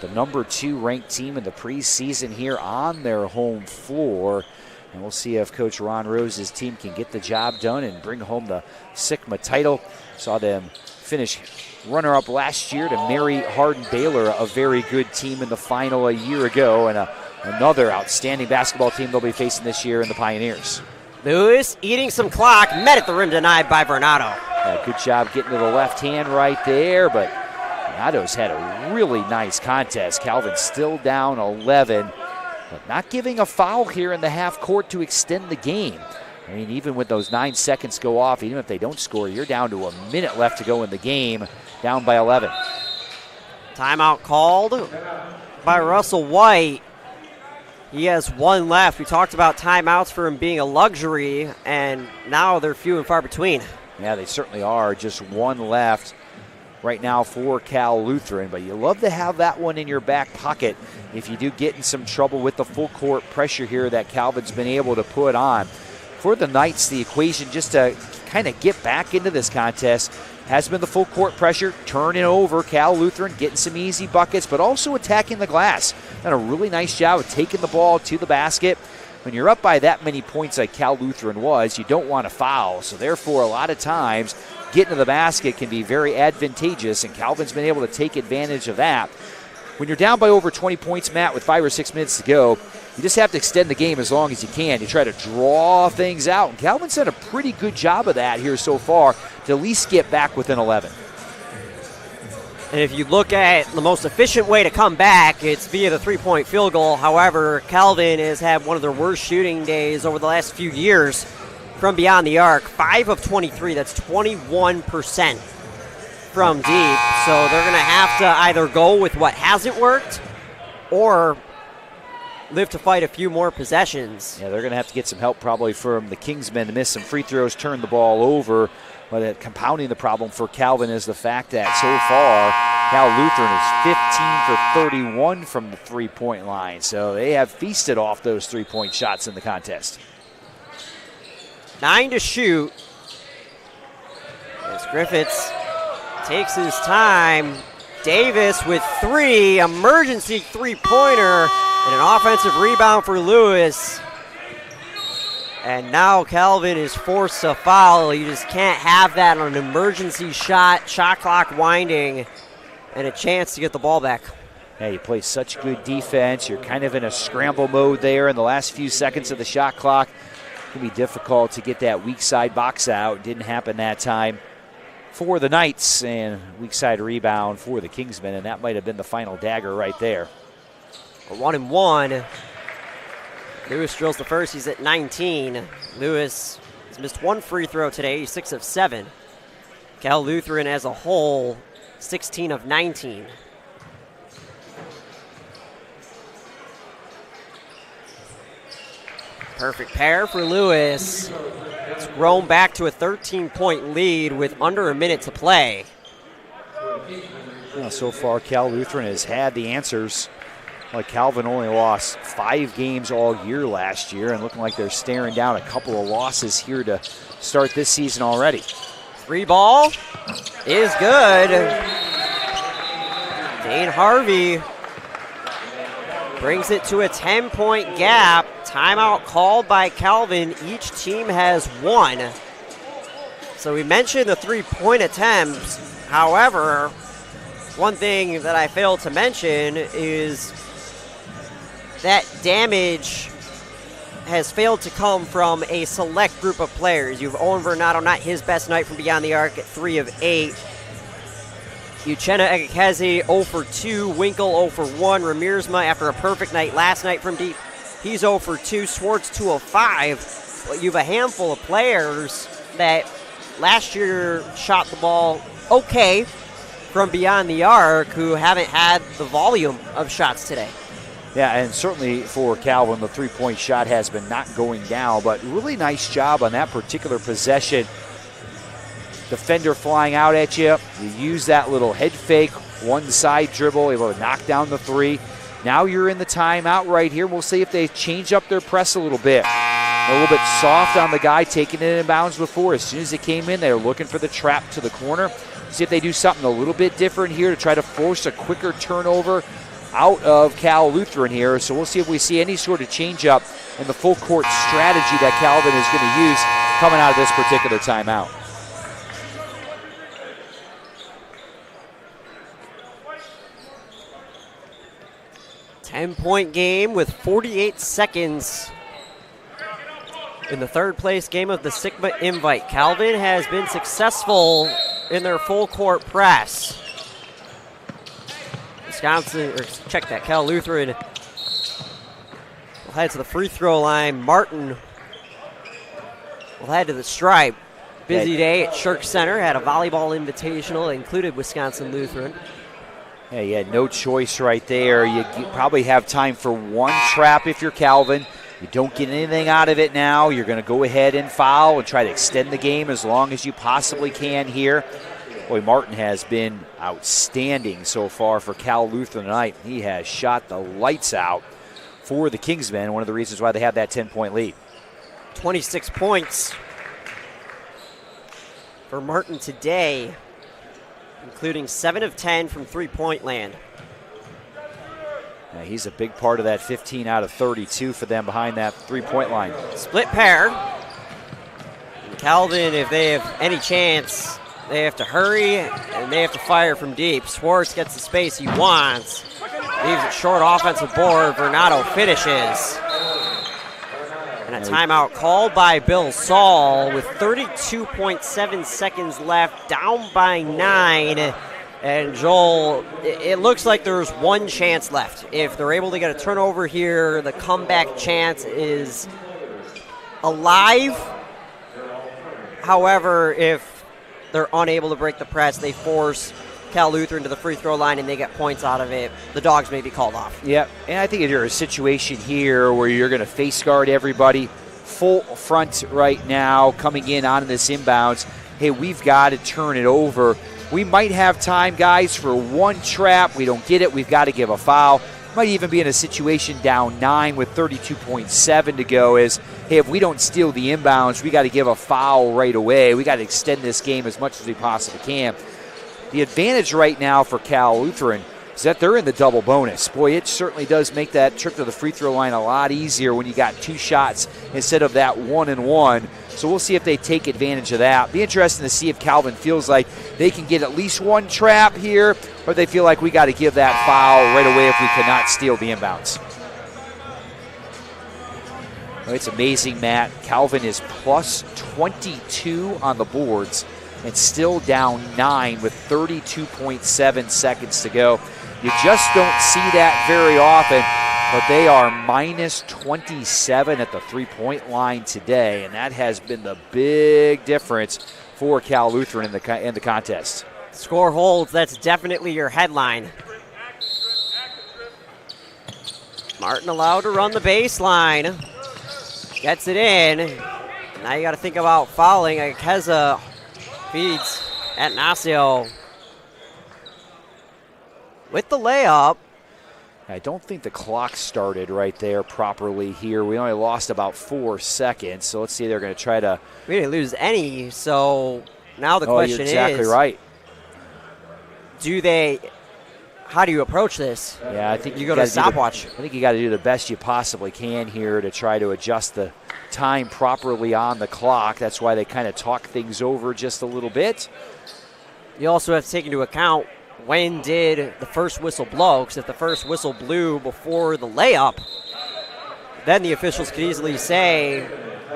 The number 2 ranked team in the preseason here on their home floor. And we'll see if Coach Ron Rose's team can get the job done and bring home the Sikma title. Saw them finish runner-up last year to Mary Hardin Baylor, a very good team in the final a year ago, and another outstanding basketball team they'll be facing this year in the Pioneers. Lewis eating some clock, met at the rim, denied by Bernardo. Yeah, good job getting to the left hand right there, but Bernado's had a really nice contest. Calvin still down 11. But not giving a foul here in the half court to extend the game. I mean, even with those 9 seconds go off, even if they don't score, you're down to a minute left to go in the game, down by 11. Timeout called by Russell White. He has 1 left. We talked about timeouts for him being a luxury, and now they're few and far between. Yeah, they certainly are. Just 1 left right now for Cal Lutheran, but you love to have that one in your back pocket if you do get in some trouble with the full court pressure here that Calvin's been able to put on. For the Knights, the equation just to kind of get back into this contest has been the full court pressure, turning over Cal Lutheran, getting some easy buckets, but also attacking the glass. Done a really nice job of taking the ball to the basket. When you're up by that many points like Cal Lutheran was, you don't want to foul. So therefore, a lot of times, getting to the basket can be very advantageous, and Calvin's been able to take advantage of that. When you're down by over 20 points, Matt, with 5 or 6 minutes to go, you just have to extend the game as long as you can. You try to draw things out, and Calvin's done a pretty good job of that here so far to at least get back within 11. And if you look at the most efficient way to come back, it's via the three-point field goal. However, Calvin has had one of their worst shooting days over the last few years from beyond the arc. 5 of 23, that's 21% from deep. So they're going to have to either go with what hasn't worked or live to fight a few more possessions. Yeah, they're going to have to get some help probably from the Kingsmen to miss some free throws, turn the ball over. But compounding the problem for Calvin is the fact that so far, Cal Lutheran is 15 for 31 from the three-point line. So they have feasted off those three-point shots in the contest. 9 to shoot. As Griffiths takes his time. Davis with 3, emergency three-pointer, and an offensive rebound for Lewis. And now Calvin is forced to foul. You just can't have that on an emergency shot clock winding, and a chance to get the ball back. Yeah, you play such good defense. You're kind of in a scramble mode there in the last few seconds of the shot clock. It can be difficult to get that weak side box out. Didn't happen that time for the Knights, and weak side rebound for the Kingsmen, and that might have been the final dagger right there. A 1-and-1. Lewis drills the first. He's at 19. Lewis has missed 1 free throw today. He's 6 of 7. Cal Lutheran as a whole, 16 of 19. Perfect pair for Lewis. It's grown back to a 13-point lead with under a minute to play. Well, so far, Cal Lutheran has had the answers. Like Calvin only lost 5 games all year last year, and looking like they're staring down a couple of losses here to start this season already. 3 ball is good. Dane Harvey brings it to a 10-point gap. Timeout called by Calvin. Each team has 1. So we mentioned the 3-point attempts. However, one thing that I failed to mention is that damage has failed to come from a select group of players. You have Owen Bernardo, not his best night from beyond the arc, at 3 of 8. Uchenna Egekezi, 0 for 2. Winkle, 0 for 1. Ramirzma, after a perfect night last night from deep, He's 0 for 2. Swartz 2 of 5. But you have a handful of players that last year shot the ball okay from beyond the arc who haven't had the volume of shots today. Yeah, and certainly for Calvin, the three-point shot has been not going down, but really nice job on that particular possession. Defender flying out at you. You use that little head fake, one side dribble, able to knock down the three. Now you're in the timeout right here. We'll see if they change up their press a little bit. A little bit soft on the guy taking it in bounds before. As soon as it came in, they were looking for the trap to the corner. See if they do something a little bit different here to try to force a quicker turnover out of Cal Lutheran here. So we'll see if we see any sort of change up in the full court strategy that Calvin is going to use coming out of this particular timeout. Ten-point game with 48 seconds in the third place game of the Sikma Invite. Calvin has been successful in their full court press. Cal Lutheran will head to the free throw line. Martin will head to the stripe. Busy day at Shirk Center. Had a volleyball invitational that included Wisconsin Lutheran. Yeah, you had no choice right there. You probably have time for one trap if you're Calvin. You don't get anything out of it now. You're going to go ahead and foul and try to extend the game as long as you possibly can here. Boy, Martin has been outstanding so far for Cal Lutheran tonight. He has shot the lights out for the Kingsmen, one of the reasons why they have that 10-point lead. 26 points for Martin today, including 7 of 10 from three-point land. Yeah, he's a big part of that 15 out of 32 for them behind that three-point line. Split pair. And Calvin, if they have any chance, they have to hurry and they have to fire from deep. Swartz gets the space he wants. Leaves it short offensive board. Vernado finishes. And a timeout called by Bill Saul with 32.7 seconds left, down by 9. And Joel, it looks like there's one chance left. If they're able to get a turnover here, the comeback chance is alive. However, if they're unable to break the press, they force Cal Lutheran to the free throw line and they get points out of it, the Dogs may be called off. Yep, and I think if you're a situation here where you're going to face guard everybody, full front right now, coming in on this inbounds, hey, we've got to turn it over. We might have time, guys, for one trap. We don't get it. We've got to give a foul. Might even be in a situation down 9 with 32.7 to go is, hey, if we don't steal the inbounds, we got to give a foul right away. We got to extend this game as much as we possibly can. The advantage right now for Cal Lutheran is that they're in the double bonus. Boy, it certainly does make that trip to the free throw line a lot easier when you got 2 shots instead of that 1-and-1. So we'll see if they take advantage of that. Be interesting to see if Calvin feels like they can get at least one trap here, or they feel like we got to give that foul right away if we cannot steal the inbounds. Well, it's amazing, Matt. Calvin is plus 22 on the boards and still down 9 with 32.7 seconds to go. You just don't see that very often, but they are minus 27 at the three-point line today, and that has been the big difference for Cal Lutheran in the contest. Score holds, that's definitely your headline. Martin allowed to run the baseline. Gets it in. Now you got to think about fouling. Akeza feeds Atanasio with the layup. I don't think the clock started right there properly here. We only lost about 4 seconds, so let's see. They're going to try to. We didn't lose any, so now the question you're exactly is, right. how do you approach this? Yeah, I think you go to stopwatch. I think you got to do the best you possibly can here to try to adjust the time properly on the clock. That's why they kind of talk things over just a little bit. You also have to take into account, when did the first whistle blow? Because if the first whistle blew before the layup, then the officials could easily say,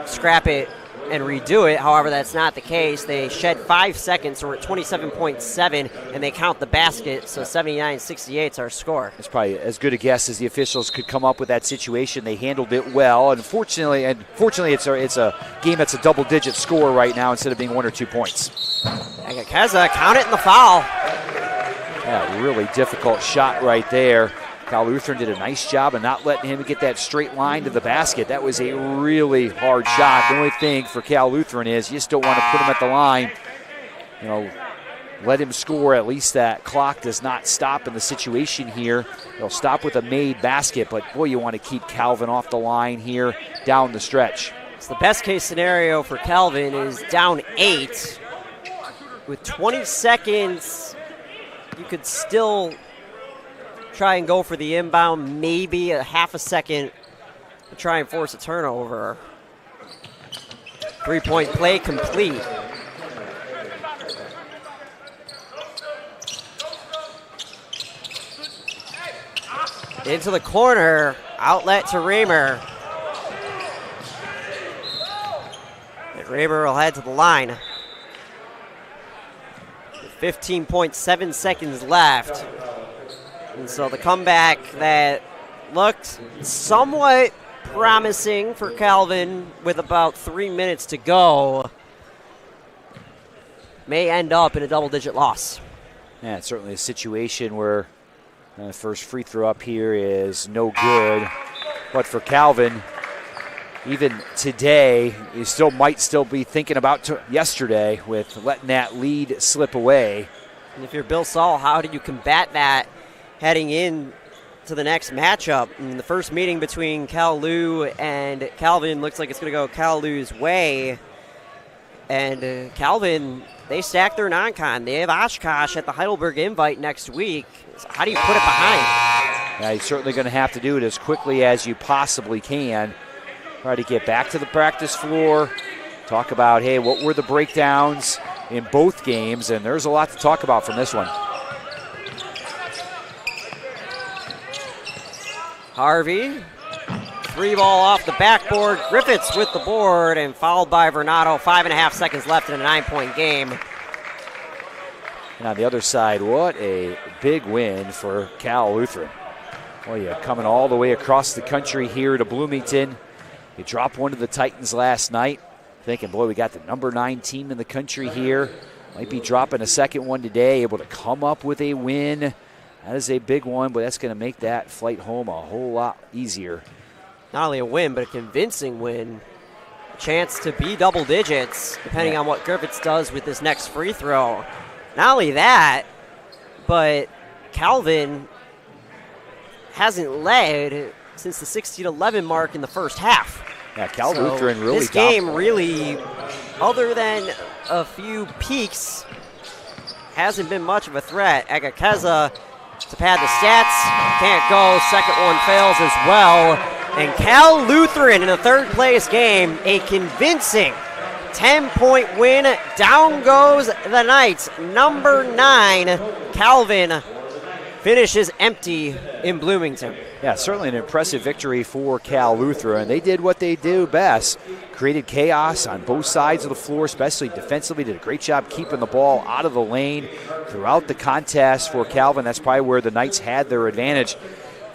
scrap it, and redo it. However, that's not the case. They shed 5 seconds, so we're at 27.7, and they count the basket, so 79-68 is our score. It's probably as good a guess as the officials could come up with that situation. They handled it well. Fortunately, it's a game that's a double-digit score right now instead of being 1 or 2 points. Agakeza, count it in the foul. Yeah, really difficult shot right there. Cal Lutheran did a nice job of not letting him get that straight line to the basket. That was a really hard shot. The only thing for Cal Lutheran is you just don't want to put him at the line. Let him score. At least that clock does not stop in the situation here. They'll stop with a made basket, but boy, you want to keep Calvin off the line here down the stretch. So the best case scenario for Calvin is down 8. With 20 seconds, you could still try and go for the inbound, maybe a half a second to try and force a turnover. 3-point play complete. Into the corner, outlet to Raymer. And Raymer will head to the line. 15.7 seconds left. And so the comeback that looked somewhat promising for Calvin with about 3 minutes to go may end up in a double-digit loss. Yeah, it's certainly a situation where the first free throw up here is no good. But for Calvin, even today, you might still be thinking about yesterday with letting that lead slip away. And if you're Bill Saul, how do you combat that heading in to the next matchup? In the first meeting between Cal Lu and Calvin looks like it's going to go Cal Lu's way. And Calvin, they stack their non-con. They have Oshkosh at the Heidelberg Invite next week. So how do you put it behind? Yeah, you're certainly going to have to do it as quickly as you possibly can. Try to get back to the practice floor. Talk about, hey, what were the breakdowns in both games? And there's a lot to talk about from this one. Harvey, 3 ball off the backboard. Griffiths with the board and fouled by Vernado. 5.5 seconds left in a 9-point game. And on the other side, what a big win for Cal Lutheran. Well, you're coming all the way across the country here to Bloomington. You dropped one to the Titans last night, thinking, boy, we got the number 9 team in the country here. Might be dropping a second one today, able to come up with a win. That is a big one, but that's going to make that flight home a whole lot easier. Not only a win, but a convincing win. A chance to be double digits, depending on what Griffiths does with this next free throw. Not only that, but Calvin hasn't led since the 16-11 mark in the first half. Yeah, Cal Lutheran really this game really, other than a few peaks, hasn't been much of a threat. Agakeza to pad the stats, can't go. Second one fails as well. And Cal Lutheran in a third-place game, a convincing 10-point win. Down goes the Knights. Number 9, Calvin, finishes empty in Bloomington. Yeah, certainly an impressive victory for Cal Lutheran. They did what they do best. Created chaos on both sides of the floor, especially defensively. Did a great job keeping the ball out of the lane throughout the contest for Calvin. That's probably where the Knights had their advantage.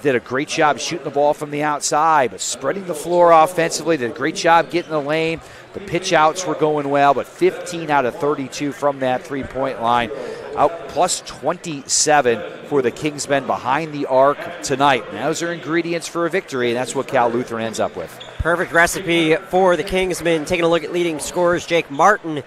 Did a great job shooting the ball from the outside, but spreading the floor offensively. Did a great job getting the lane. The pitch outs were going well, but 15 out of 32 from that three-point line. Out plus 27 for the Kingsmen behind the arc tonight. And those are ingredients for a victory, and that's what Cal Lutheran ends up with. Perfect recipe for the Kingsmen. Taking a look at leading scorers, Jake Martin,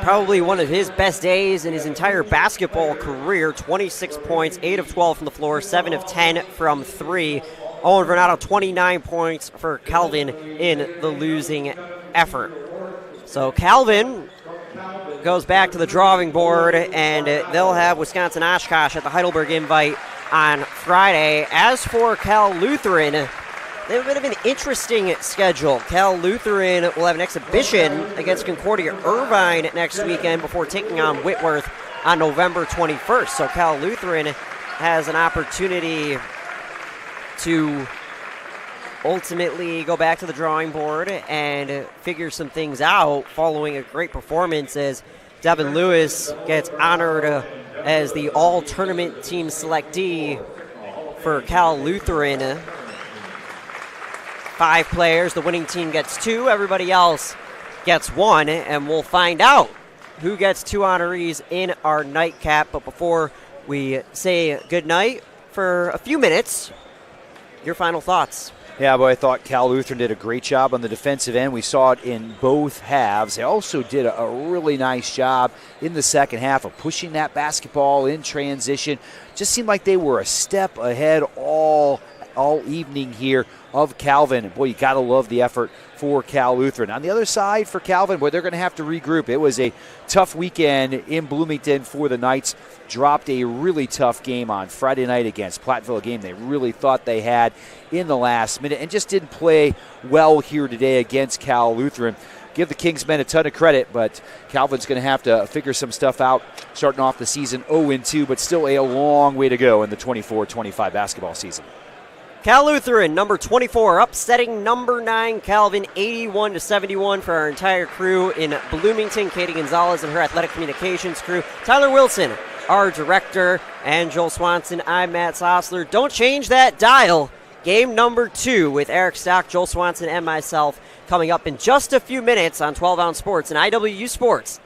probably one of his best days in his entire basketball career. 26 points, 8 of 12 from the floor, 7 of 10 from 3. Owen Vernado, 29 points for Calvin in the losing effort. So Calvin goes back to the drawing board, and they'll have Wisconsin Oshkosh at the Heidelberg Invite on Friday. As for Cal Lutheran, they have a bit of an interesting schedule. Cal Lutheran will have an exhibition against Concordia Irvine next weekend before taking on Whitworth on November 21st. So Cal Lutheran has an opportunity to ultimately go back to the drawing board and figure some things out following a great performance as Devin Lewis gets honored as the all-tournament team selectee for Cal Lutheran. 5 players, the winning team gets 2, everybody else gets 1, and we'll find out who gets 2 honorees in our nightcap. But before we say goodnight for a few minutes, your final thoughts. Yeah, but I thought Cal Lutheran did a great job on the defensive end. We saw it in both halves. They also did a really nice job in the second half of pushing that basketball in transition. Just seemed like they were a step ahead all evening here of Calvin. Boy, you got to love the effort for Cal Lutheran. On the other side for Calvin, boy, they're going to have to regroup. It was a tough weekend in Bloomington for the Knights. Dropped a really tough game on Friday night against Platteville, a game they really thought they had in the last minute, and just didn't play well here today against Cal Lutheran. Give the Kingsmen a ton of credit, but Calvin's going to have to figure some stuff out starting off the season 0-2, but still a long way to go in the 24-25 basketball season. Cal Lutheran, number 24, upsetting number 9 Calvin, 81-71 for our entire crew in Bloomington. Katie Gonzalez and her athletic communications crew. Tyler Wilson, our director, and Joel Swanson. I'm Matt Sossler. Don't change that dial. Game number 2 with Eric Stock, Joel Swanson, and myself coming up in just a few minutes on 12 Ounce Sports and IWU Sports.